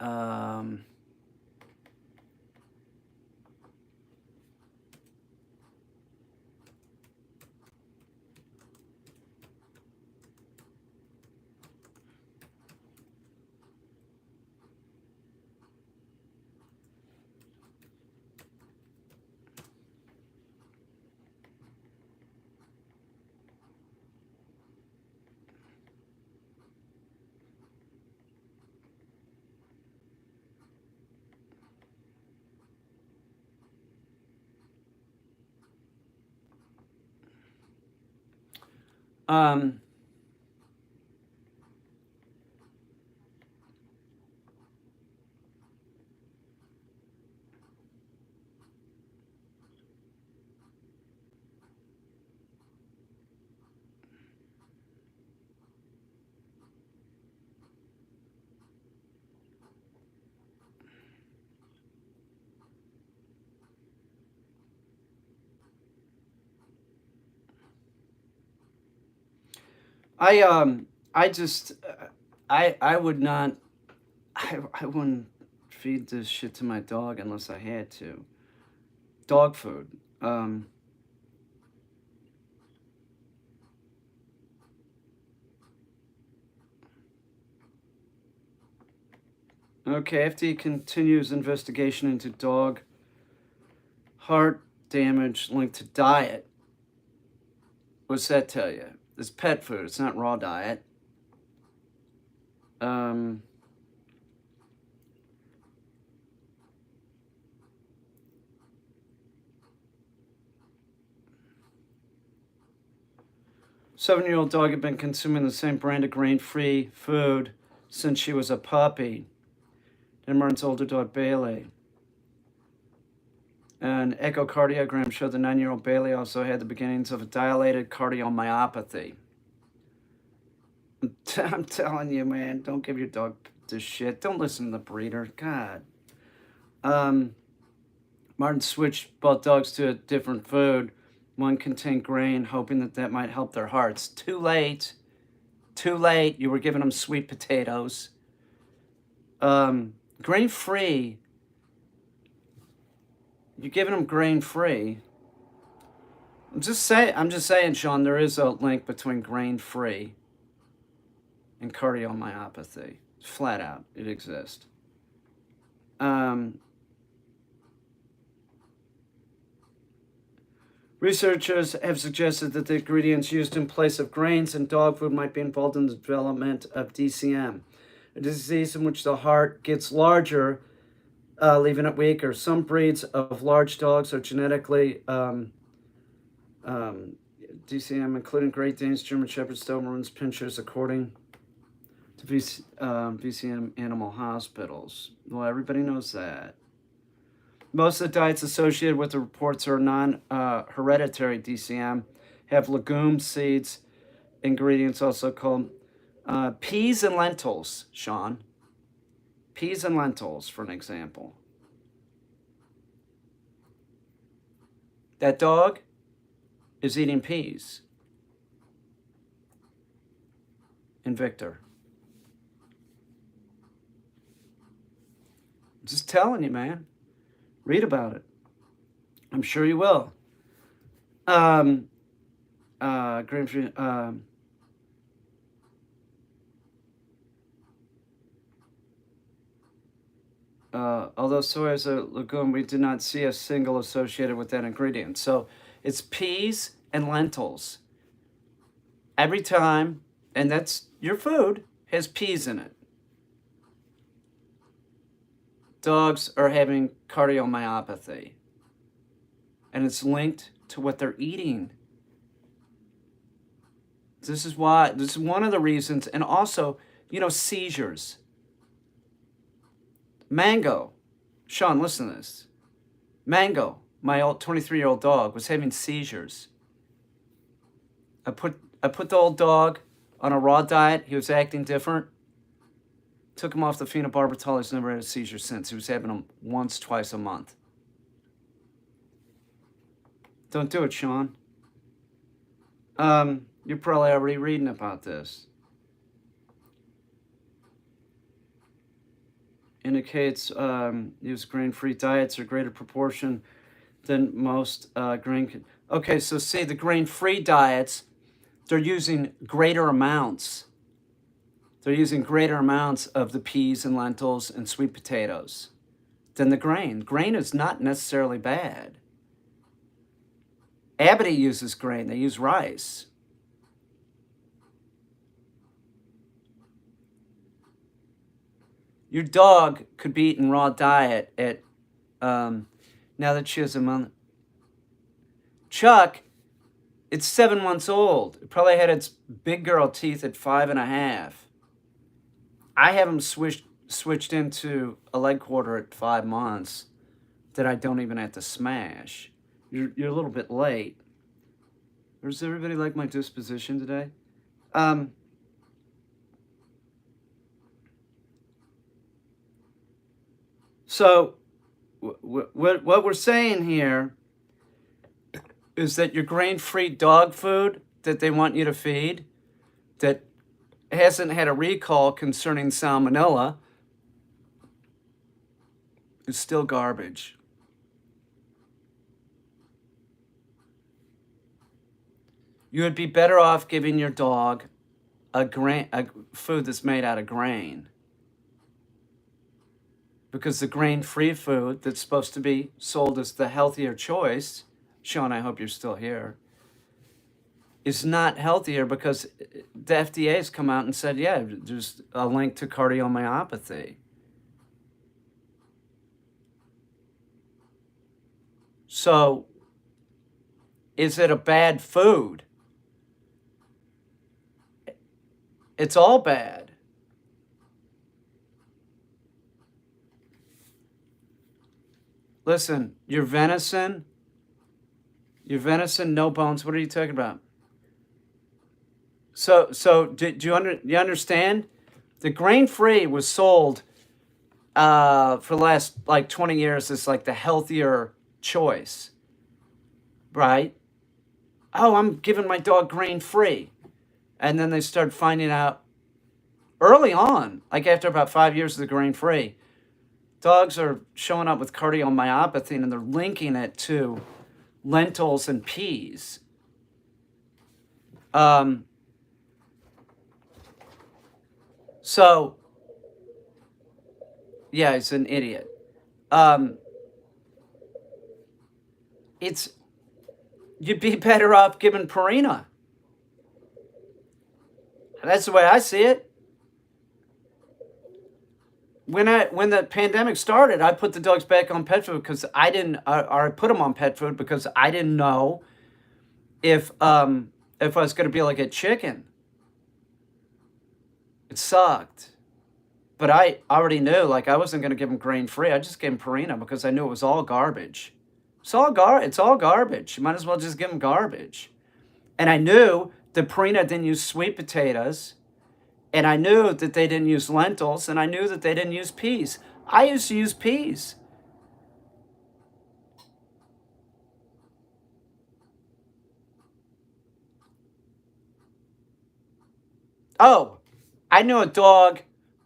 Um, um, I I just I would not. I wouldn't feed this shit to my dog unless I had to. Dog food. Um, okay, FDA continues investigation into dog heart damage linked to diet. What's that tell you? It's pet food. It's not raw diet. Um, 7-year-old dog had been consuming the same brand of grain-free food since she was a puppy. Denmark's older dog Bailey. An echocardiogram showed the 9-year-old Bailey also had the beginnings of a dilated cardiomyopathy. I'm telling you, man, don't give your dog this shit. Don't listen to the breeder. God. Martin switched both dogs to a different food. One contained grain, hoping that might help their hearts. Too late. Too late. You were giving them sweet potatoes. Grain-free. You're giving them grain-free. I'm just saying, Sean, there is a link between grain-free and cardiomyopathy. Flat out, it exists. Researchers have suggested that the ingredients used in place of grains in dog food might be involved in the development of DCM, a disease in which the heart gets larger, leaving it weaker. Some breeds of large dogs are genetically DCM, including Great Danes, German Shepherds, Dobermans, Pinschers, according to VCM animal hospitals. Well, everybody knows that. Most of the diets associated with the reports are non-hereditary DCM, have legumes, seeds, ingredients also called peas and lentils, Sean. Peas and lentils, for an example. That dog is eating peas. And Victor. Just telling you, man. Read about it. I'm sure you will. Grain-free. Although soy is a legume, we did not see a single associated with that ingredient. So it's peas and lentils. Every time and that's your food, has peas in it. Dogs are having cardiomyopathy, and it's linked to what they're eating. This is one of the reasons, and also, seizures. Mango, Sean, listen to this. Mango, my old 23-year-old dog, was having seizures. I put the old dog on a raw diet. He was acting different. Took him off the phenobarbital. He's never had a seizure since. He was having them once, twice a month. Don't do it, Sean. You're probably already reading about this. Indicates use grain-free diets or greater proportion than most grain. Okay, so see, the grain-free diets, they're using greater amounts. They're using greater amounts of the peas and lentils and sweet potatoes than the grain. Grain is not necessarily bad. Abity uses grain. They use rice. Your dog could be eating raw diet at, now that she has a month. Chuck, it's 7 months old. It probably had its big girl teeth at 5.5. I have him switched into a leg quarter at 5 months that I don't even have to smash. You're a little bit late. Or does everybody like my disposition today? So what we're saying here is that your grain-free dog food that they want you to feed, that hasn't had a recall concerning salmonella, is still garbage. You would be better off giving your dog a food that's made out of grain. Because the grain-free food that's supposed to be sold as the healthier choice, Sean, I hope you're still here, is not healthier because the FDA has come out and said, yeah, there's a link to cardiomyopathy. So, is it a bad food? It's all bad. Listen, your venison, no bones. What are you talking about? So do you understand? The grain-free was sold for the last 20 years as the healthier choice, right? Oh, I'm giving my dog grain-free. And then they started finding out early on, after about 5 years of the grain-free, dogs are showing up with cardiomyopathy, and they're linking it to lentils and peas. So, yeah, he's an idiot. You'd be better off giving Purina. That's the way I see it. When the pandemic started, I put the dogs back on pet food because I put them on pet food because I didn't know if I was going to be able to get chicken. It sucked. But I already knew, I wasn't going to give them grain-free. I just gave them Purina because I knew it was all garbage. It's all garbage. You might as well just give them garbage. And I knew that Purina didn't use sweet potatoes. And I knew that they didn't use lentils. And I knew that they didn't use peas. I used to use peas. Oh, I knew a dog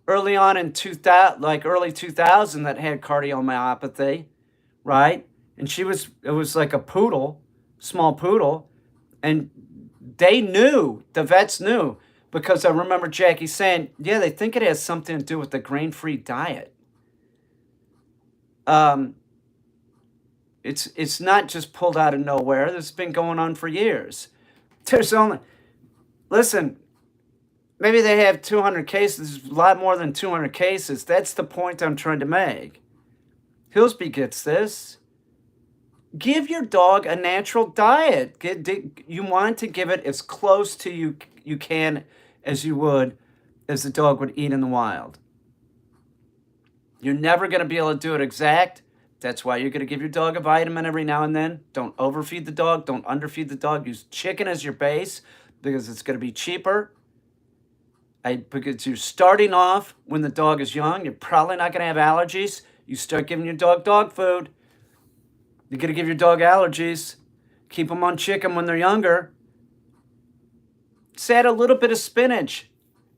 early on in 2000, early 2000, that had cardiomyopathy, right? And it was like a poodle, small poodle, and the vets knew, because I remember Jackie saying, yeah, they think it has something to do with the grain-free diet. It's not just pulled out of nowhere. This has been going on for years. Listen, Maybe they have 200 cases, a lot more than 200 cases. That's the point I'm trying to make. Hillsby gets this. Give your dog a natural diet. You want to give it as close to you can as you would as the dog would eat in the wild. You're never going to be able to do it exact. That's why you're going to give your dog a vitamin every now and then. Don't overfeed the dog. Don't underfeed the dog. Use chicken as your base because it's going to be cheaper. Because you're starting off when the dog is young. You're probably not going to have allergies. You start giving your dog dog food. You're going to give your dog allergies. Keep them on chicken when they're younger. Just add a little bit of spinach.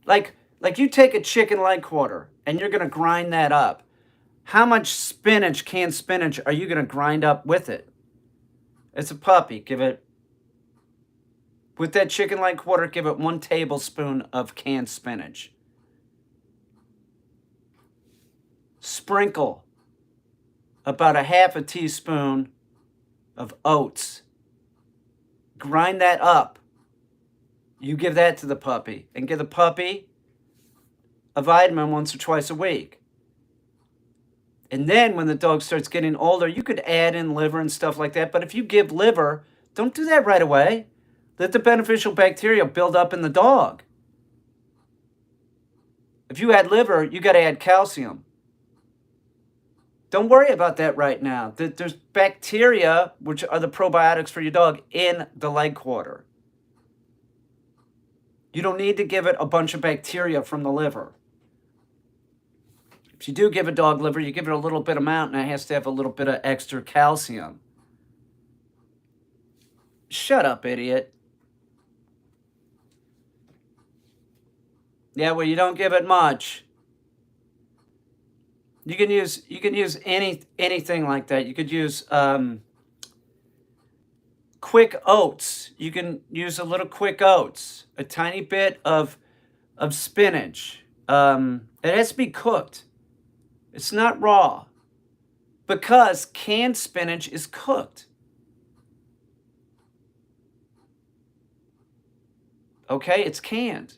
Like you take a chicken leg quarter and you're going to grind that up. How much spinach, canned spinach, are you going to grind up with it? It's a puppy. Give it, with that chicken leg quarter, give it 1 tablespoon of canned spinach. Sprinkle about a half a teaspoon of oats. Grind that up. You give that to the puppy and give the puppy a vitamin once or twice a week. And then when the dog starts getting older, you could add in liver and stuff like that. But if you give liver, don't do that right away. Let the beneficial bacteria build up in the dog. If you add liver, you got to add calcium. Don't worry about that right now. There's bacteria, which are the probiotics for your dog, in the leg quarter. You don't need to give it a bunch of bacteria from the liver. If you do give a dog liver, you give it a little bit amount, and it has to have a little bit of extra calcium. Shut up, idiot. Yeah, well, you don't give it much. You can use anything like that. You could use quick oats. You can use a little quick oats, a tiny bit of spinach. It has to be cooked. It's not raw, because canned spinach is cooked. Okay, it's canned.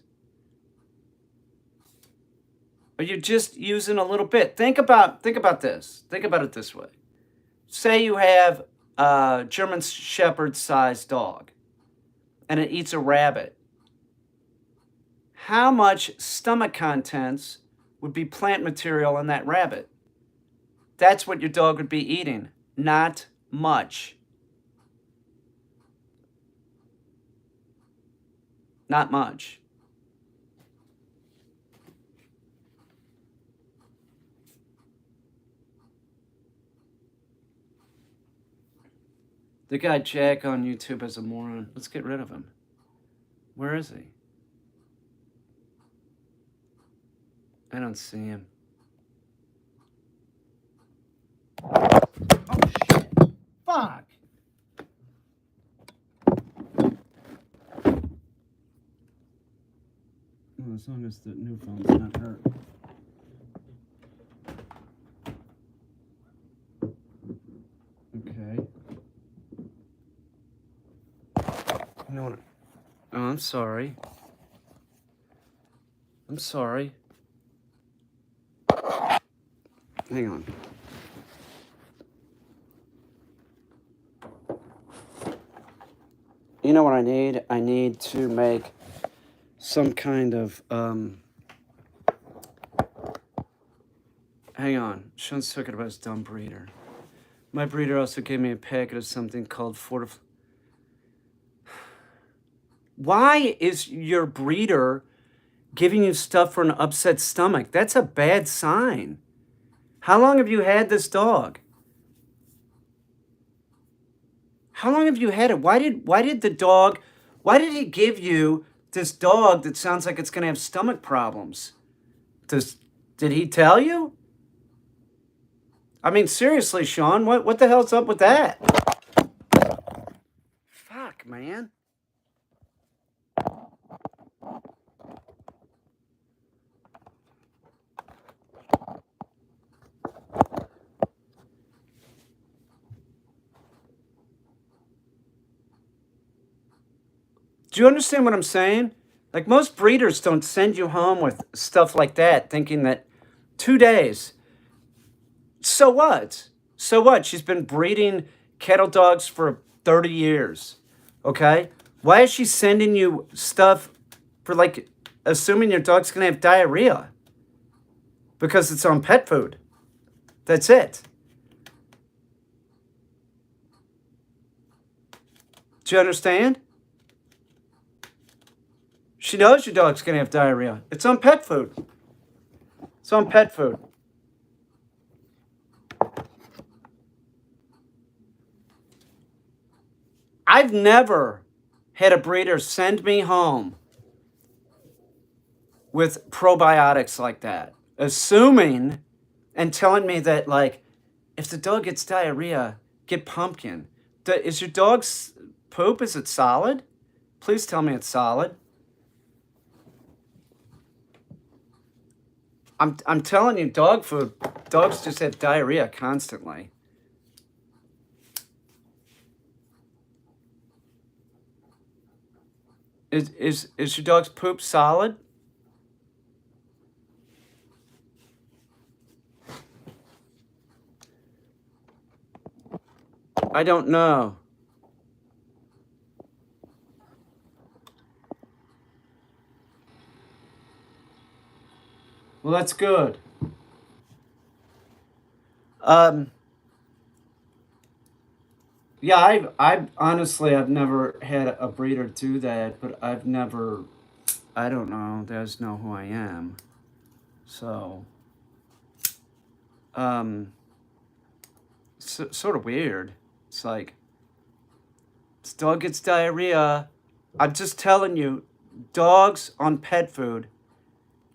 Or you're just using a little bit. Think about this. Think about it this way. Say you have a German Shepherd sized dog and it eats a rabbit. How much stomach contents would be plant material in that rabbit? That's what your dog would be eating. Not much. Not much. The guy Jack on YouTube is a moron. Let's get rid of him. Where is he? I don't see him. Oh, shit. Fuck. Well, as long as the new phone's not hurt. Okay. You know what? Oh, I'm sorry. I'm sorry. Hang on. You know what I need? I need to make some kind of, hang on. Sean's talking about his dumb breeder. My breeder also gave me a packet of something called Why is your breeder giving you stuff for an upset stomach? That's a bad sign. How long have you had this dog? How long have you had it? Why did he give you this dog that sounds like it's going to have stomach problems? Did he tell you? I mean, seriously, Sean, what the hell's up with that? Fuck, man. Do you understand what I'm saying? Like most breeders don't send you home with stuff like that thinking that 2 days, so what? So what? She's been breeding cattle dogs for 30 years. Okay? Why is she sending you stuff for like assuming your dog's gonna have diarrhea? Because it's on pet food. That's it. Do you understand? She knows your dog's gonna have diarrhea. It's on pet food. It's on pet food. I've never had a breeder send me home with probiotics like that, assuming and telling me that, like, if the dog gets diarrhea, get pumpkin. Is your dog's poop, is it solid? Please tell me it's solid. I'm telling you, dog food, dogs just have diarrhea constantly. Is your dog's poop solid? I don't know. Well, that's good. Yeah, I've honestly, I've never had a breeder do that, but I've never, I don't know, they just know who I am. So, sort of weird. It's like, this dog gets diarrhea. I'm just telling you, dogs on pet food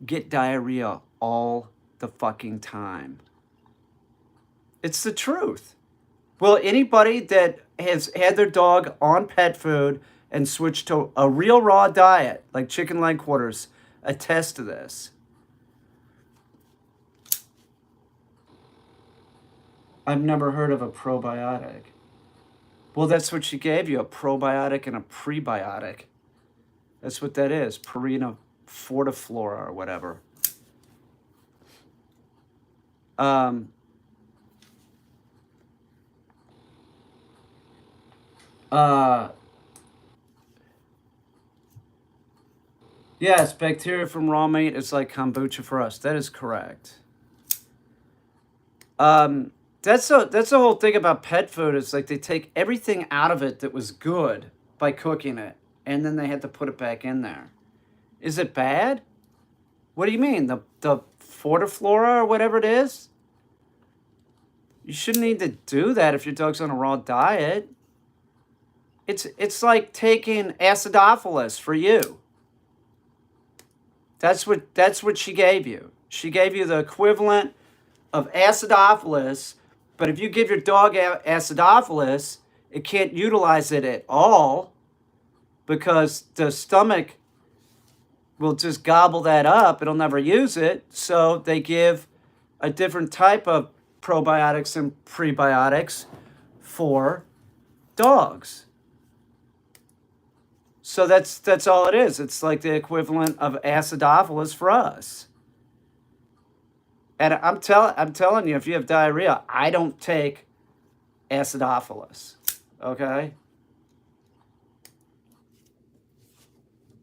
get diarrhea all the fucking time. It's the truth. Will anybody that has had their dog on pet food and switched to a real raw diet, like chicken leg quarters, attest to this? I've never heard of a probiotic. Well, that's what she gave you, a probiotic and a prebiotic. That's what that is, Purina Fortiflora or whatever. Yes, bacteria from raw meat is like kombucha for us. That is correct. That's the whole thing about pet food. It's like they take everything out of it that was good by cooking it, and then they had to put it back in there. Is it bad? What do you mean? The Fortiflora or whatever it is? You shouldn't need to do that if your dog's on a raw diet. It's like taking acidophilus for you. That's what she gave you. She gave you the equivalent of acidophilus, but if you give your dog acidophilus, it can't utilize it at all because the stomach will just gobble that up. It'll never use it. So they give a different type of probiotics and prebiotics for dogs. So that's all it is. It's like the equivalent of acidophilus for us. And I'm telling you, if you have diarrhea, I don't take acidophilus. Okay?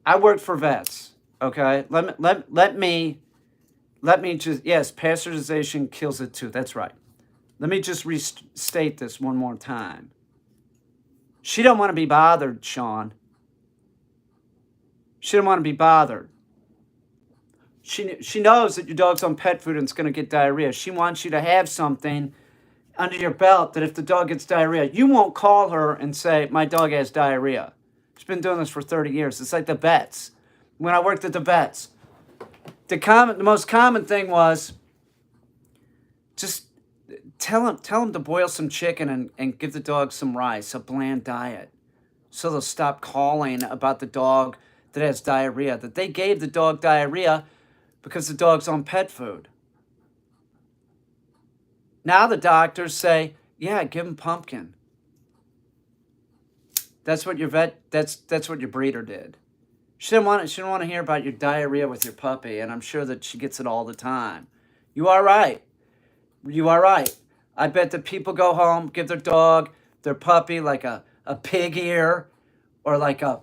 I worked for vets. Okay? Let me just, yes, pasteurization kills it too. That's right. Let me just restate this one more time. She don't want to be bothered, Sean. She don't want to be bothered. She knows that your dog's on pet food and it's going to get diarrhea. She wants you to have something under your belt that if the dog gets diarrhea, you won't call her and say, my dog has diarrhea. She's been doing this for 30 years. It's like the vets. When I worked at the vets, the most common thing was just tell them to boil some chicken and give the dog some rice, a bland diet. So they'll stop calling about the dog that has diarrhea, that they gave the dog diarrhea because the dog's on pet food. Now the doctors say, yeah, give him pumpkin. That's what your breeder did. She didn't want to hear about your diarrhea with your puppy, and I'm sure that she gets it all the time. You are right. You are right. I bet that people go home, give their dog, their puppy, like a pig ear or like a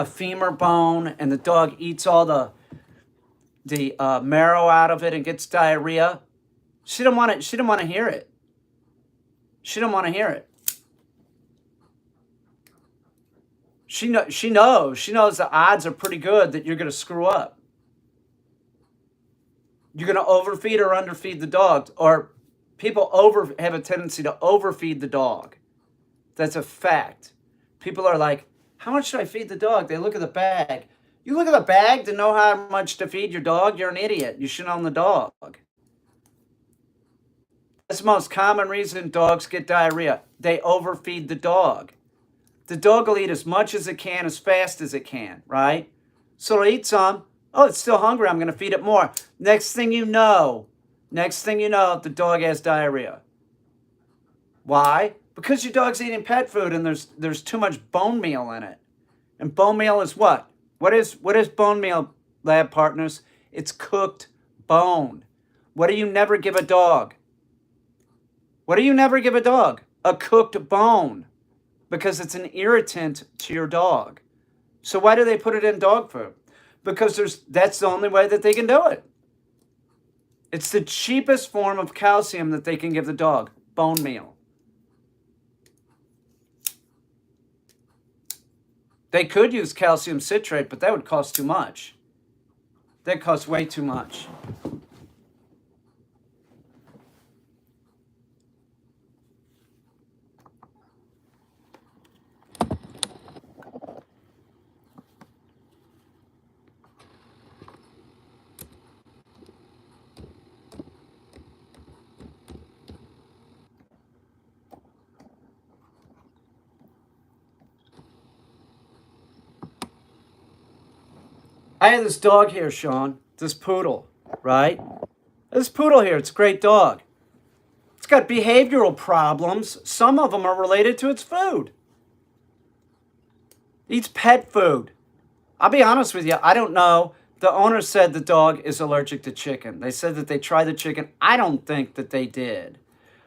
femur bone, and the dog eats all the marrow out of it and gets diarrhea. She didn't want it. She didn't want to hear it. She didn't want to hear it. She knows. She knows the odds are pretty good that you're going to screw up. You're going to overfeed or underfeed the dog, or people have a tendency to overfeed the dog. That's a fact. People are like, how much should I feed the dog? They look at the bag. You look at the bag to know how much to feed your dog? You're an idiot. You should own the dog. That's the most common reason dogs get diarrhea. They overfeed the dog. The dog will eat as much as it can, as fast as it can, right? So it'll eat some. Oh, it's still hungry. I'm going to feed it more. Next thing you know, the dog has diarrhea. Why? Because your dog's eating pet food and there's too much bone meal in it. And bone meal is what? What is bone meal, lab partners? It's cooked bone. What do you never give a dog? What do you never give a dog? A cooked bone. Because it's an irritant to your dog. So why do they put it in dog food? Because that's the only way that they can do it. It's the cheapest form of calcium that they can give the dog, bone meal. They could use calcium citrate, but that would cost too much. That costs way too much. I have this dog here, Sean, this poodle, right? This poodle here, it's a great dog. It's got behavioral problems. Some of them are related to its food. It eats pet food. I'll be honest with you, I don't know. The owner said the dog is allergic to chicken. They said that they tried the chicken. I don't think that they did.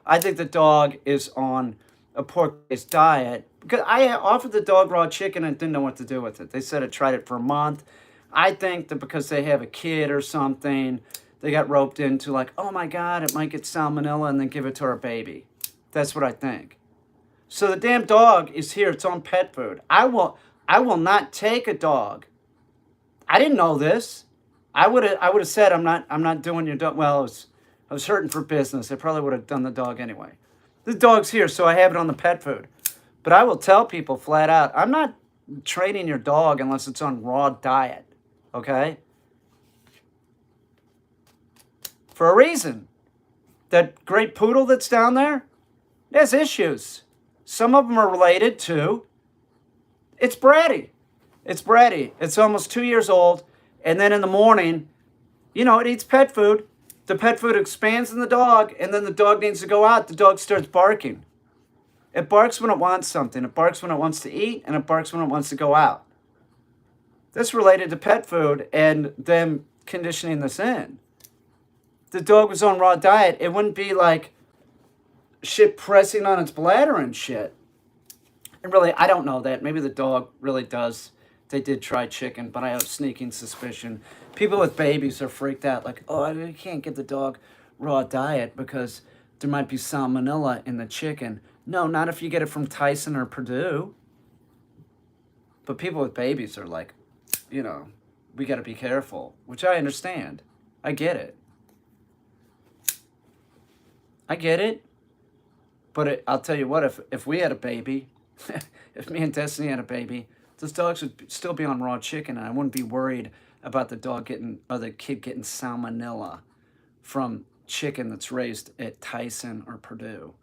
I think the dog is on a pork-based diet. Because I offered the dog raw chicken and didn't know what to do with it. They said it tried it for a month. I think that because they have a kid or something, they got roped into like, oh my God, it might get salmonella, and then give it to our baby. That's what I think. So the damn dog is here. It's on pet food. I will not take a dog. I didn't know this. I would have said I'm not doing your dog. Well, I was hurting for business. I probably would have done the dog anyway. The dog's here, so I have it on the pet food. But I will tell people flat out, I'm not training your dog unless it's on raw diet. Okay? For a reason. That great poodle that's down there, it has issues. Some of them are related to, it's bratty. It's bratty. It's almost 2 years old. And then in the morning, it eats pet food. The pet food expands in the dog, and then the dog needs to go out. The dog starts barking. It barks when it wants something. It barks when it wants to eat, and it barks when it wants to go out. That's related to pet food and them conditioning this in. The dog was on raw diet, it wouldn't be like shit pressing on its bladder and shit. And really, I don't know that. Maybe the dog really does. They did try chicken, but I have a sneaking suspicion. People with babies are freaked out, like, oh, I can't give the dog raw diet because there might be salmonella in the chicken. No, not if you get it from Tyson or Purdue. But people with babies are like, we got to be careful, which I understand. I get it. But I'll tell you what, if we had a baby, if me and Destiny had a baby, those dogs would still be on raw chicken, and I wouldn't be worried about the kid getting salmonella from chicken that's raised at Tyson or Purdue.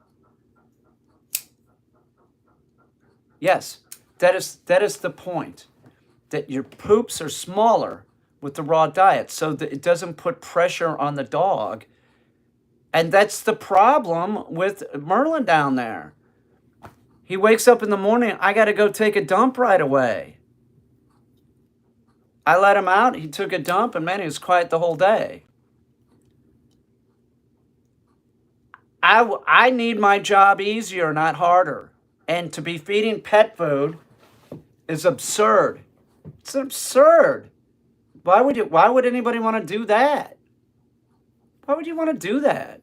Yes, that is the point. That your poops are smaller with the raw diet, so that it doesn't put pressure on the dog. And that's the problem with Merlin down there. He wakes up in the morning, I got to go take a dump right away. I let him out. He took a dump, and man, he was quiet the whole day. I need my job easier, not harder. And to be feeding pet food is absurd. It's absurd. Why would anybody want to do that? Why would you want to do that?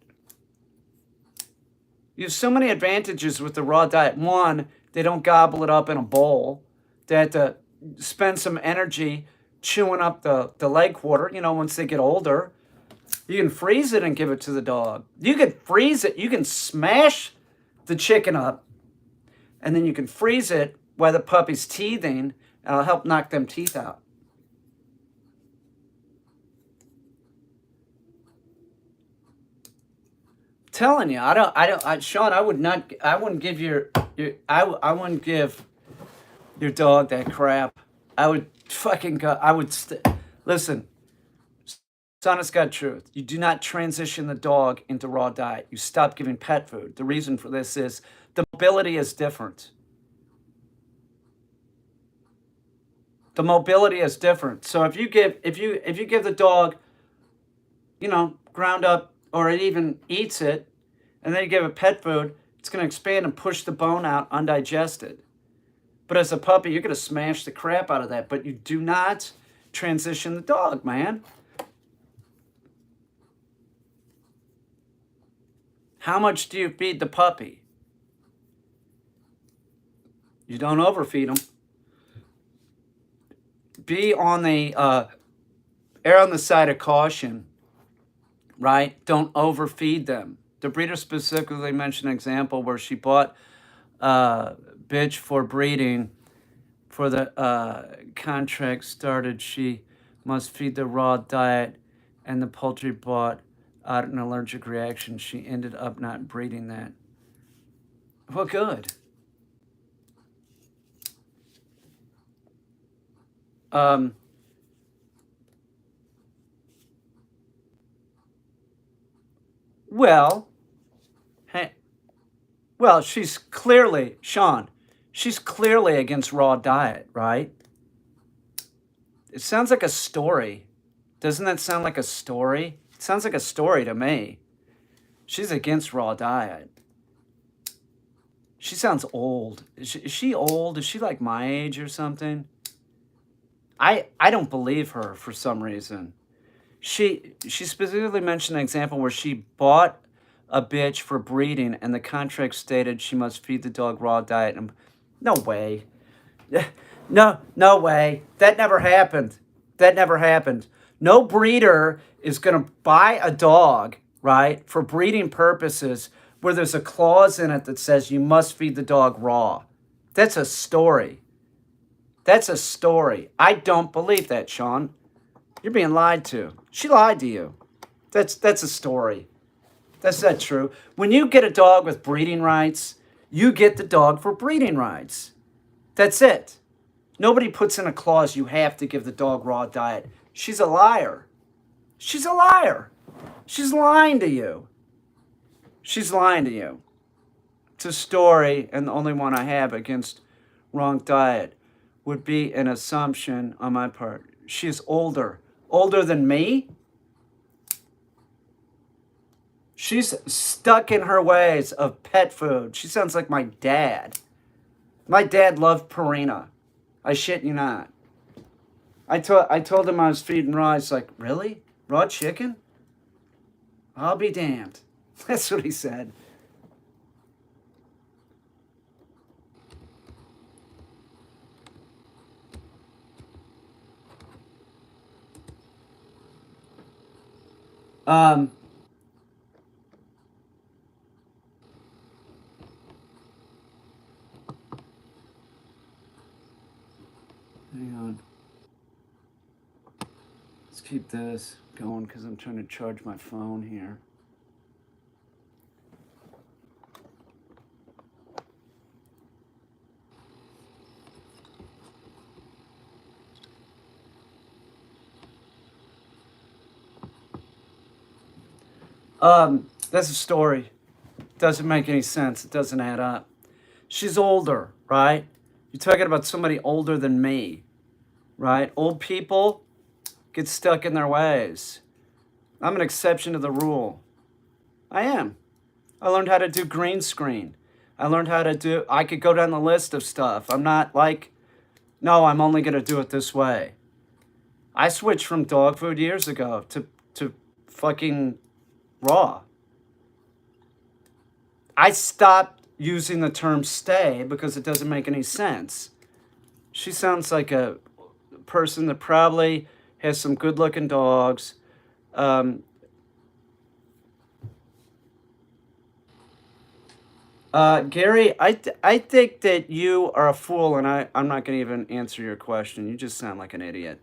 You have so many advantages with the raw diet. One, they don't gobble it up in a bowl. They have to spend some energy chewing up the leg quarter, once they get older. You can freeze it and give it to the dog. You can freeze it. You can smash the chicken up, and then you can freeze it while the puppy's teething, and it'll help knock them teeth out. I'm telling you, Sean, I wouldn't give I wouldn't give your dog that crap. I would fucking go. Listen. It's honest God truth. You do not transition the dog into raw diet. You stop giving pet food. The reason for this is the mobility is different. The mobility is different. So if you give the dog, ground up, or it even eats it, and then you give it pet food, it's going to expand and push the bone out undigested. But as a puppy, you're going to smash the crap out of that. But you do not transition the dog, man. How much do you feed the puppy? You don't overfeed them. Be on the err on the side of caution, right? Don't overfeed them. The breeder specifically mentioned an example where she bought a bitch for breeding. For the contract started, she must feed the raw diet, and the poultry bought out an allergic reaction. She ended up not breeding that. Well, good. Well, she's clearly, Sean, she's clearly against raw diet, right? It sounds like a story. Doesn't that sound like a story? It sounds like a story to me. She's against raw diet. She sounds old. Is she old? Is she like my age or something? I don't believe her for some reason. She specifically mentioned an example where she bought a bitch for breeding, and the contract stated she must feed the dog raw diet. And no way. No way. That never happened. That never happened. No breeder is going to buy a dog, right, for breeding purposes where there's a clause in it that says you must feed the dog raw. That's a story. That's a story. I don't believe that, Sean. You're being lied to. She lied to you. That's a story. That's not true. When you get a dog with breeding rights, you get the dog for breeding rights. That's it. Nobody puts in a clause you have to give the dog raw diet. She's a liar. She's a liar. She's lying to you. She's lying to you. It's a story, and the only one I have against wrong diet would be an assumption on my part. She's older. Older than me? She's stuck in her ways of pet food. She sounds like my dad. My dad loved Purina. I shit you not. I told him I was feeding raw. He's like, really? Raw chicken? I'll be damned. That's what he said. Hang on. Let's keep this going because I'm trying to charge my phone here. That's a story. Doesn't make any sense. It doesn't add up. She's older, right? You're talking about somebody older than me. right? Old people get stuck in their ways. I'm an exception to the rule. I am. I learned how to do green screen. I could go down the list of stuff. I'm not like, no, I'm only going to do it this way. I switched from dog food years ago to fucking raw. I stopped using the term stay because it doesn't make any sense. She sounds like a person that probably has some good looking dogs. Gary, I think that you are a fool, and I'm not going to even answer your question. You just sound like an idiot.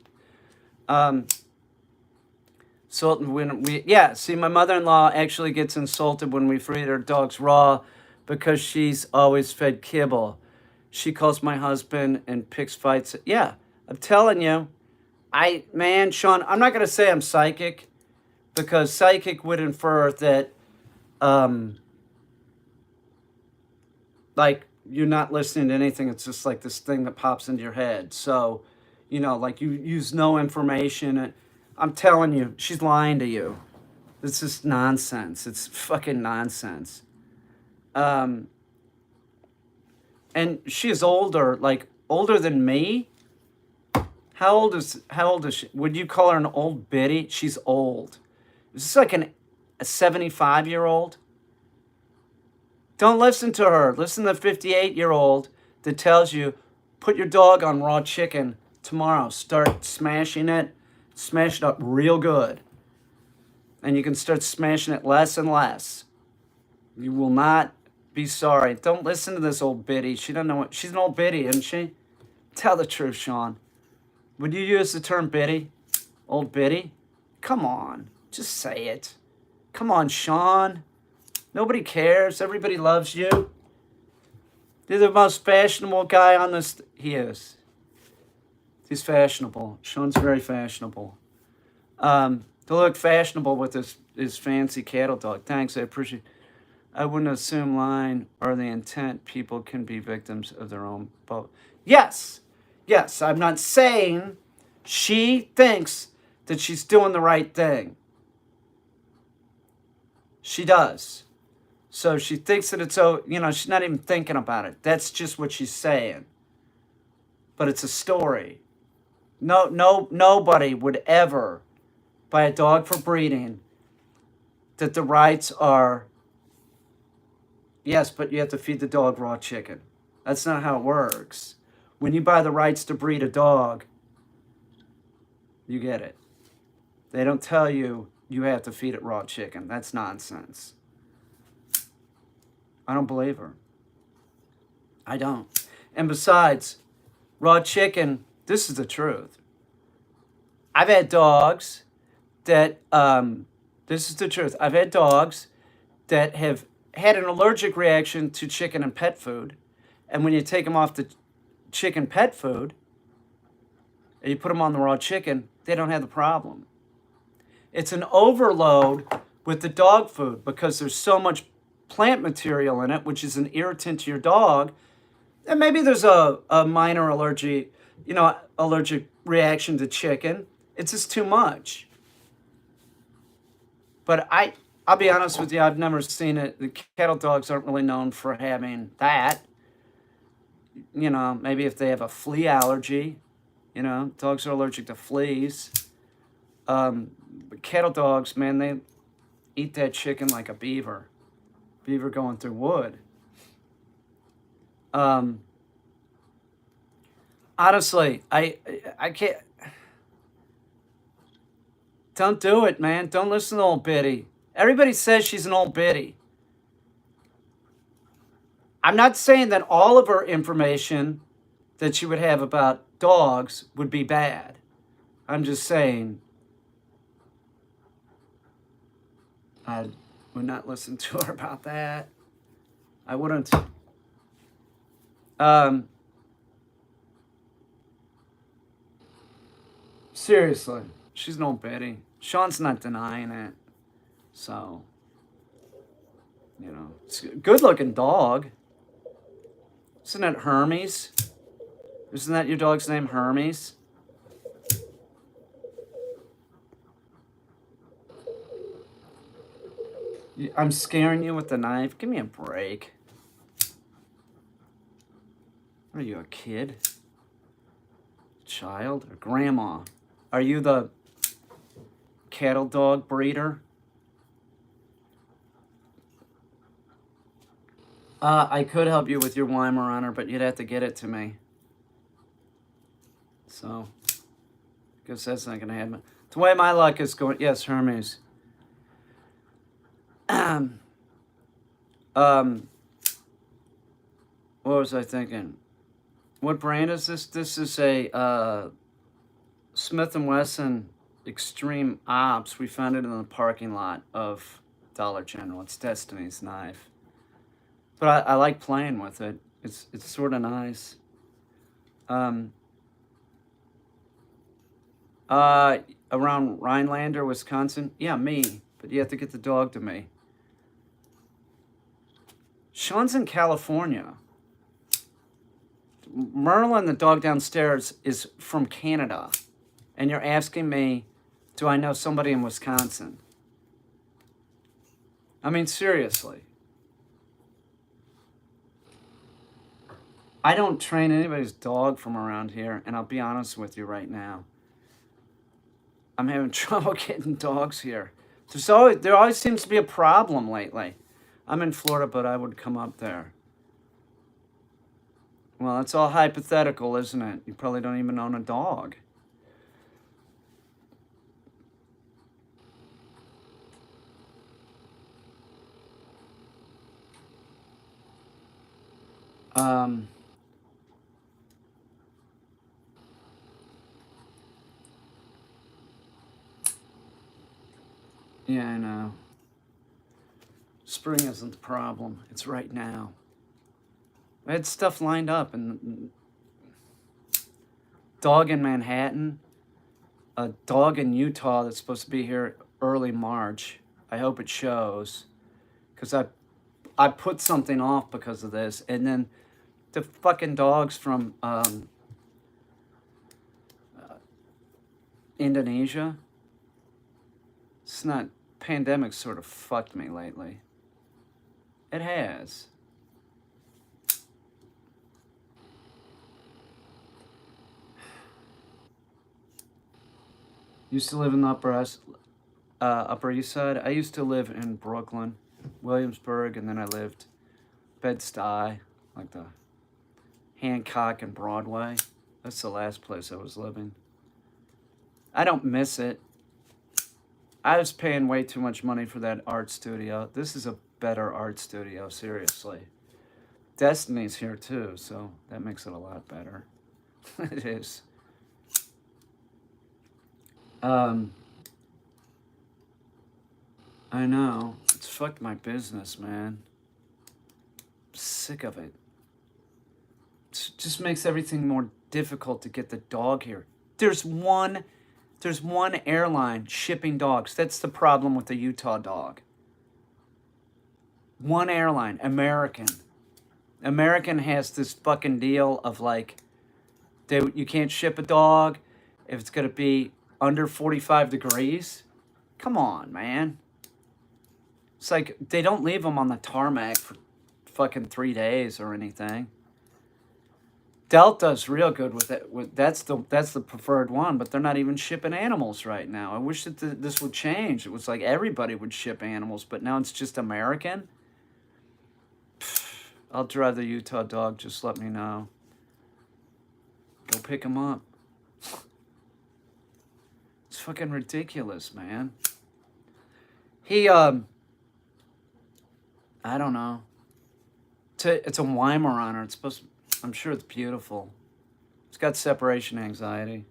So see, my mother-in-law actually gets insulted when we feed our dogs raw because she's always fed kibble. She calls my husband and picks fights. Yeah, I'm telling you, Sean, I'm not going to say I'm psychic because psychic would infer that, like, you're not listening to anything. It's just like this thing that pops into your head. So, like you use no information. I'm telling you, she's lying to you. It's just nonsense. It's fucking nonsense. And she is older, like older than me. How old is she? Would you call her an old biddy? She's old. Is this like a 75-year-old? Don't listen to her. Listen to the 58-year-old that tells you, put your dog on raw chicken tomorrow. Start smashing it. Smash it up real good. And you can start smashing it less and less. You will not be sorry. Don't listen to this old biddy. She doesn't know what... She's an old biddy, isn't she? Tell the truth, Sean. Would you use the term biddy? Old biddy? Come on. Just say it. Come on, Sean. Nobody cares. Everybody loves you. You're the most fashionable guy on this... He is. He's fashionable. Sean's very fashionable. To look fashionable with his fancy cattle dog. Thanks, I appreciate it. I wouldn't assume lying or the intent people can be victims of their own... Yes. Yes, I'm not saying she thinks that she's doing the right thing. She does. So she thinks that it's, she's not even thinking about it. That's just what she's saying. But it's a story. Nobody would ever buy a dog for breeding that the rights are, yes, but you have to feed the dog raw chicken. That's not how it works. When you buy the rights to breed a dog, you get it. They don't tell you you have to feed it raw chicken. That's nonsense. I don't believe her. I don't. And besides, raw chicken, this is the truth. I've had dogs that, this is the truth. I've had dogs that have had an allergic reaction to chicken and pet food. And when you take them off the chicken pet food and you put them on the raw chicken, they don't have the problem. It's an overload with the dog food because there's so much plant material in it, which is an irritant to your dog. And maybe there's a minor allergic reaction to chicken. It's just too much. But I'll be honest with you, I've never seen it. The cattle dogs aren't really known for having that. Maybe if they have a flea allergy, dogs are allergic to fleas. But cattle dogs, man, they eat that chicken like a beaver. Beaver going through wood. Honestly, I can't. Don't do it, man. Don't listen to old Biddy. Everybody says she's an old Biddy. I'm not saying that all of her information that she would have about dogs would be bad. I'm just saying I would not listen to her about that. I wouldn't. Seriously, she's an old Betty. Sean's not denying it. So, it's a good-looking dog. Isn't it Hermes? Isn't that your dog's name, Hermes? I'm scaring you with the knife. Give me a break. Are you a kid? Child? Or grandma? Are you the cattle dog breeder? I could help you with your Weimaraner, but you'd have to get it to me. So, I guess that's not going to happen. The way my luck is going... Yes, Hermes. What was I thinking? What brand is this? This is a Smith & Wesson Extreme Ops. We found it in the parking lot of Dollar General. It's Destiny's knife. But I like playing with it. It's sort of nice. Around Rhinelander, Wisconsin. Yeah, me. But you have to get the dog to me. Sean's in California. Merlin, the dog downstairs, is from Canada. And you're asking me, do I know somebody in Wisconsin? I mean, seriously. I don't train anybody's dog from around here, and I'll be honest with you right now. I'm having trouble getting dogs here. There always seems to be a problem lately. I'm in Florida, but I would come up there. Well, it's all hypothetical, isn't it? You probably don't even own a dog. Yeah, I know. Spring isn't the problem. It's right now. I had stuff lined up, and dog in Manhattan, a dog in Utah that's supposed to be here early March. I hope it shows, because I put something off because of this, and then the fucking dogs from Indonesia. It's not... Pandemic sort of fucked me lately. It has. Used to live in the Upper East Side. I used to live in Brooklyn, Williamsburg, and then I lived Bed-Stuy, like the Hancock and Broadway. That's the last place I was living. I don't miss it. I was paying way too much money for that art studio. This is a better art studio, seriously. Destiny's here too, so that makes it a lot better. It is. I know. It's fucked my business, man. I'm sick of it. It just makes everything more difficult to get the dog here. There's one airline shipping dogs. That's the problem with the Utah dog. One airline, American. American has this fucking deal of like, you can't ship a dog if it's going to be under 45 degrees. Come on, man. It's like they don't leave them on the tarmac for fucking 3 days or anything. Delta's real good with it. That's the preferred one, but they're not even shipping animals right now. I wish that this would change. It was like everybody would ship animals, but now it's just American. I'll drive the Utah dog. Just let me know. Go pick him up. It's fucking ridiculous, man. He, I don't know. It's a Weimaraner. It's supposed to... I'm sure it's beautiful. It's got separation anxiety.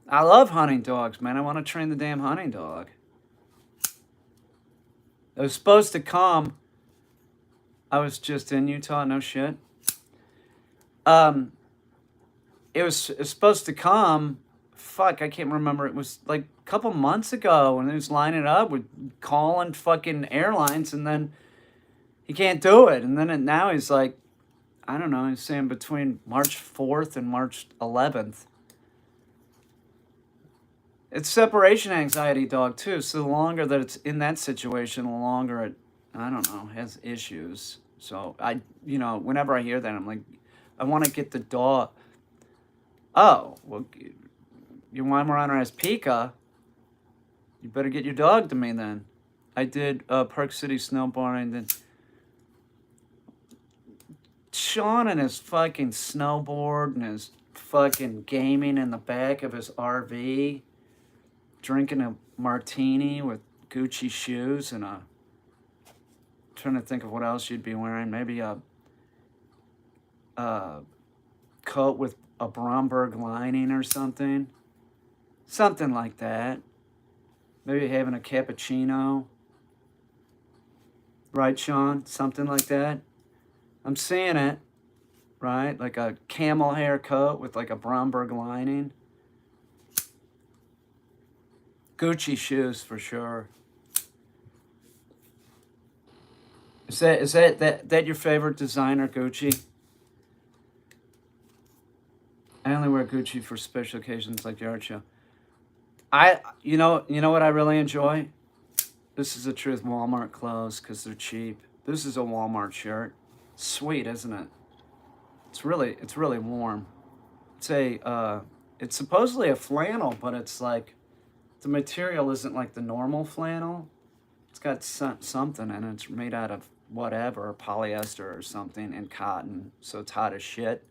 I love hunting dogs, man. I want to train the damn hunting dog. It was supposed to come. I was just in Utah, no shit. It was supposed to come. Fuck, I can't remember. It was like a couple months ago, and he was lining up with calling fucking airlines, and then he can't do it. And then now he's like, I don't know, he's saying between March 4th and March 11th. It's separation anxiety dog too. So the longer that it's in that situation, the longer it, I don't know, has issues. So whenever I hear that, I'm like, I want to get the dog. Oh, well, you want Murano as Pika? You better get your dog to me then. I did Park City snowboarding. Then Sean and his fucking snowboard and his fucking gaming in the back of his RV, drinking a martini with Gucci shoes and a. Trying to think of what else you'd be wearing. Maybe a coat with a Bromberg lining or something. Something like that. Maybe having a cappuccino. Right, Sean? Something like that. I'm seeing it. Right? Like a camel hair coat with like a Bromberg lining. Gucci shoes for sure. Is that your favorite designer, Gucci? I only wear Gucci for special occasions like the art show. You know what I really enjoy? This is the truth. Walmart clothes because they're cheap. This is a Walmart shirt. Sweet, isn't it? It's really warm. It's supposedly a flannel, but it's like the material isn't like the normal flannel. It's got something and it's made out of whatever, polyester or something, and cotton, so it's hot as shit.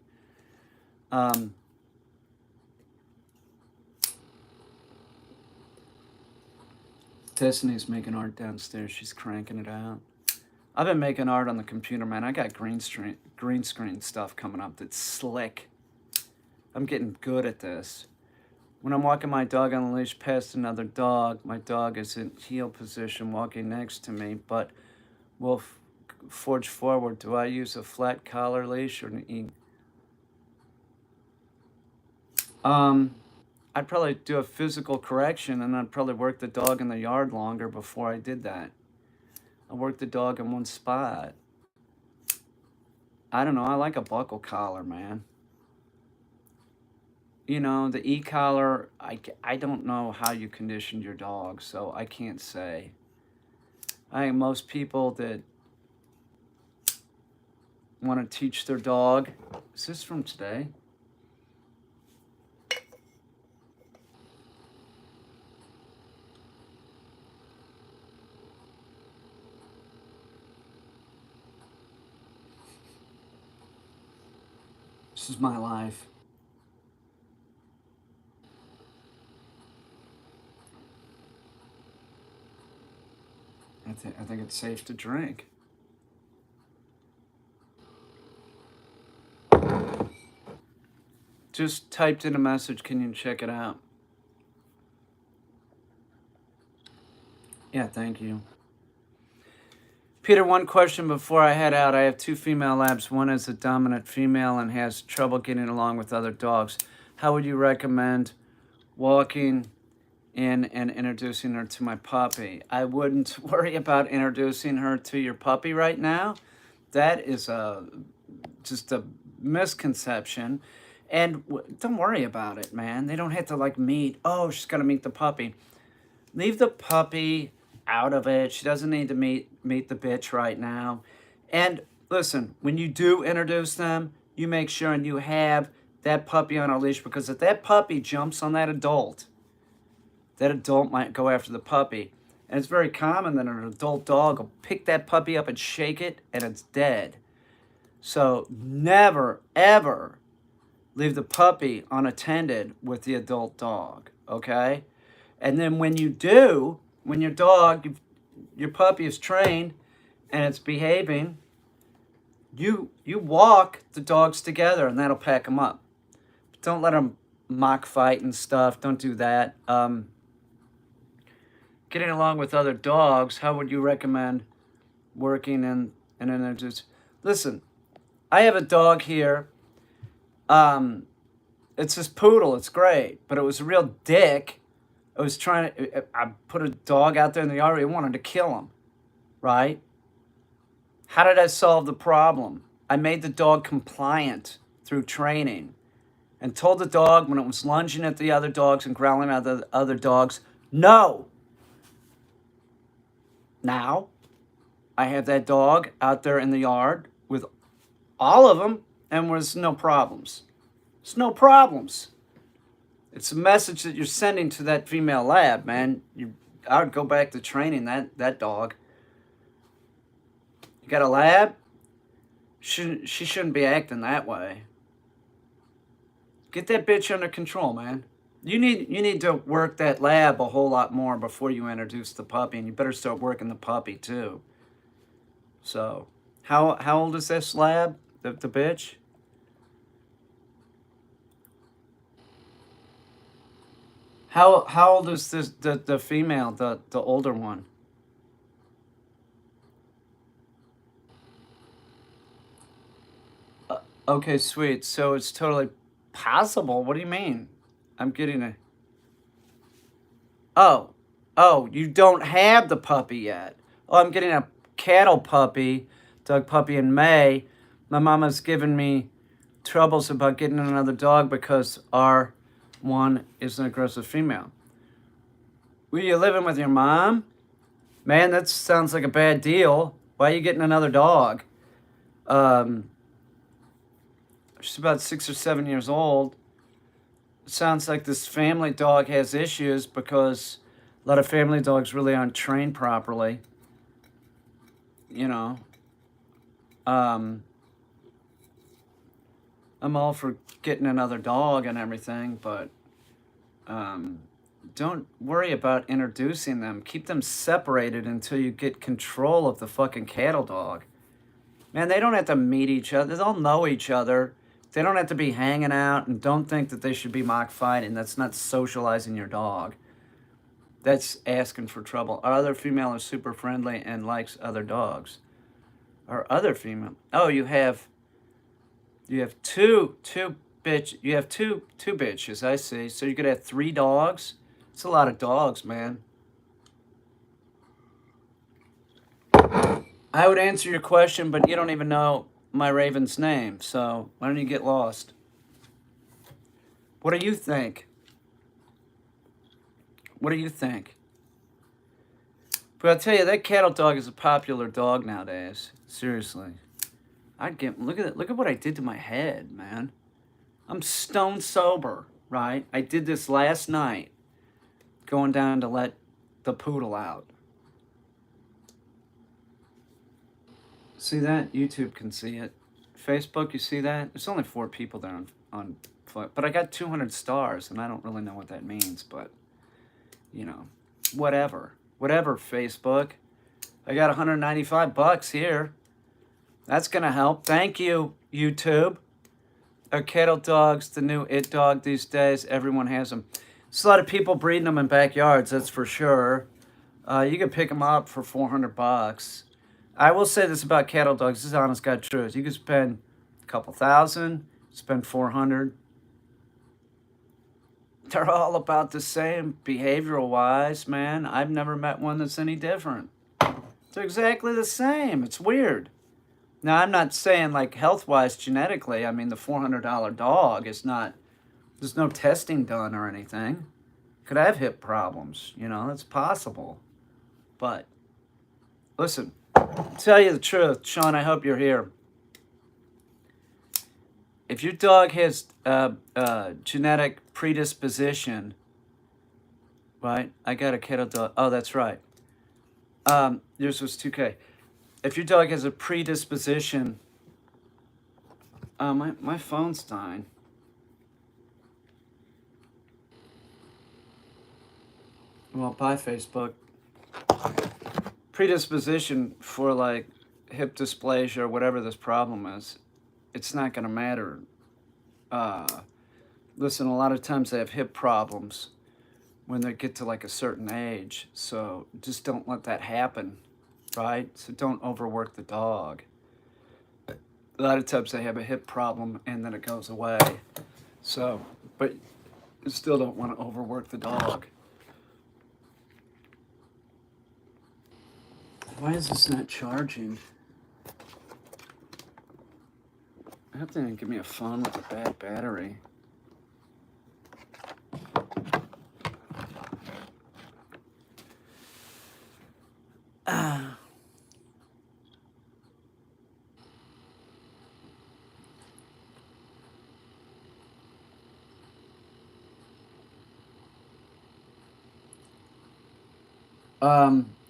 Destiny's making art downstairs. She's cranking it out. I've been making art on the computer, man. I got green screen stuff coming up that's slick. I'm getting good at this. When I'm walking my dog on the leash past another dog, my dog is in heel position walking next to me, but will forge forward. Do I use a flat collar leash or an I'd probably do a physical correction, and I'd probably work the dog in the yard longer before I did that. I work the dog in one spot. I don't know. I like a buckle collar, man. The e-collar, I don't know how you conditioned your dog, so I can't say. I think most people that want to teach their dog, is this from today? This is my life. I think it's safe to drink. Just typed in a message. Can you check it out? Yeah, thank you. Peter, one question before I head out. I have 2 female labs. One is a dominant female and has trouble getting along with other dogs. How would you recommend walking in and introducing her to my puppy? I wouldn't worry about introducing her to your puppy right now. That is just a misconception. And don't worry about it, man. They don't have to meet. Oh, she's got to meet the puppy. Leave the puppy out of it. She doesn't need to meet the bitch right now. And listen, when you do introduce them, you make sure and you have that puppy on a leash, because if that puppy jumps on that adult might go after the puppy. And it's very common that an adult dog will pick that puppy up and shake it and it's dead. So never, ever leave the puppy unattended with the adult dog, okay? And then when you do, when your puppy is trained and it's behaving, you walk the dogs together and that'll pack them up. Don't let them mock fight and stuff. Don't do that. Getting along with other dogs, how would you recommend working and introduce? Listen, I have a dog here. It's this poodle. It's great, but it was a real dick. I put a dog out there in the yard. I wanted to kill him, right? How did I solve the problem? I made the dog compliant through training. and told the dog when it was lunging at the other dogs and growling at the other dogs, no. Now, I have that dog out there in the yard with all of them, and there's no problems. There's no problems. It's a message that you're sending to that female lab, man. I would go back to training that dog. You got a lab? She shouldn't be acting that way. Get that bitch under control, man. You need to work that lab a whole lot more before you introduce the puppy, and you better start working the puppy too. So, how old is this lab? The bitch? How old is this the female, the older one? Okay, sweet. So it's totally possible. What do you mean? I'm getting a. Oh, you don't have the puppy yet. Oh, I'm getting a cattle puppy, dog puppy in May. My mama's given me troubles about getting another dog because our one is an aggressive female. Were you living with your mom? Man, that sounds like a bad deal. Why are you getting another dog? Um, she's about 6 or 7 years old. It sounds like this family dog has issues because a lot of family dogs really aren't trained properly. You know, um, I'm all for getting another dog and everything, but don't worry about introducing them. Keep them separated until you get control of the fucking cattle dog. Man, they don't have to meet each other. They'll know each other. They don't have to be hanging out, and don't think that they should be mock fighting. That's not socializing your dog. That's asking for trouble. Our other female is super friendly and likes other dogs. Our other female. Oh, you have two bitch. You have two bitches. I see. So you could have 3 dogs. It's a lot of dogs, man. I would answer your question, but you don't even know my raven's name. So why don't you get lost? What do you think? What do you think? But I'll tell you, that cattle dog is a popular dog nowadays. Seriously. Look at what I did to my head, man. I'm stone sober, right? I did this last night, going down to let the poodle out. See that? YouTube can see it. Facebook, you see that? There's only 4 people there on foot, but I got 200 stars, and I don't really know what that means, but you know, whatever, Facebook. I got 195 bucks here. That's gonna help. Thank you, YouTube. Are cattle dogs the new it dog these days? Everyone has them. There's a lot of people breeding them in backyards, that's for sure. You can pick them up for 400 bucks. I will say this about cattle dogs. This is honest God truth. You can spend a couple thousand, spend 400. They're all about the same behavioral wise, man. I've never met one that's any different. They're exactly the same. It's weird. Now, I'm not saying like health wise genetically. I mean, the $400 dog is not, there's no testing done or anything. Could have hip problems, that's possible. But listen, tell you the truth, Sean, I hope you're here. If your dog has genetic predisposition, right? I got a cattle dog. Oh, that's right. Yours was 2K. If your dog has a predisposition, my phone's dying. Well, bye, Facebook. Predisposition for like hip dysplasia or whatever this problem is, it's not going to matter. Listen, a lot of times they have hip problems when they get to like a certain age. So just don't let that happen, right? So don't overwork the dog. A lot of times they have a hip problem and then it goes away. So, but you still don't want to overwork the dog. Why is this not charging? I hope they didn't give me a phone with a bad battery.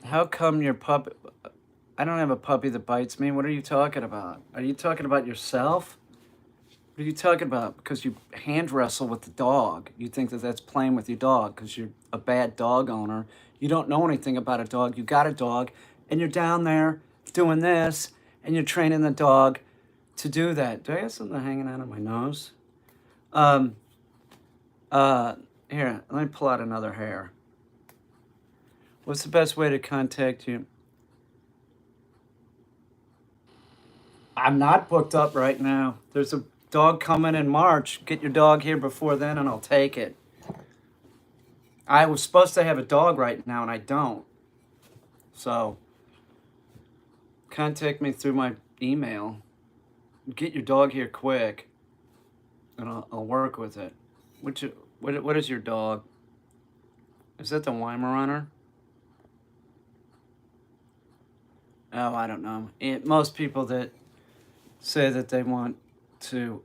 How come your puppy? I don't have a puppy that bites me. What are you talking about? Are you talking about yourself? What are you talking about? Because you hand wrestle with the dog. You think that that's playing with your dog because you're a bad dog owner. You don't know anything about a dog. You got a dog, and you're down there doing this, and you're training the dog to do that. Do I have something hanging out of my nose? Um, Here, let me pull out another hair. What's the best way to contact you? I'm not booked up right now. There's a dog coming in March. Get your dog here before then and I'll take it. I was supposed to have a dog right now and I don't. So contact me through my email. Get your dog here quick and I'll work with it. What is your dog? Is that the Weimaraner? Oh, I don't know. Most people that say that they want to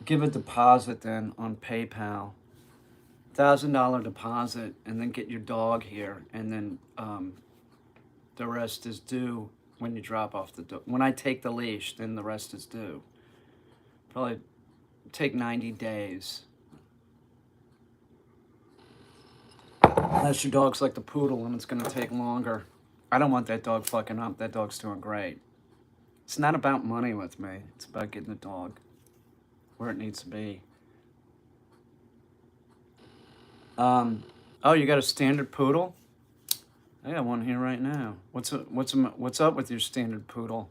give a deposit then on PayPal, $1,000 deposit, and then get your dog here, and then the rest is due when you drop off the dog. When I take the leash, then the rest is due. Probably take 90 days. Unless your dog's like the poodle and it's going to take longer. I don't want that dog fucking up. That dog's doing great. It's not about money with me. It's about getting the dog where it needs to be. Oh, you got a standard poodle? I got one here right now. What's up with your standard poodle?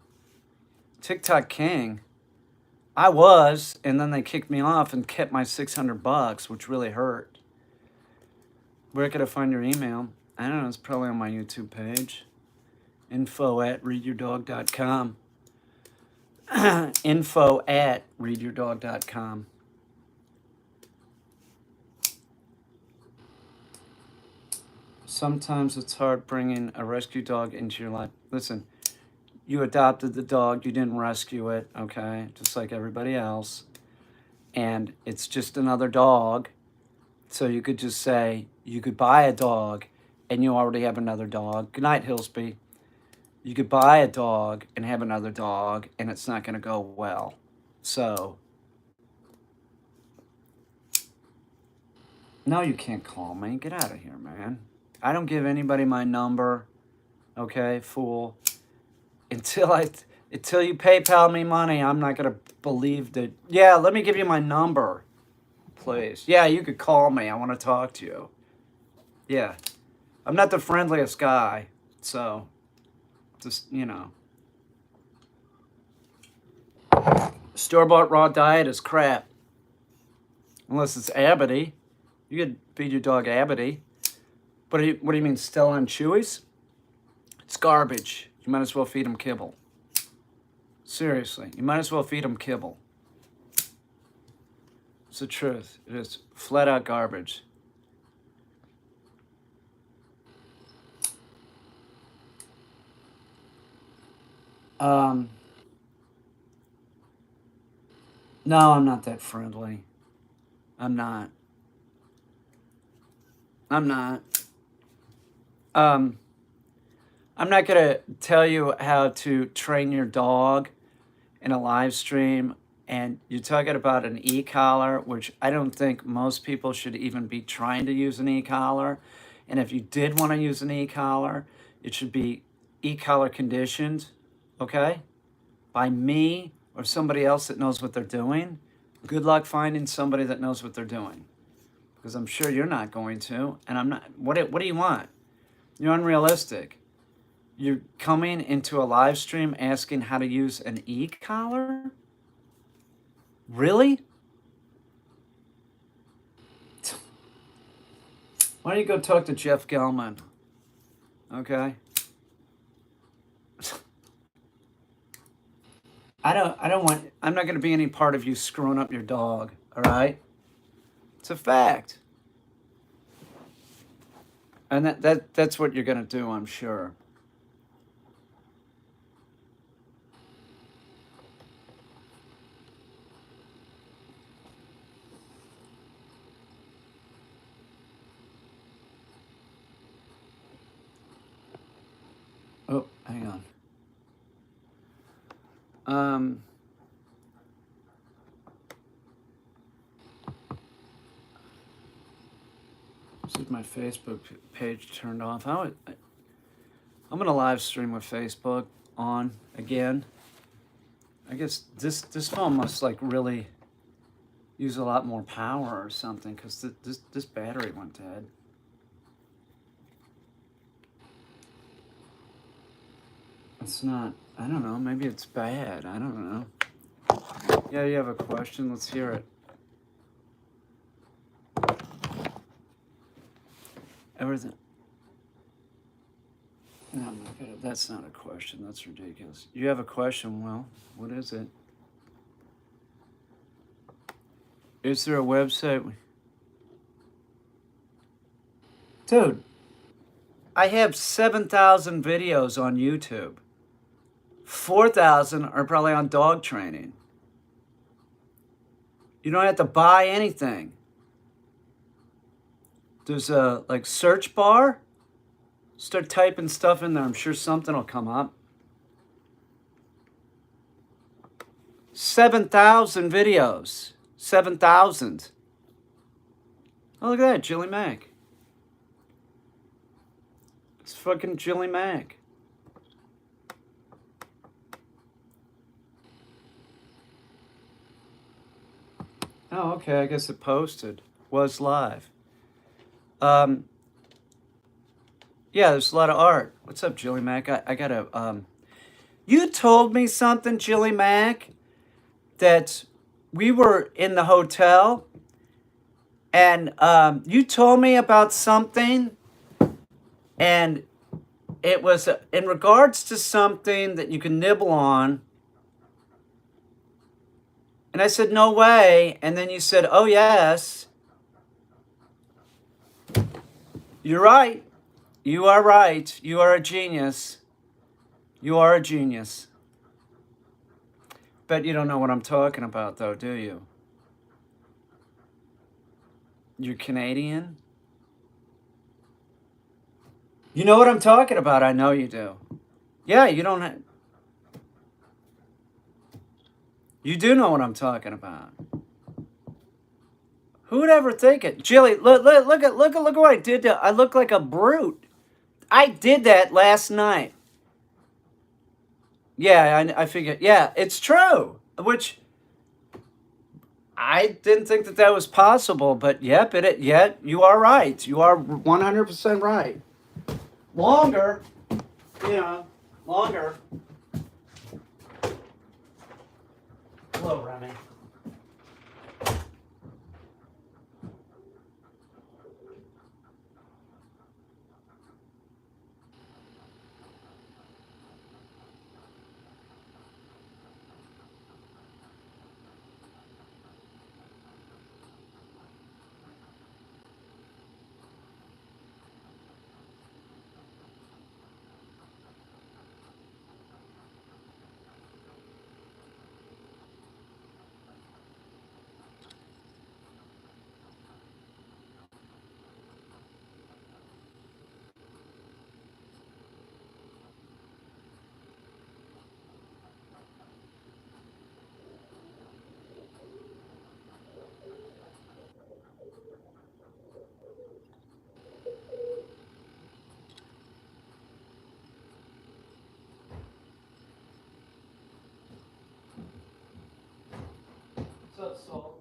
TikTok King. I was, and then they kicked me off and kept my $600, which really hurt. Where could I find your email? I don't know. It's probably on my YouTube page. info@readyourdog.com. info@readyourdog.com. Sometimes it's hard bringing a rescue dog into your life. Listen, you adopted the dog, you didn't rescue it, okay? Just like everybody else. And it's just another dog. So you could just say, you could buy a dog and you already have another dog. Good night, Hillsby. You could buy a dog and have another dog and it's not going to go well. So, no, you can't call me. Get out of here, man. I don't give anybody my number, okay, fool. Until you PayPal me money, I'm not going to believe that. Yeah, let me give you my number, please. Yeah, you could call me. I want to talk to you. Yeah. I'm not the friendliest guy, so just, Store-bought raw diet is crap. Unless it's Abity. You could feed your dog Abity. But what do you mean, Stella and Chewy's? It's garbage. You might as well feed them kibble. Seriously, you might as well feed them kibble. It's the truth. It is flat out garbage. No, I'm not that friendly. I'm not. I'm not going to tell you how to train your dog in a live stream. And you're talking about an e-collar, which I don't think most people should even be trying to use an e-collar. And if you did want to use an e-collar, it should be e-collar conditioned, okay? By me or somebody else that knows what they're doing. Good luck finding somebody that knows what they're doing. Because I'm sure you're not going to, and I'm not. What do you want? You're unrealistic. You're coming into a live stream asking how to use an e-collar? Really? Why don't you go talk to Jeff Gelman? Okay? I'm not going to be any part of you screwing up your dog, all right? It's a fact. And that's what you're going to do, I'm sure. Oh, hang on. This is my Facebook page turned off. I'm going to live stream with Facebook on again. I guess this phone must like really use a lot more power or something, because this battery went dead. It's not, I don't know, maybe it's bad. I don't know. Yeah, you have a question? Let's hear it. Everything. No, I'm not gonna, that's not a question. That's ridiculous. You have a question? Well, what is it? Is there a website? Dude, I have 7,000 videos on YouTube. 4,000 are probably on dog training. You don't have to buy anything. There's a like search bar. Start typing stuff in there. I'm sure something will come up. 7,000 videos. 7,000. Oh, look at that, Jilly Mac. It's fucking Jilly Mac. Oh, okay, I guess it posted. Was live. Yeah, there's a lot of art. What's up, Jilly Mac? I gotta, you told me something, Jilly Mac, that we were in the hotel, and you told me about something, and it was in regards to something that you can nibble on. And I said, no way. And then you said, oh, yes. You're right. You are right. You are a genius. You are a genius. Bet you don't know what I'm talking about, though, do you? You're Canadian? You know what I'm talking about. I know you do. Yeah, you don't have... You do know what I'm talking about. Who would ever think it? Jilly, look at what I did to... I look like a brute. I did that last night. Yeah, I figured. Yeah, it's true. Which I didn't think that was possible, but yep, you are right. You are 100% right. Longer, longer. Hello, Remy. What's up, Soul?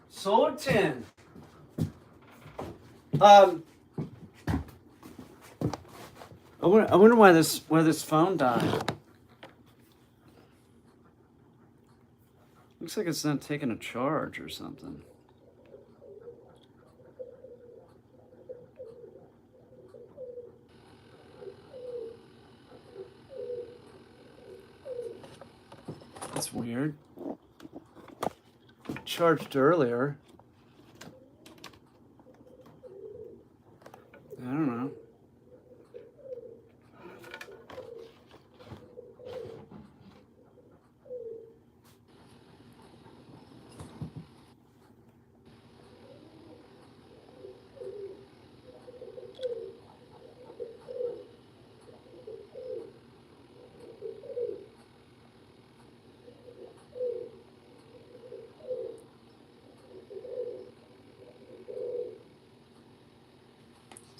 Sultan. I wonder why this phone died. Looks like it's not taking a charge or something. That's weird. Charged earlier.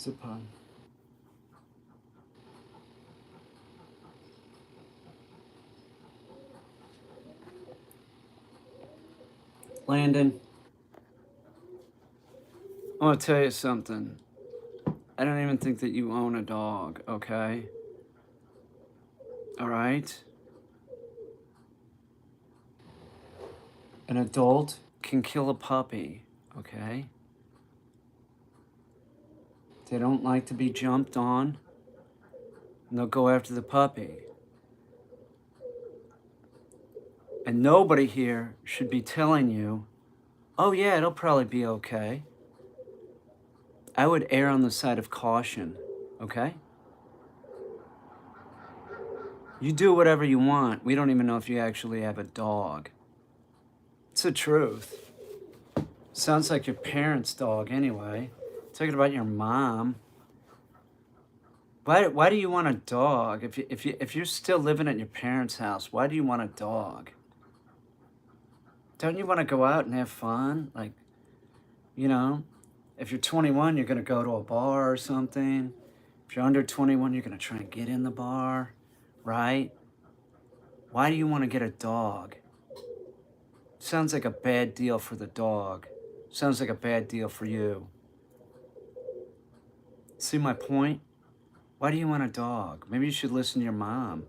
Zip on. Landon, I want to tell you something. I don't even think that you own a dog, okay? All right? An adult can kill a puppy, okay? They don't like to be jumped on, and they'll go after the puppy. And nobody here should be telling you, oh yeah, it'll probably be okay. I would err on the side of caution, okay? You do whatever you want. We don't even know if you actually have a dog. It's the truth. Sounds like your parents' dog anyway. Talking about your mom. Why do you want a dog? If you're still living at your parents' house, why do you want a dog? Don't you want to go out and have fun? Like, you know, if you're 21, you're going to go to a bar or something. If you're under 21, you're going to try and get in the bar, right? Why do you want to get a dog? Sounds like a bad deal for the dog. Sounds like a bad deal for you. See my point? Why do you want a dog? Maybe you should listen to your mom.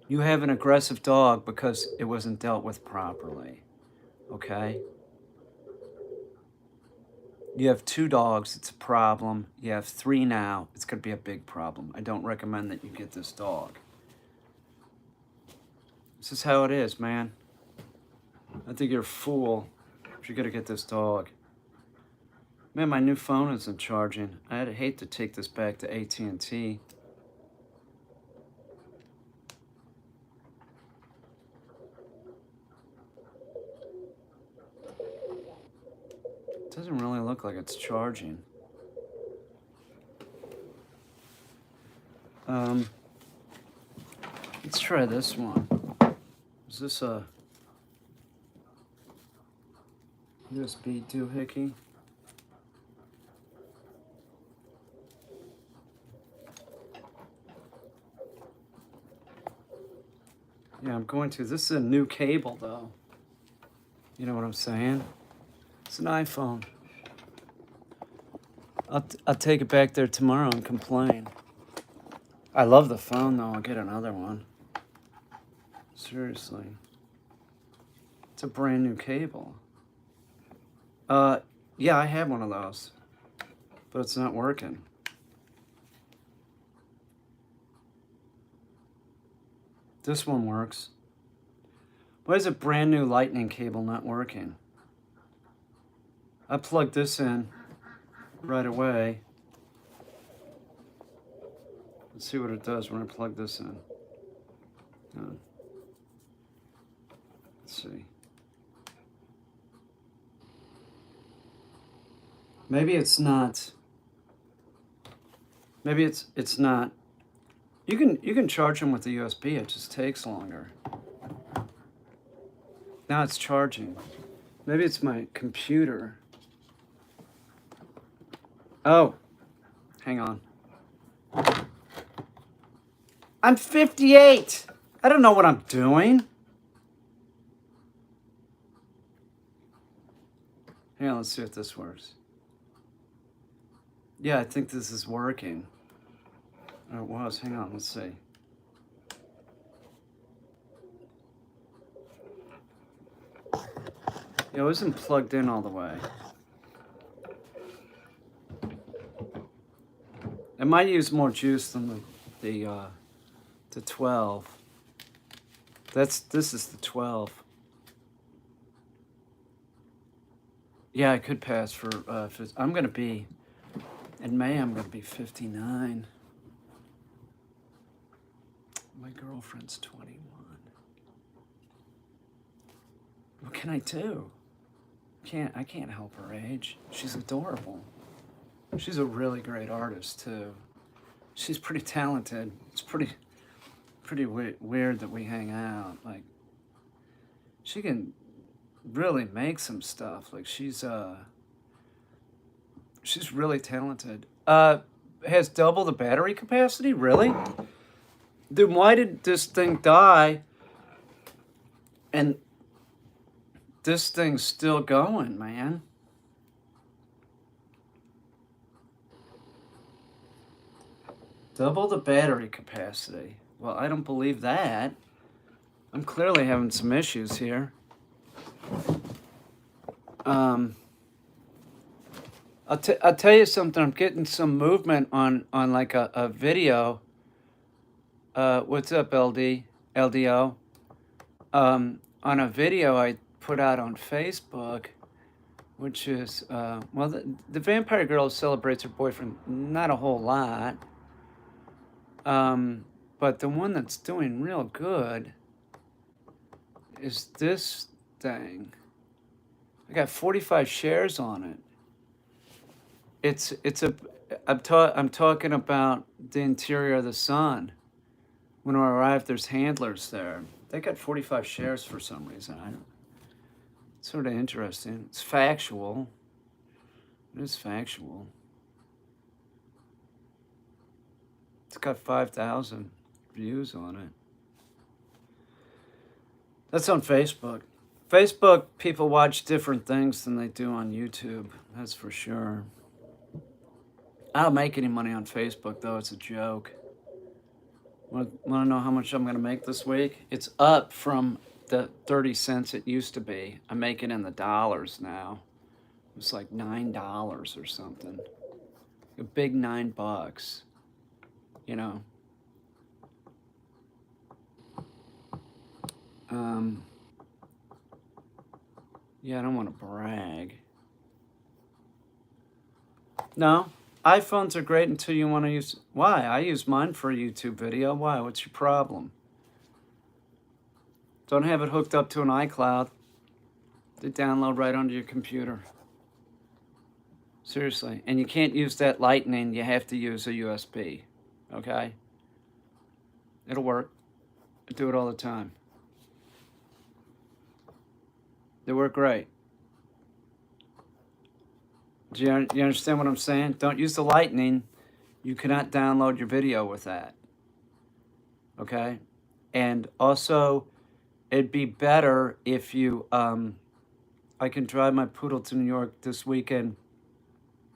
You have an aggressive dog because it wasn't dealt with properly, okay? You have 2 dogs, it's a problem. You have 3 now, it's gonna be a big problem. I don't recommend that you get this dog. This is how it is, man. I think you're a fool if you're gonna get this dog. Man, my new phone isn't charging. I'd hate to take this back to AT&T. It doesn't really look like it's charging. Let's try this one. Is this a USB doohickey? Yeah, I'm going to. This is a new cable, though. You know what I'm saying? It's an iPhone. I'll take it back there tomorrow and complain. I love the phone, though. I'll get another one. Seriously. It's a brand new cable. Yeah, I have one of those. But it's not working. This one works. Why is a brand new lightning cable not working? I plugged this in right away. Let's see what it does when I plug this in. Let's see. Maybe it's not. Maybe it's not. You can charge them with the USB. It just takes longer. Now it's charging. Maybe it's my computer. Oh, hang on. I'm 58. I don't know what I'm doing. Hang on, let's see if this works. Yeah, I think this is working. Oh, it was. Hang on, let's see. Yeah, it wasn't plugged in all the way. It might use more juice than the 12. This is the 12. Yeah, I could pass for. I'm gonna be in May. I'm gonna be 59. My girlfriend's 21. What can I do? I can't help her age. She's adorable. She's a really great artist too. She's pretty talented. It's pretty weird that we hang out. Like, she can really make some stuff. Like, she's She's really talented. Has double the battery capacity? Really? Then why did this thing die? And this thing's still going, man. Double the battery capacity. Well, I don't believe that. I'm clearly having some issues here. I'll tell you something. I'm getting some movement on like a video. What's up, LDO? On a video I put out on Facebook, which is, well, the vampire girl celebrates her boyfriend not a whole lot. But the one that's doing real good is this thing. I got 45 shares on it. I'm talking about the interior of the sun. When I arrive, there's handlers there. They got 45 shares for some reason. It's sort of interesting. It's factual. It is factual. It's got 5,000 views on it. That's on Facebook. Facebook, people watch different things than they do on YouTube. That's for sure. I don't make any money on Facebook, though. It's a joke. Want to know how much I'm going to make this week? It's up from the 30 cents it used to be. I make it in the dollars now. It's like $9 or something. A big $9. You know. Yeah, I don't want to brag. No, iPhones are great until you want to use... Why? I use mine for a YouTube video. Why? What's your problem? Don't have it hooked up to an iCloud. They download right onto your computer. Seriously. And you can't use that Lightning. You have to use a USB. Okay? It'll work. I do it all the time. They work great. Do you understand what I'm saying? Don't use the Lightning. You cannot download your video with that. Okay? And also, it'd be better if you... I can drive my poodle to New York this weekend.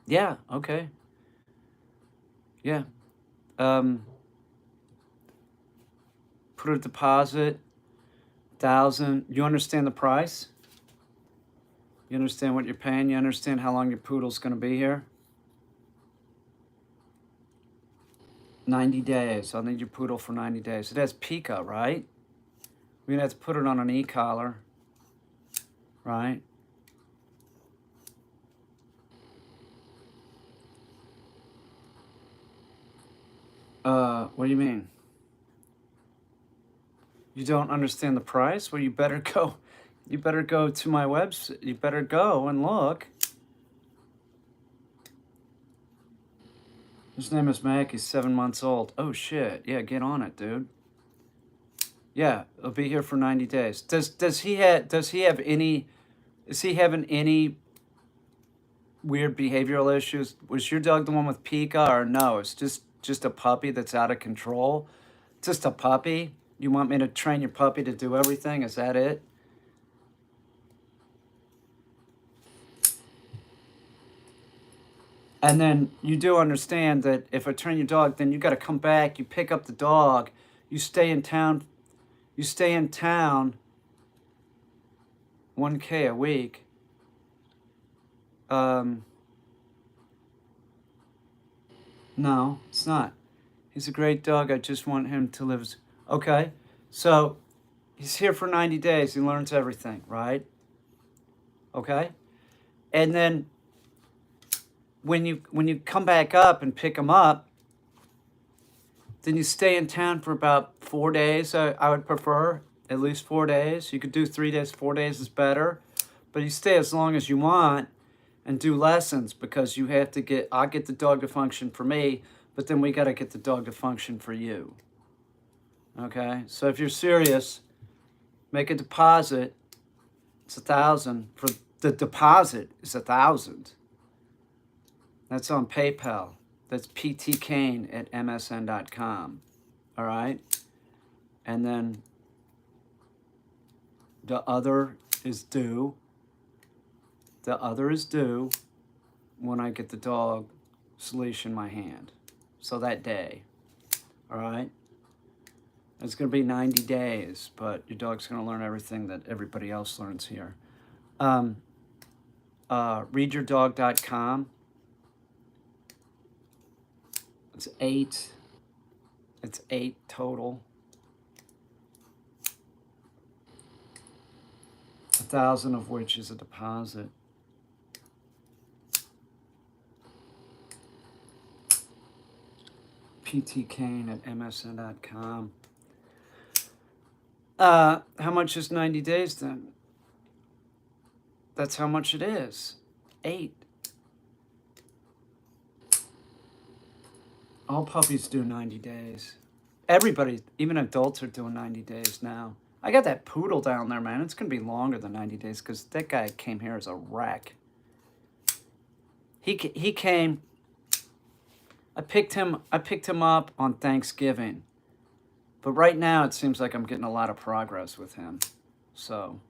Yeah, okay. Yeah. Put a deposit, 1,000. You understand the price? You understand what you're paying? You understand how long your poodle's going to be here? 90 days. I'll need your poodle for 90 days. It has pica, right? We're going to have to put it on an e-collar, right? What do you mean? You don't understand the price? Well, you better go to my website. You better go and look. His name is Mac. He's 7 months old. Oh, shit. Yeah, get on it, dude. Yeah, he'll be here for 90 days. Is he having any weird behavioral issues? Was your dog the one with pica, or no? It's just a puppy that's out of control? Just a puppy? You want me to train your puppy to do everything? Is that it? And then you do understand that if I train your dog, then you got to come back, you pick up the dog, you stay in town 1K a week. No, it's not. He's a great dog. I just want him to live. Okay, so he's here for 90 days. He learns everything, right? Okay, and then when you come back up and pick him up, then you stay in town for about 4 days. I would prefer at least 4 days. You could do 3 days. 4 days is better, but you stay as long as you want and do lessons, because you have to I'll get the dog to function for me, but then we got to get the dog to function for you. Okay, so if you're serious, make a deposit. It's 1,000 for the deposit. Is 1,000. That's on PayPal. That's ptkane@msn.com. All right? And then the other is due. The other is due when I get the dog's leash in my hand. So that day. All right? It's going to be 90 days, but your dog's going to learn everything that everybody else learns here. Readyourdog.com. It's 8. It's 8 total. 1,000 of which is a deposit. ptkane@msn.com. How much is 90 days then? That's how much it is. 8. All puppies do 90 days. Everybody, even adults, are doing 90 days now. I got that poodle down there, man. It's going to be longer than 90 days because that guy came here as a wreck. He came. I picked him up on Thanksgiving. But right now it seems like I'm getting a lot of progress with him. So,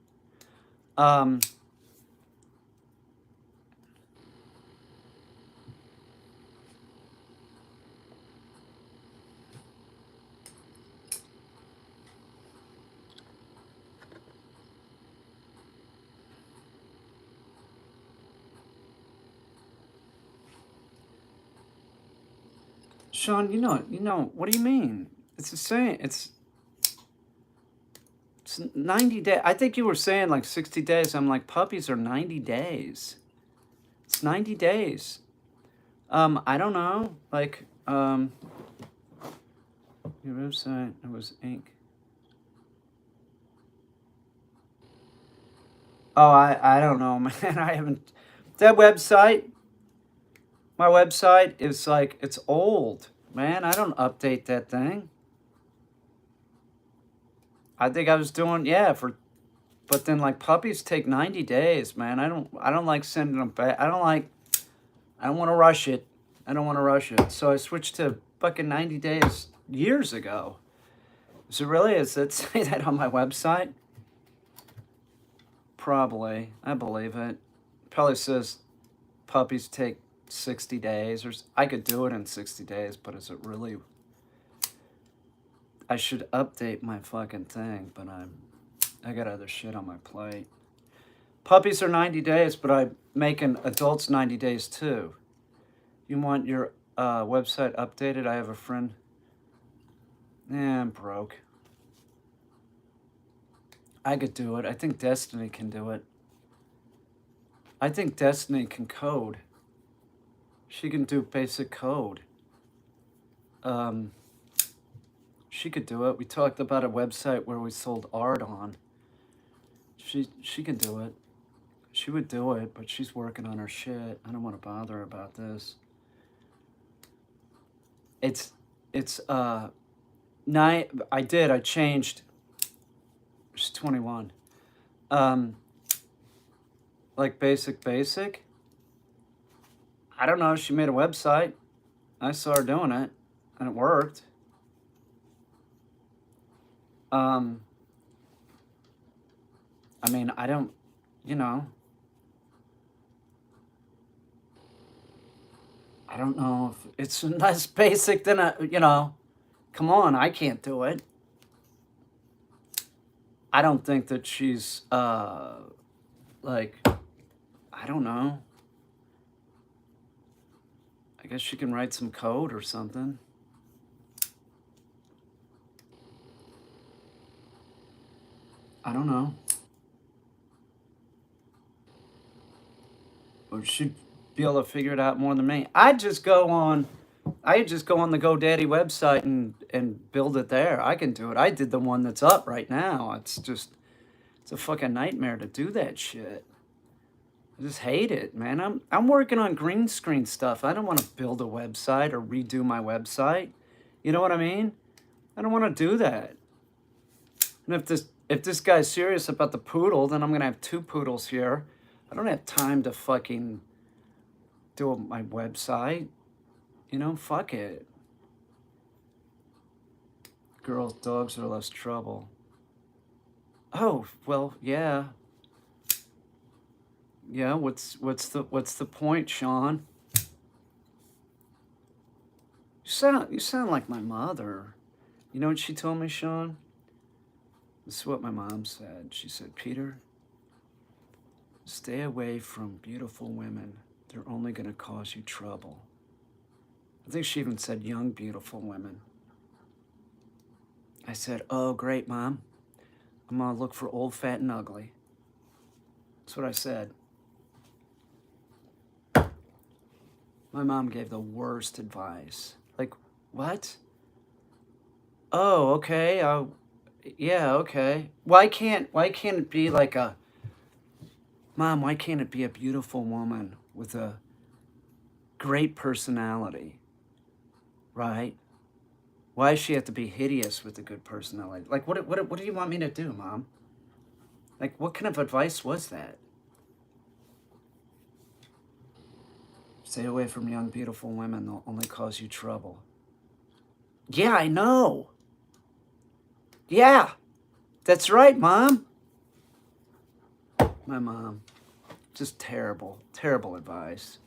Sean, you know, what do you mean? It's the same. It's 90 days. I think you were saying like 60 days. I'm like, puppies are 90 days. It's 90 days. I don't know. Like, your website, it was ink. Oh, I don't know, man. I haven't. That website, my website is like, it's old, man. I don't update that thing. I think I was doing, but then like puppies take 90 days, man. I don't like sending them back. I don't want to rush it. I don't want to rush it. So I switched to fucking 90 days years ago. Is it really? Does it say that on my website? Probably. I believe it. Probably says puppies take 60 days, or I could do it in 60 days, but is it really? I should update my fucking thing, but I got other shit on my plate. Puppies are 90 days, but I'm making adults 90 days too. You want your website updated? I have a friend. I'm broke. I could do it. I think Destiny can do it. I think Destiny can code. She can do basic code. She could do it. We talked about a website where we sold art on. She can do it. She would do it, but she's working on her shit. I don't want to bother her about this. It's I changed. She's 21. Like basic. I don't know. She made a website. I saw her doing it, and it worked. I mean, I don't, I don't know if it's less basic than come on, I can't do it. I don't think that she's, like, I don't know. I guess she can write some code or something. I don't know. Or she'd be able to figure it out more than me. I just go on the GoDaddy website and build it there. I can do it. I did the one that's up right now. It's a fucking nightmare to do that shit. I just hate it, man. I'm working on green screen stuff. I don't want to build a website or redo my website. You know what I mean? I don't want to do that. And if this guy's serious about the poodle, then I'm gonna have 2 poodles here. I don't have time to fucking do my website. You know, fuck it. Girls, dogs are less trouble. Oh, well, yeah. Yeah, what's the point, Sean? You sound like my mother. You know what she told me, Sean? This is what my mom said. She said, Peter, stay away from beautiful women. They're only going to cause you trouble. I think she even said young, beautiful women. I said, oh, great, Mom. I'm going to look for old, fat, and ugly. That's what I said. My mom gave the worst advice. Like, what? Oh, okay. Yeah, okay. Why can't it be like a, Mom, why can't it be a beautiful woman with a great personality, right? Why does she have to be hideous with a good personality? Like, what do you want me to do, Mom? Like, what kind of advice was that? Stay away from young, beautiful women. They'll only cause you trouble. Yeah, I know. Yeah, that's right, Mom. My mom. Just terrible, terrible advice.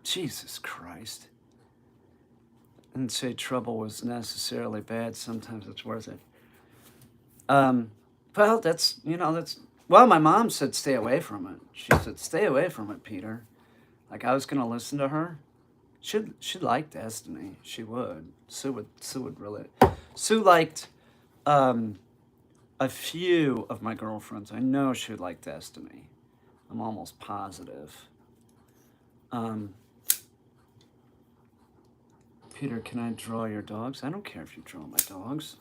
Jesus Christ. And say trouble was necessarily bad. Sometimes it's worth it. Well, well, my mom said stay away from it. She said, stay away from it, Peter. Like I was going to listen to her. She'd like Destiny. She would. Sue would really. Sue liked a few of my girlfriends. I know she would like Destiny. I'm almost positive. Peter, can I draw your dogs? I don't care if you draw my dogs.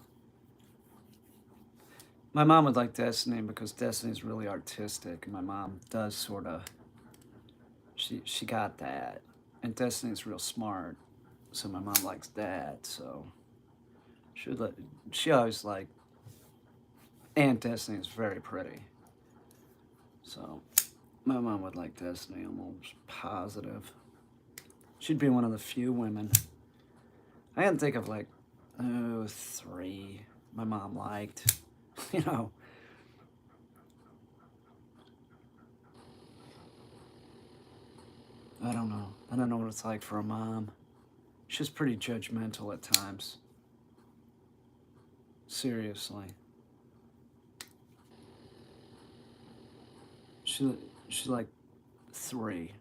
My mom would like Destiny because Destiny's really artistic, and my mom does sort of. She got that, and Destiny's real smart, so my mom likes that. So she always like. And Destiny is very pretty. So my mom would like Destiny. I'm almost positive. She'd be one of the few women. I can think of like, 3 my mom liked. You know. I don't know. I don't know what it's like for a mom. She's pretty judgmental at times. Seriously. She like 3.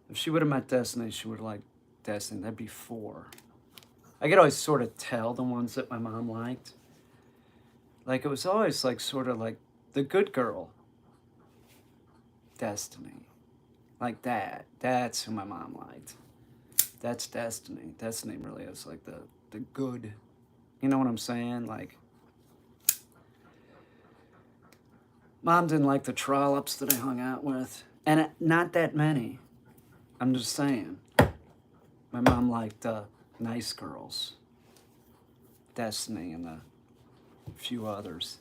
If she would have met Destiny, she would have liked Destiny. That'd be 4. I could always sort of tell the ones that my mom liked. Like it was always like sort of like the good girl. Destiny. Like that. That's who my mom liked. That's Destiny. Destiny really is like the good. You know what I'm saying? Like Mom didn't like the trollops that I hung out with. And not that many. I'm just saying. My mom liked nice girls. Destiny and a few others.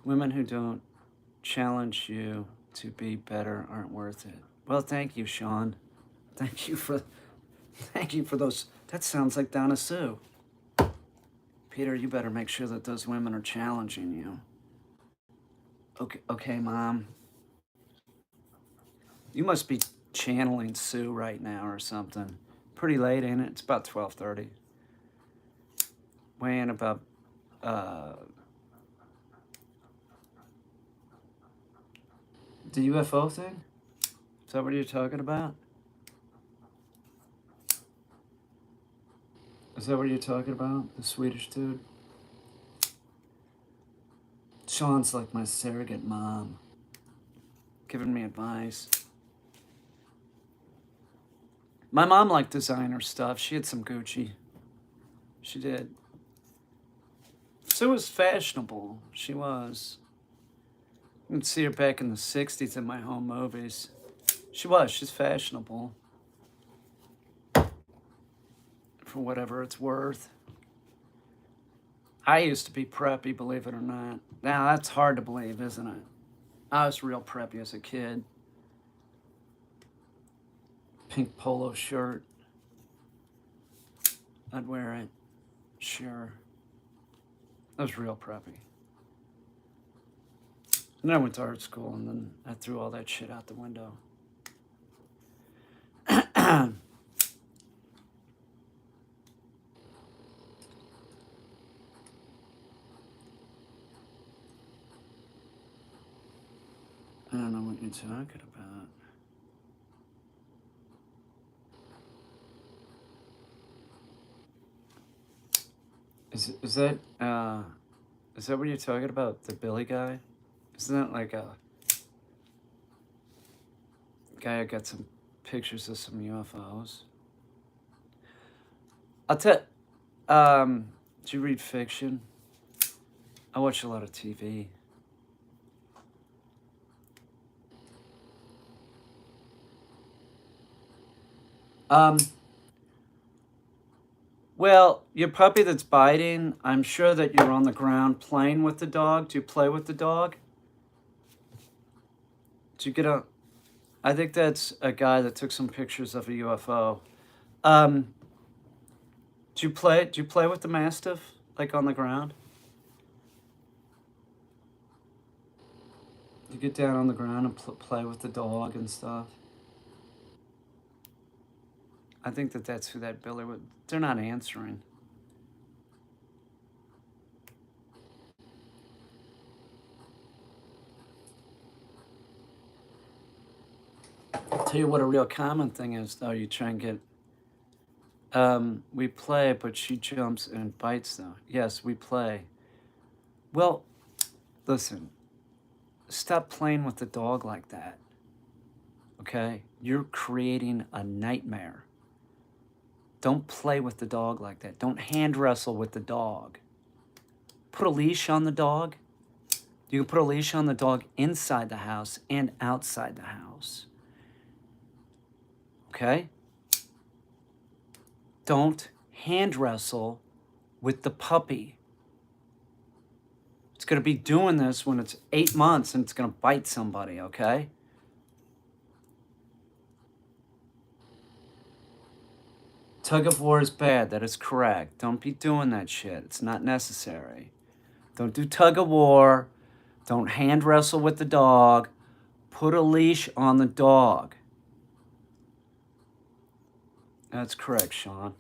Women who don't challenge you to be better aren't worth it. Well, thank you, Sean. Thank you for those. That sounds like Donna Sue. Peter, you better make sure that those women are challenging you. Okay, Mom. You must be channeling Sue right now or something. Pretty late, ain't it? It's about 12:30. Weighing about the UFO thing? Is that what you're talking about? Is that what you're talking about? The Swedish dude? Sean's like my surrogate mom, giving me advice. My mom liked designer stuff. She had some Gucci. She did. Sue was fashionable. She was. You can see her back in the 60s in my home movies. She's fashionable. For whatever it's worth. I used to be preppy, believe it or not. Now, that's hard to believe, isn't it? I was real preppy as a kid. pink polo shirt. I'd wear it, sure. I was real preppy. And then I went to art school, and then I threw all that shit out the window. I don't know what you're talking about. Is that what you're talking about? The Billy guy? Isn't that like a guy who got some pictures of some UFOs? I'll tell. Do you read fiction? I watch a lot of TV. Well, your puppy that's biting, I'm sure that you're on the ground playing with the dog. Do you play with the dog? Did you get a... I think that's a guy that took some pictures of a UFO. Do you play with the Mastiff, like on the ground? You get down on the ground and play with the dog and stuff? I think that's who that Billy would... They're not answering. I'll tell you what a real common thing is, though. You try and get... we play, but she jumps and bites, though. Yes, we play. Well, listen. Stop playing with the dog like that. Okay? You're creating a nightmare. Don't play with the dog like that. Don't hand wrestle with the dog. Put a leash on the dog. You can put a leash on the dog inside the house and outside the house. Okay? Don't hand wrestle with the puppy. It's going to be doing this when it's 8 months and it's going to bite somebody, okay? Tug of war is bad. That is correct. Don't be doing that shit. It's not necessary. Don't do tug of war. Don't hand wrestle with the dog. Put a leash on the dog. That's correct, Sean.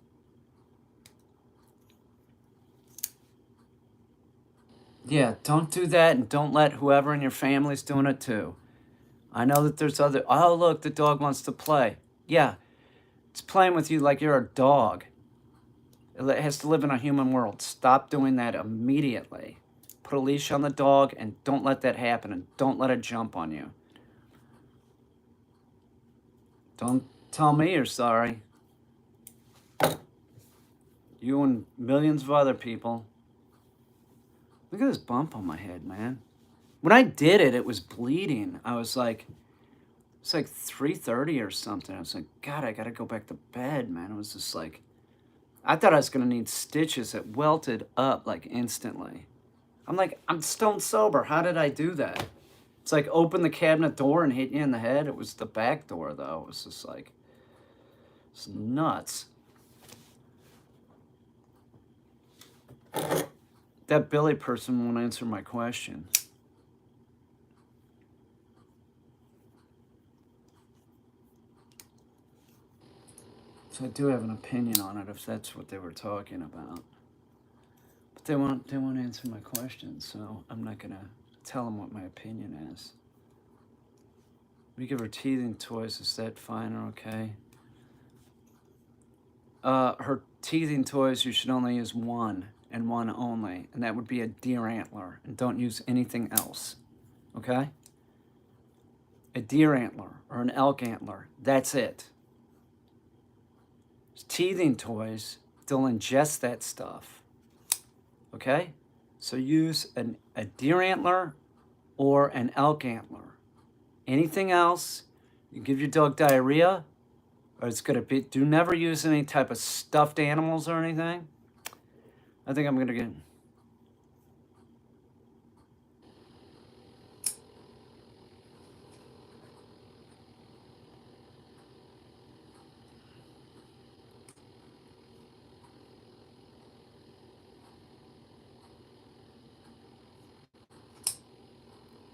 Yeah, don't do that, and don't let whoever in your family's doing it too. I know that there's other... Oh, look, the dog wants to play. Yeah, it's playing with you like you're a dog. It has to live in a human world. Stop doing that immediately. Put a leash on the dog, and don't let that happen, and don't let it jump on you. Don't tell me you're sorry. You and millions of other people. Look at this bump on my head, man. When I did it, it was bleeding. I was like, it's like 3:30 or something. I was like, God, I gotta go back to bed, man. It was just like, I thought I was gonna need stitches. It welted up like instantly. I'm like, I'm stone sober. How did I do that? It's like open the cabinet door and hit you in the head. It was the back door, though. It was just like, it's nuts. That Billy person won't answer my question. So I do have an opinion on it if that's what they were talking about. But they won't answer my question, so I'm not gonna tell them what my opinion is. We give her teething toys, is that fine or okay? Her teething toys, you should only use one, and one only, and that would be a deer antler, and don't use anything else, okay? A deer antler or an elk antler, that's it. Teething toys, they'll ingest that stuff, okay? So use a deer antler or an elk antler. Anything else, you give your dog diarrhea, or it's gonna be, do never use any type of stuffed animals or anything. I think I'm gonna get...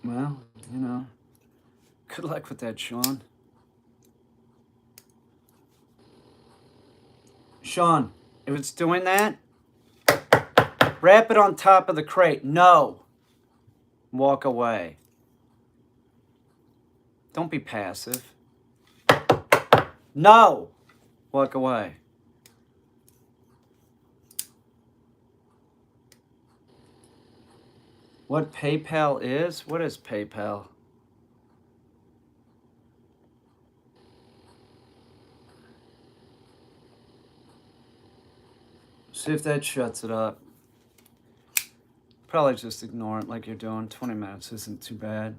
Well, you know, good luck with that, Sean. Sean, if it's doing that, wrap it on top of the crate. No. Walk away. Don't be passive. No. Walk away. What PayPal is? What is PayPal? See if that shuts it up. Probably just ignore it like you're doing. 20 minutes isn't too bad.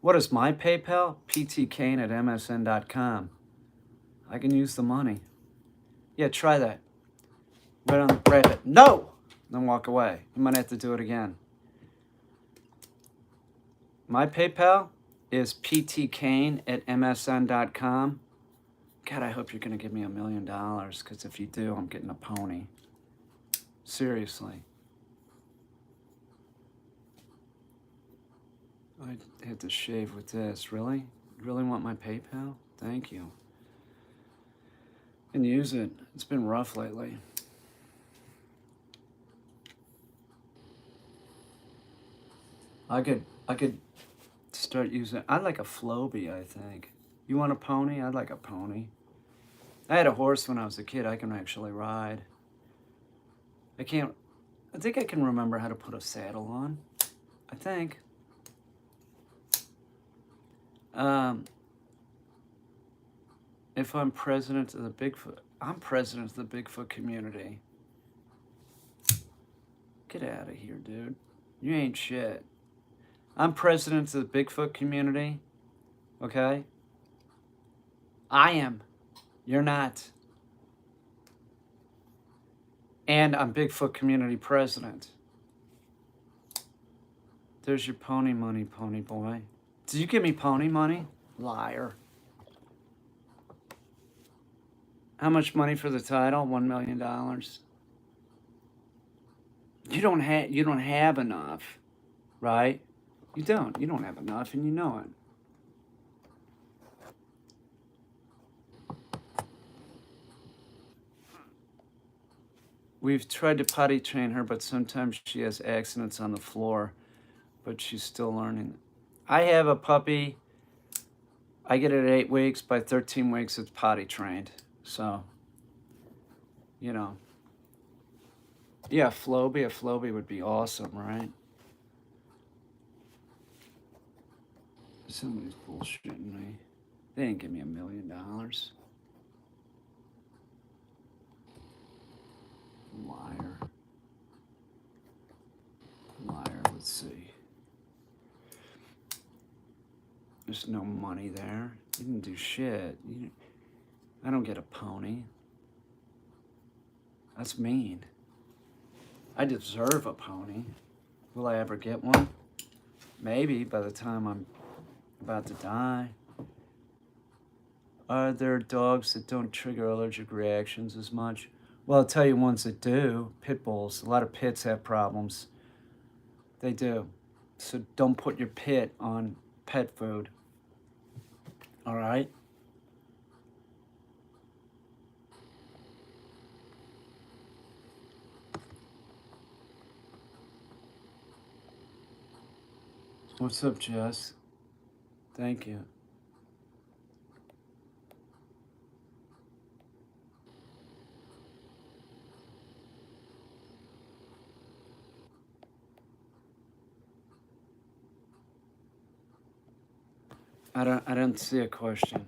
What is my PayPal? ptkane@msn.com. I can use the money. Yeah, try that. Right on the bracket. No! Then walk away. You might have to do it again. My PayPal is ptkane@msn.com. God, I hope you're going to give me $1 million, because if you do, I'm getting a pony. Seriously. I had to shave with this. Really? You really want my PayPal? Thank you. And use it. It's been rough lately. I could start using. I'd like a Floby, I think. You want a pony? I'd like a pony. I had a horse when I was a kid. I can actually ride. I think I can remember how to put a saddle on. I think. If I'm president of the Bigfoot, I'm president of the Bigfoot community. Get out of here, dude. You ain't shit. I'm president of the Bigfoot community. Okay? I am. You're not. And I'm Bigfoot community president. There's your pony money, pony boy. Did you give me pony money? Liar. How much money for the title? $1 million. You don't have enough, right? You don't have enough, and you know it. We've tried to potty train her, but sometimes she has accidents on the floor, but she's still learning. I have a puppy. I get it at 8 weeks. By 13 weeks, it's potty trained. So, you know. Yeah, a Floby would be awesome, right? Somebody's bullshitting me. They didn't give me $1 million. Liar. Let's see. There's no money there. You didn't do shit. I don't get a pony. That's mean. I deserve a pony. Will I ever get one? Maybe by the time I'm about to die. Are there dogs that don't trigger allergic reactions as much? Well, I'll tell you ones that do. Pit bulls. A lot of pits have problems. They do. So don't put your pit on pet food. All right? What's up, Jess? Thank you. I don't see a question.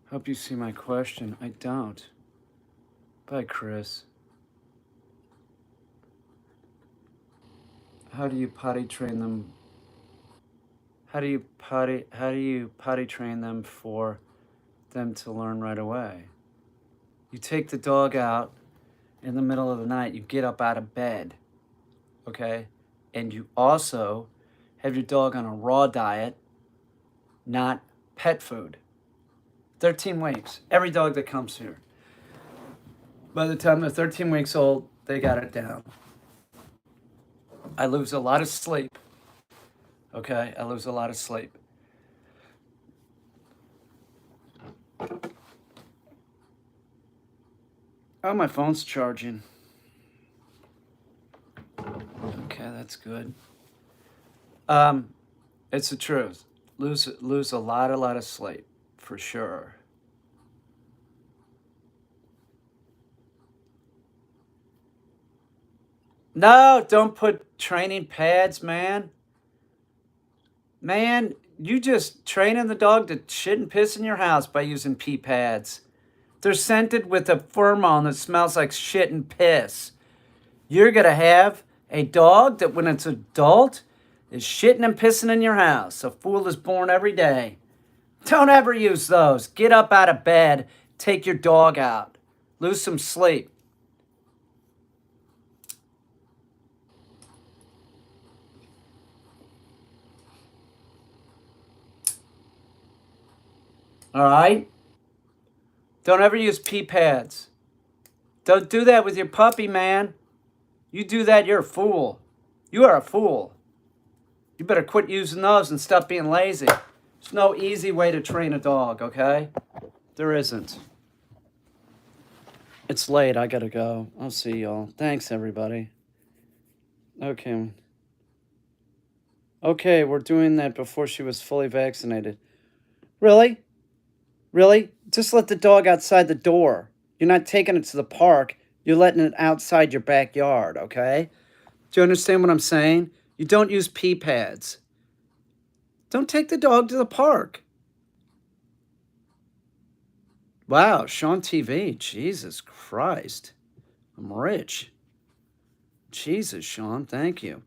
Hope you see my question. I don't. Bye, Chris. How do you potty train them? How do you potty train them for them to learn right away? You take the dog out in the middle of the night, you get up out of bed, okay? And you also have your dog on a raw diet, not pet food. 13 weeks. Every dog that comes here. By the time they're 13 weeks old, they got it down. I lose a lot of sleep. Okay, I lose a lot of sleep. Oh, my phone's charging. Okay, that's good. It's the truth. Lose a lot of sleep, for sure. No, don't put training pads, man. Man, you just training the dog to shit and piss in your house by using pee pads. They're scented with a pheromone that smells like shit and piss. You're gonna have a dog that, when it's adult, is shitting and pissing in your house. A fool is born every day. Don't ever use those. Get up out of bed, take your dog out, lose some sleep. All right? Don't ever use pee pads. Don't do that with your puppy, man. You do that, you're a fool. You are a fool. You better quit using those and stop being lazy. There's no easy way to train a dog, okay? There isn't. It's late. I gotta go. I'll see y'all. Thanks, everybody. Okay. Okay, we're doing that before she was fully vaccinated. Really? Really? Just let the dog outside the door. You're not taking it to the park. You're letting it outside your backyard, okay? Do you understand what I'm saying? You don't use pee pads. Don't take the dog to the park. Wow, Sean TV. Jesus Christ. I'm rich. Jesus, Sean, thank you.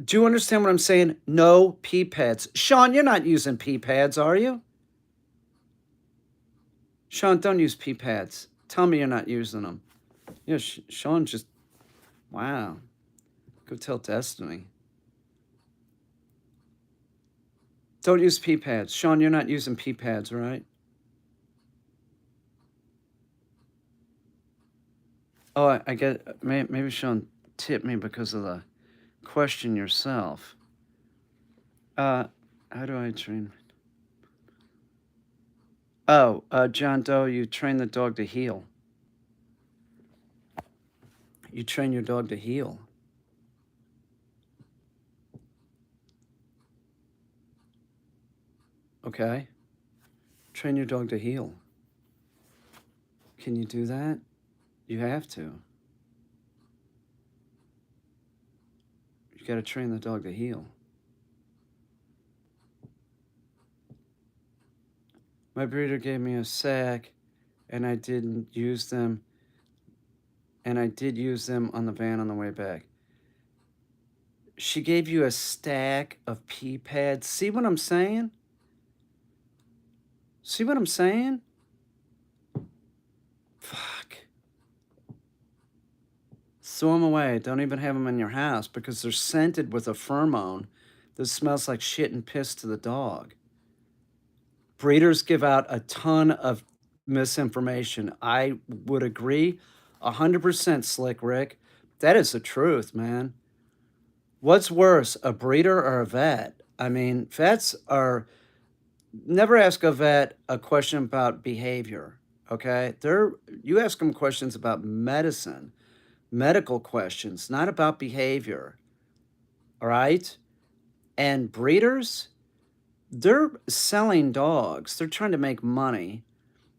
Do you understand what I'm saying? No pee pads. Sean, you're not using pee pads, are you? Sean, don't use pee pads. Tell me you're not using them. Yeah, Sean just, wow. Go tell Destiny. Don't use pee pads. Sean, you're not using pee pads, right? Oh, I get, maybe Sean tipped me because of the question yourself. How do I train? Oh, John Doe, you train the dog to heal. You train your dog to heal. Okay? Train your dog to heal. Can you do that? You have to. You gotta train the dog to heal. My breeder gave me a sack, and I didn't use them. And I did use them on the van on the way back. She gave you a stack of pee pads. See what I'm saying? See what I'm saying? Fuck. Throw them away. Don't even have them in your house because they're scented with a pheromone that smells like shit and piss to the dog. Breeders give out a ton of misinformation. I would agree 100%, Slick Rick. That is the truth, man. What's worse, a breeder or a vet? I mean, vets are, never ask a vet a question about behavior, okay? You ask them questions about medicine, medical questions, not about behavior, all right? And breeders, they're selling dogs. They're trying to make money.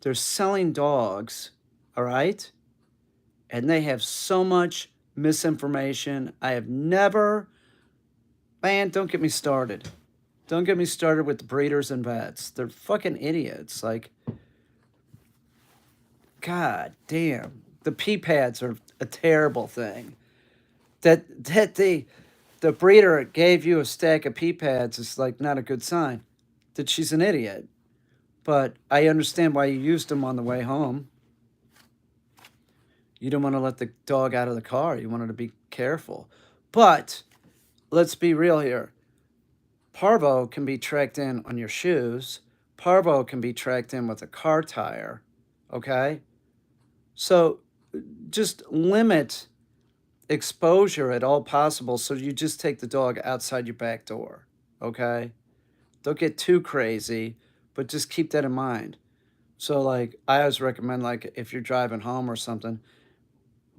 They're selling dogs, all right? And they have so much misinformation. I have never, man, don't get me started. Don't get me started with the breeders and vets. They're fucking idiots. Like, God damn. The pee pads are a terrible thing. That the breeder gave you a stack of pee pads is like not a good sign. That she's an idiot. But I understand why you used them on the way home. You don't want to let the dog out of the car. You wanted to be careful. But let's be real here. Parvo can be tracked in on your shoes. Parvo can be tracked in with a car tire. Okay? So just limit exposure at all possible. So you just take the dog outside your back door. Okay? Don't get too crazy, but just keep that in mind. So like I always recommend, like, if you're driving home or something,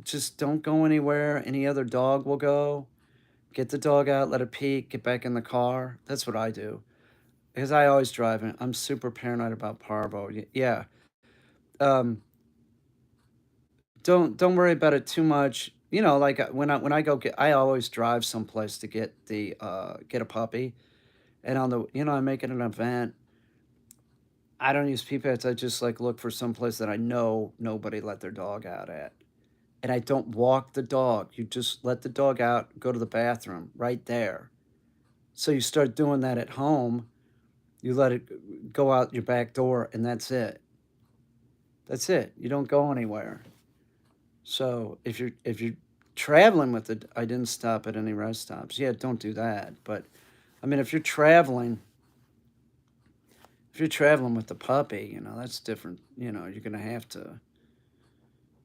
just don't go anywhere any other dog will go. Get the dog out, let it pee, get back in the car. That's what I do. Because I always drive and I'm super paranoid about parvo. Yeah. Um, don't worry about it too much. You know, like when I go get, I always drive someplace to get a puppy. And on the, I make it an event. I don't use pee pads. I just like look for some place that I know nobody let their dog out at. And I don't walk the dog. You just let the dog out, go to the bathroom right there. So you start doing that at home. You let it go out your back door, and that's it. That's it. You don't go anywhere. So if you're traveling with it, I didn't stop at any rest stops. Yeah, don't do that. But I mean, if you're traveling with the puppy, that's different. You're gonna have to.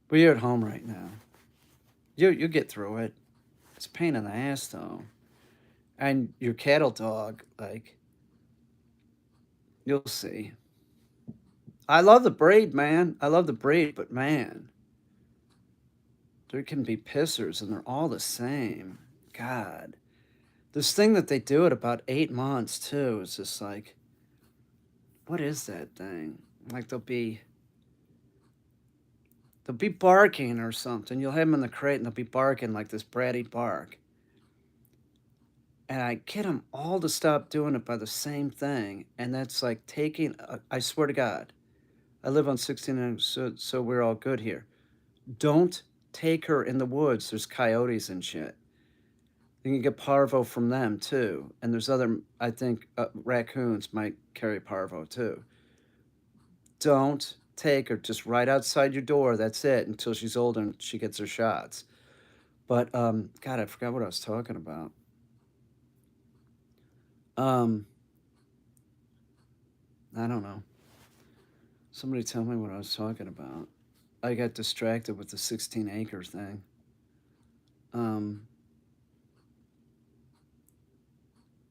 But you're at home right now. You get through it. It's a pain in the ass though. And your cattle dog, like, you'll see. I love the breed, man. I love the breed, but man, there can be pissers and they're all the same. God. This thing that they do at about 8 months too is just like, what is that thing? Like they'll be barking or something. You'll have them in the crate and they'll be barking like this bratty bark. And I get them all to stop doing it by the same thing. And that's like I swear to God, I live on 16, so we're all good here. Don't take her in the woods. There's coyotes and shit. You can get parvo from them too. And there's other, I think, raccoons might carry parvo too. Don't take her just right outside your door. That's it until she's older and she gets her shots. But God, I forgot what I was talking about. Um, I don't know. Somebody tell me what I was talking about. I got distracted with the 16-acre thing. Um,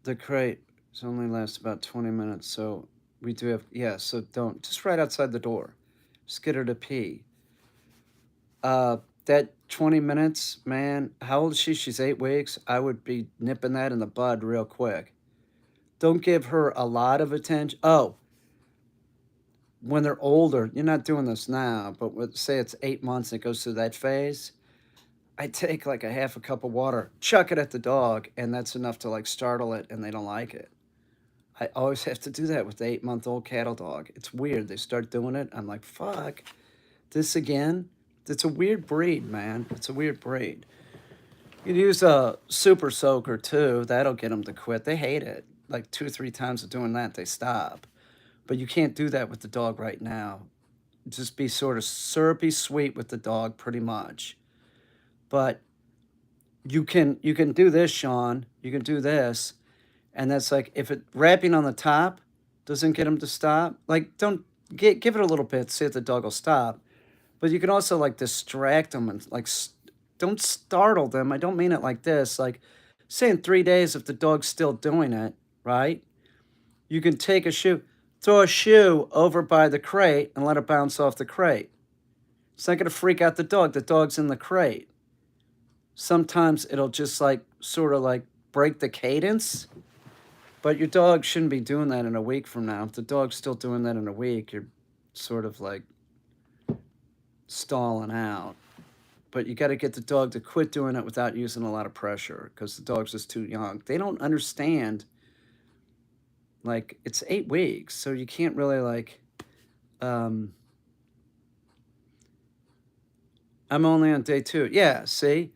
the crate only lasts about 20 minutes, so we do have, yeah. So don't just right outside the door. Just get her to pee. That 20 minutes, man. How old is she? She's 8 weeks. I would be nipping that in the bud real quick. Don't give her a lot of attention. Oh, when they're older, you're not doing this now, but say it's 8 months and it goes through that phase. I take like a half a cup of water, chuck it at the dog, and that's enough to like startle it, and they don't like it. I always have to do that with the 8-month-old cattle dog. It's weird. They start doing it. I'm like, fuck, this again? It's a weird breed, man. It's a weird breed. You can use a super soaker too. That'll get them to quit. They hate it. Like 2 or 3 times of doing that, they stop. But you can't do that with the dog right now. Just be sort of syrupy sweet with the dog, pretty much. But you can do this, Sean. You can do this, and that's like if it wrapping on the top doesn't get him to stop. Like don't give it a little bit, see if the dog will stop. But you can also like distract them and like don't startle them. I don't mean it like this. Like say in 3 days, if the dog's still doing it, right? You can take a shoe, throw a shoe over by the crate and let it bounce off the crate. It's not going to freak out the dog. The dog's in the crate. Sometimes it'll just like sort of like break the cadence, but your dog shouldn't be doing that in a week from now. If the dog's still doing that in a week, you're sort of like stalling out. But you got to get the dog to quit doing it without using a lot of pressure because the dog's just too young. They don't understand. Like it's 8 weeks, so you can't really like. Um, I'm only on day 2. Yeah, see,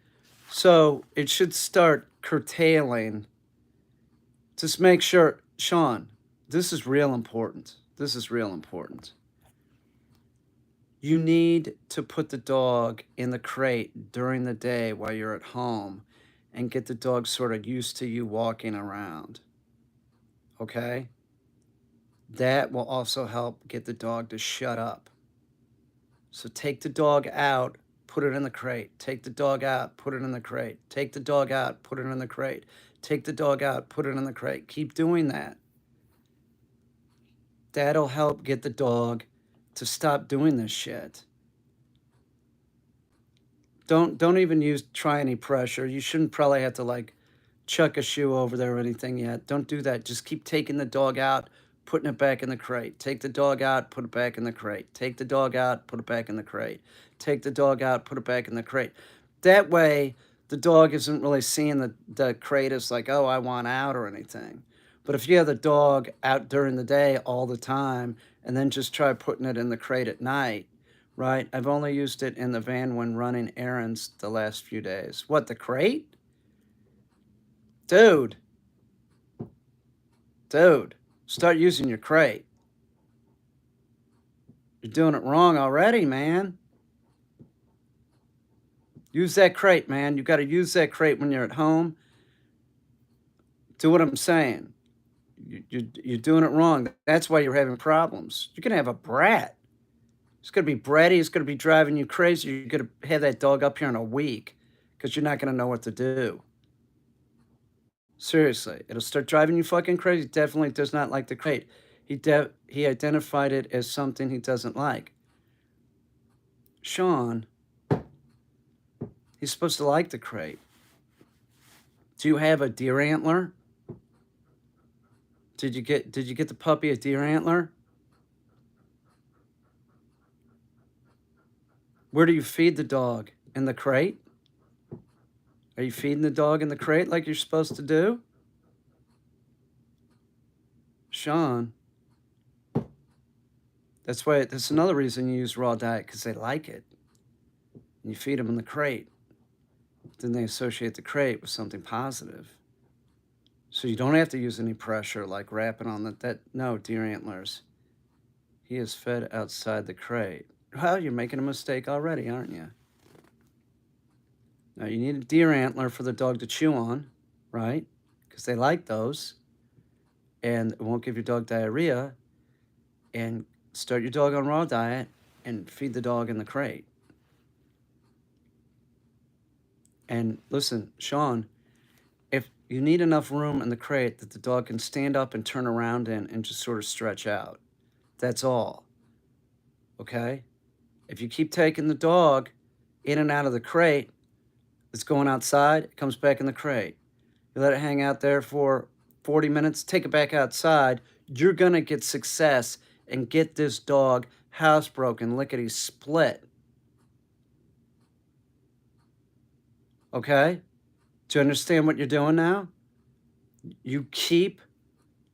so it should start curtailing. Just make sure, Sean. This is real important. This is real important. You need to put the dog in the crate during the day while you're at home and get the dog sort of used to you walking around. Okay? That will also help get the dog to shut up. So take the dog out, put it in the crate. Take the dog out, put it in the crate. Take the dog out, put it in the crate. Take the dog out, put it in the crate. Keep doing that. That'll help get the dog to stop doing this shit. Don't even try any pressure. You shouldn't probably have to like chuck a shoe over there or anything yet. Don't do that. Just keep taking the dog out, putting it back in the crate. Take the dog out, put it back in the crate. Take the dog out, put it back in the crate. Take the dog out, put it back in the crate. That way, the dog isn't really seeing the crate as like, oh, I want out or anything. But if you have the dog out during the day all the time and then just try putting it in the crate at night, right? I've only used it in the van when running errands the last few days. What, the crate? Dude, start using your crate. You're doing it wrong already, man. Use that crate, man. You got to use that crate when you're at home. Do what I'm saying. You're doing it wrong. That's why you're having problems. You're going to have a brat. It's going to be bratty. It's going to be driving you crazy. You're going to have that dog up here in a week because you're not going to know what to do. Seriously, it'll start driving you fucking crazy. Definitely does not like the crate. He identified it as something he doesn't like. Sean, he's supposed to like the crate. Do you have a deer antler? Did you get the puppy a deer antler? Where do you feed the dog? In the crate? Are you feeding the dog in the crate like you're supposed to do? Sean, that's another reason you use raw diet, because they like it. And you feed them in the crate. Then they associate the crate with something positive. So you don't have to use any pressure like wrapping on no, deer antlers. He is fed outside the crate. Well, you're making a mistake already, aren't you? Now, you need a deer antler for the dog to chew on, right? Because they like those. And it won't give your dog diarrhea. And start your dog on raw diet and feed the dog in the crate. And listen, Sean, if you need enough room in the crate that the dog can stand up and turn around in and just sort of stretch out, that's all. Okay? If you keep taking the dog in and out of the crate, it's going outside, it comes back in the crate. You let it hang out there for 40 minutes, take it back outside, you're going to get success and get this dog housebroken, lickety split. Okay? Do you understand what you're doing now? You keep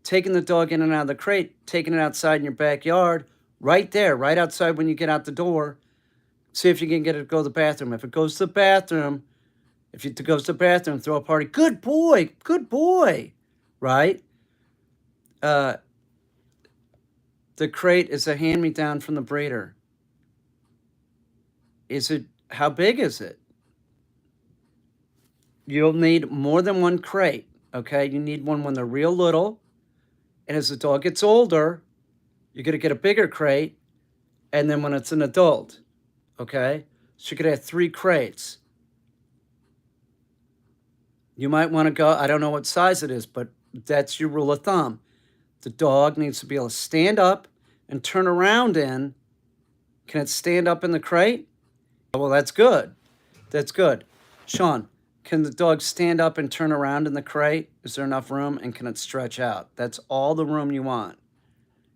taking the dog in and out of the crate, taking it outside in your backyard, right there, right outside when you get out the door. See if you can get it to go to the bathroom. If it goes to the bathroom, throw a party. Good boy, right? The crate is a hand-me-down from the breeder. How big is it? You'll need more than one crate, okay? You need one when they're real little. And as the dog gets older, you're going to get a bigger crate. And then when it's an adult, okay? So you're going to have 3 crates. You might want to go, I don't know what size it is, but that's your rule of thumb. The dog needs to be able to stand up and turn around in. Can it stand up in the crate? Well, that's good. That's good. Sean, can the dog stand up and turn around in the crate? Is there enough room? And can it stretch out? That's all the room you want.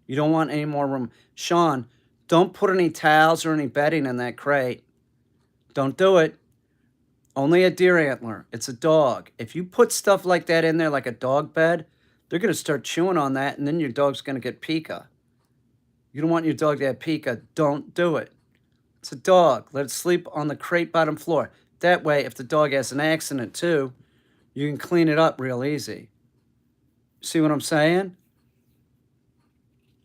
You don't want any more room. Sean, don't put any towels or any bedding in that crate. Don't do it. Only a deer antler. It's a dog. If you put stuff like that in there, like a dog bed, they're going to start chewing on that, and then your dog's going to get pica. You don't want your dog to have pica. Don't do it. It's a dog. Let it sleep on the crate bottom floor. That way, if the dog has an accident too, you can clean it up real easy. See what I'm saying?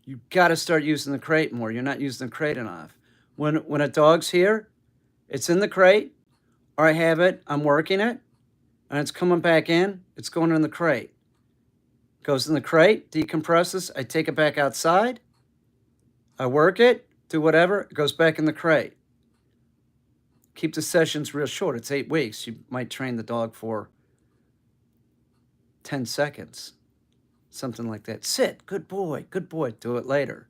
You got to start using the crate more. You're not using the crate enough. When a dog's here, it's in the crate, or I have it, I'm working it, and it's coming back in, it's going in the crate. Goes in the crate, decompresses, I take it back outside, I work it, do whatever, it goes back in the crate. Keep the sessions real short. It's 8 weeks. You might train the dog for 10 seconds, something like that. Sit, good boy, good boy. Do it later.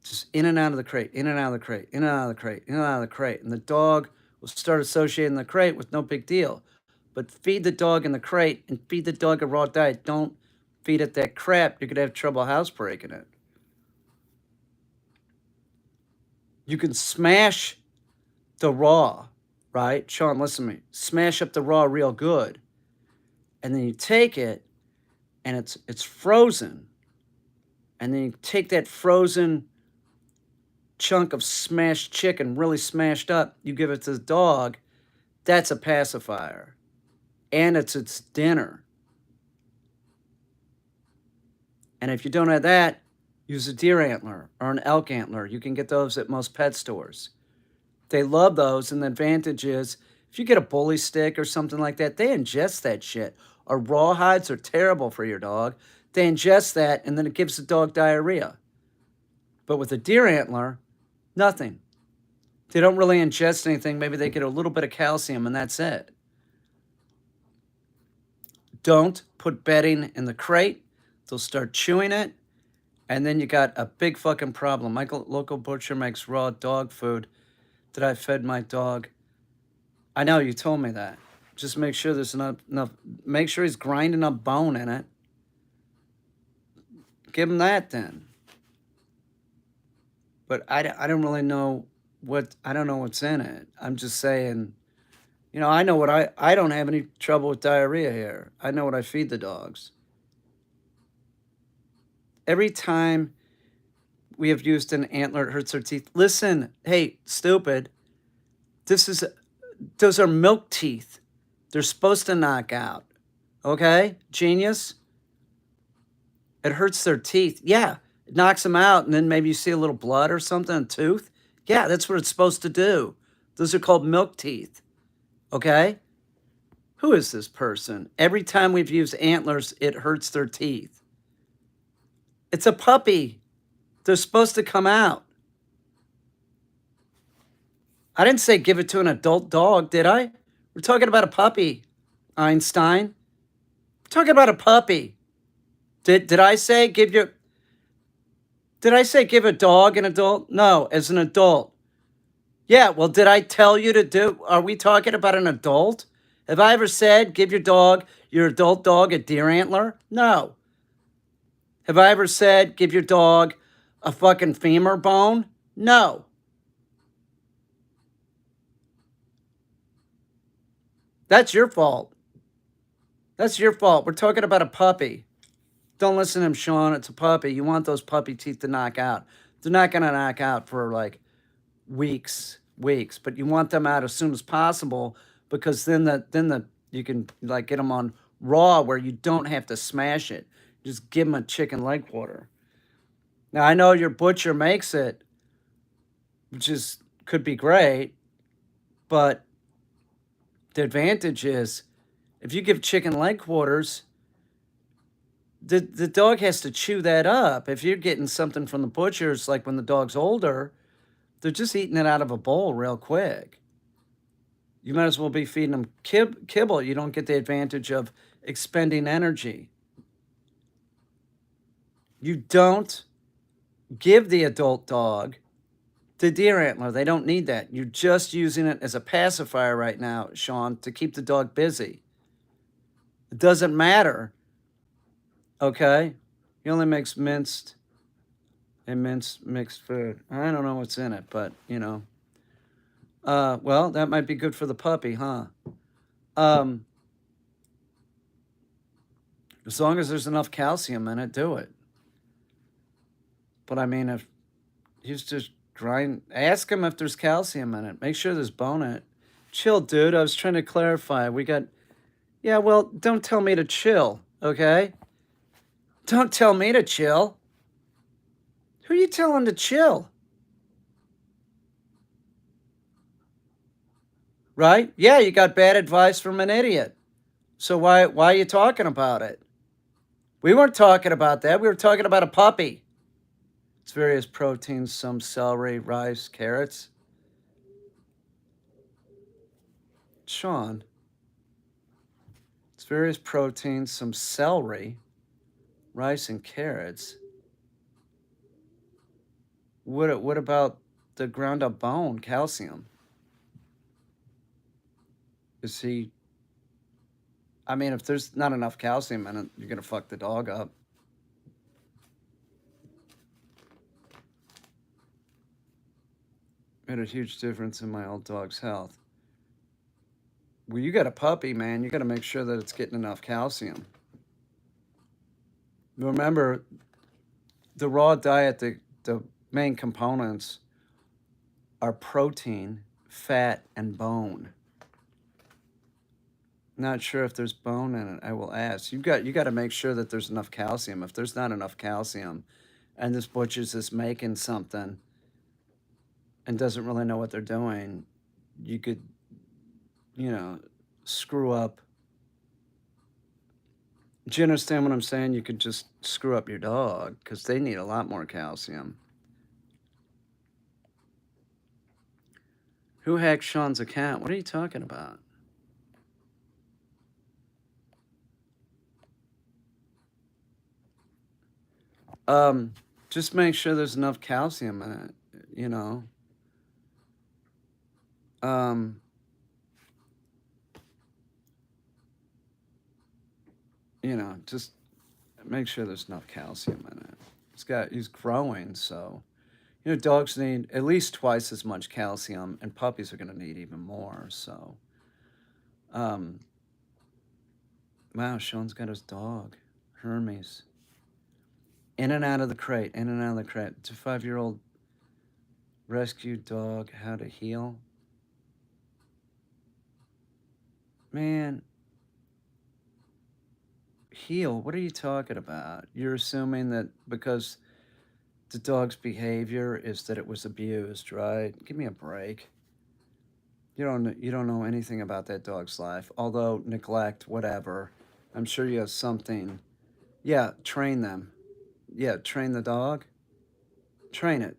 Just in and out of the crate, in and out of the crate, in and out of the crate, in and out of the crate. And the dog will start associating the crate with no big deal. But feed the dog in the crate and feed the dog a raw diet. Don't feed it that crap. You're going to have trouble housebreaking it. You can smash the raw, right? Sean, listen to me. Smash up the raw real good. And then you take it and it's frozen. And then you take that frozen chunk of smashed chicken, really smashed up, you give it to the dog. That's a pacifier. And it's its dinner. And if you don't have that, use a deer antler or an elk antler. You can get those at most pet stores. They love those, and the advantage is if you get a bully stick or something like that, they ingest that shit. Or rawhides are terrible for your dog. They ingest that, and then it gives the dog diarrhea. But with a deer antler, nothing. They don't really ingest anything. Maybe they get a little bit of calcium, and that's it. Don't put bedding in the crate. They'll start chewing it, and then you got a big fucking problem. My local butcher makes raw dog food that I fed my dog. I know, you told me that. Just make sure there's enough, make sure he's grinding up bone in it. Give him that then. But I don't really know I don't know what's in it. I'm just saying, you know, I know what I don't have any trouble with diarrhea here. I know what I feed the dogs. Every time we have used an antler, it hurts their teeth. Listen, hey, stupid. Those are milk teeth. They're supposed to knock out. Okay? Genius? It hurts their teeth. Yeah, it knocks them out, and then maybe you see a little blood or something, a tooth. Yeah, that's what it's supposed to do. Those are called milk teeth. Okay? Who is this person? Every time we've used antlers, it hurts their teeth. It's a puppy. They're supposed to come out. I didn't say give it to an adult dog, did I? We're talking about a puppy, Einstein. We're talking about a puppy. Did I say give a dog an adult? No, as an adult. Yeah, well, did I tell you to do? Are we talking about an adult? Have I ever said give your adult dog a deer antler? No. Have I ever said give your dog a fucking femur bone? No. That's your fault. That's your fault. We're talking about a puppy. Don't listen to him, Sean. It's a puppy. You want those puppy teeth to knock out. They're not going to knock out for like weeks, but you want them out as soon as possible because then you can like get them on raw where you don't have to smash it. Just give them a chicken leg quarter. Now I know your butcher makes it, which could be great, but the advantage is if you give chicken leg quarters, the dog has to chew that up. If you're getting something from the butchers, like when the dog's older, they're just eating it out of a bowl real quick. You might as well be feeding them kibble. You don't get the advantage of expending energy. You don't give the adult dog the deer antler. They don't need that. You're just using it as a pacifier right now, Sean, to keep the dog busy. It doesn't matter. Okay? He only makes minced mixed food. I don't know what's in it, but, you know. Well, that might be good for the puppy, huh? As long as there's enough calcium in it, do it. But I mean, if he's just ask him if there's calcium in it. Make sure there's bone in it. Chill, dude. I was trying to clarify. Yeah, well, don't tell me to chill, okay? Don't tell me to chill. Who are you telling to chill? Right? Yeah, you got bad advice from an idiot. So why are you talking about it? We weren't talking about that. We were talking about a puppy. It's various proteins, some celery, rice, carrots. Sean, it's various proteins, some celery, rice, and carrots. What about the ground up bone, calcium? Is he? I mean, if there's not enough calcium in it, you're gonna fuck the dog up. Made a huge difference in my old dog's health. Well, you got a puppy, man. You got to make sure that it's getting enough calcium. Remember, the raw diet, the main components are protein, fat, and bone. Not sure if there's bone in it. I will ask. You got to make sure that there's enough calcium. If there's not enough calcium, and this butcher's just making something and doesn't really know what they're doing, you could, screw up. Do you understand what I'm saying? You could just screw up your dog because they need a lot more calcium. Who hacked Sean's account? What are you talking about? Just make sure there's enough calcium in it, you know. Just make sure there's enough calcium in it. He's growing, so dogs need at least twice as much calcium, and puppies are going to need even more. So, wow, Sean's got his dog, Hermes, in and out of the crate, in and out of the crate. It's a 5-year-old rescue dog. How to heal? Man, heal? What are you talking about? You're assuming that because the dog's behavior is that it was abused, right? Give me a break. You don't know anything about that dog's life. Although neglect, whatever. I'm sure you have something. Yeah, train them. Yeah, train the dog. Train it.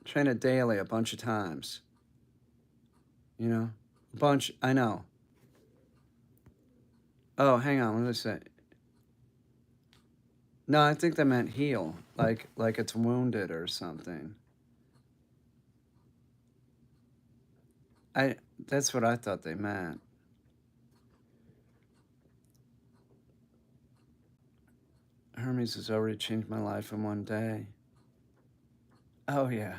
Train it daily a bunch of times. A bunch. I know. Oh, hang on. What did I say? No, I think they meant heal, like it's wounded or something. That's what I thought they meant. Hermes has already changed my life in one day. Oh yeah.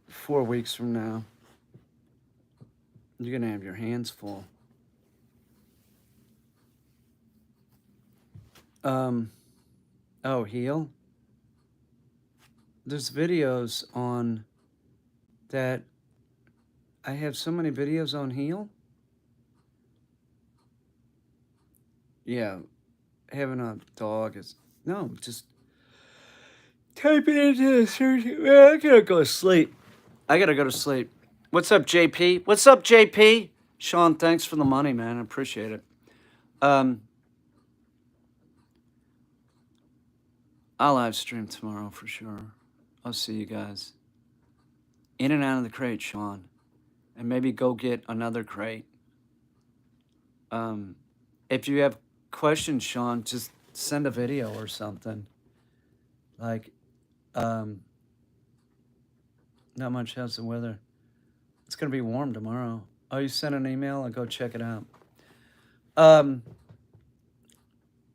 4 weeks from now, you're gonna have your hands full. Oh, heal? There's videos on that. I have so many videos on heal. Yeah, having a dog is no, just type it into the search. I gotta go to sleep. I gotta go to sleep. What's up, JP? What's up, JP? Sean, thanks for the money, man. I appreciate it. I'll live stream tomorrow for sure. I'll see you guys. In and out of the crate, Sean. And maybe go get another crate. If you have questions, Sean, just send a video or something. Like, not much else in weather. It's gonna be warm tomorrow. Oh, you sent an email? I'll go check it out.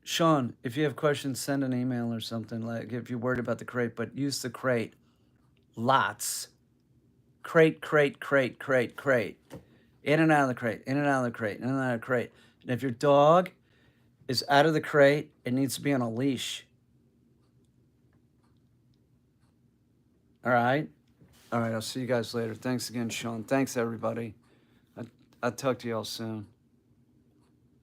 Sean, if you have questions, send an email or something. Like if you're worried about the crate, but use the crate. Lots. Crate, crate, crate, crate, crate. In and out of the crate, in and out of the crate, in and out of the crate. And if your dog is out of the crate, it needs to be on a leash. All right? All right, I'll see you guys later. Thanks again, Sean. Thanks, everybody. I'll talk to you all soon.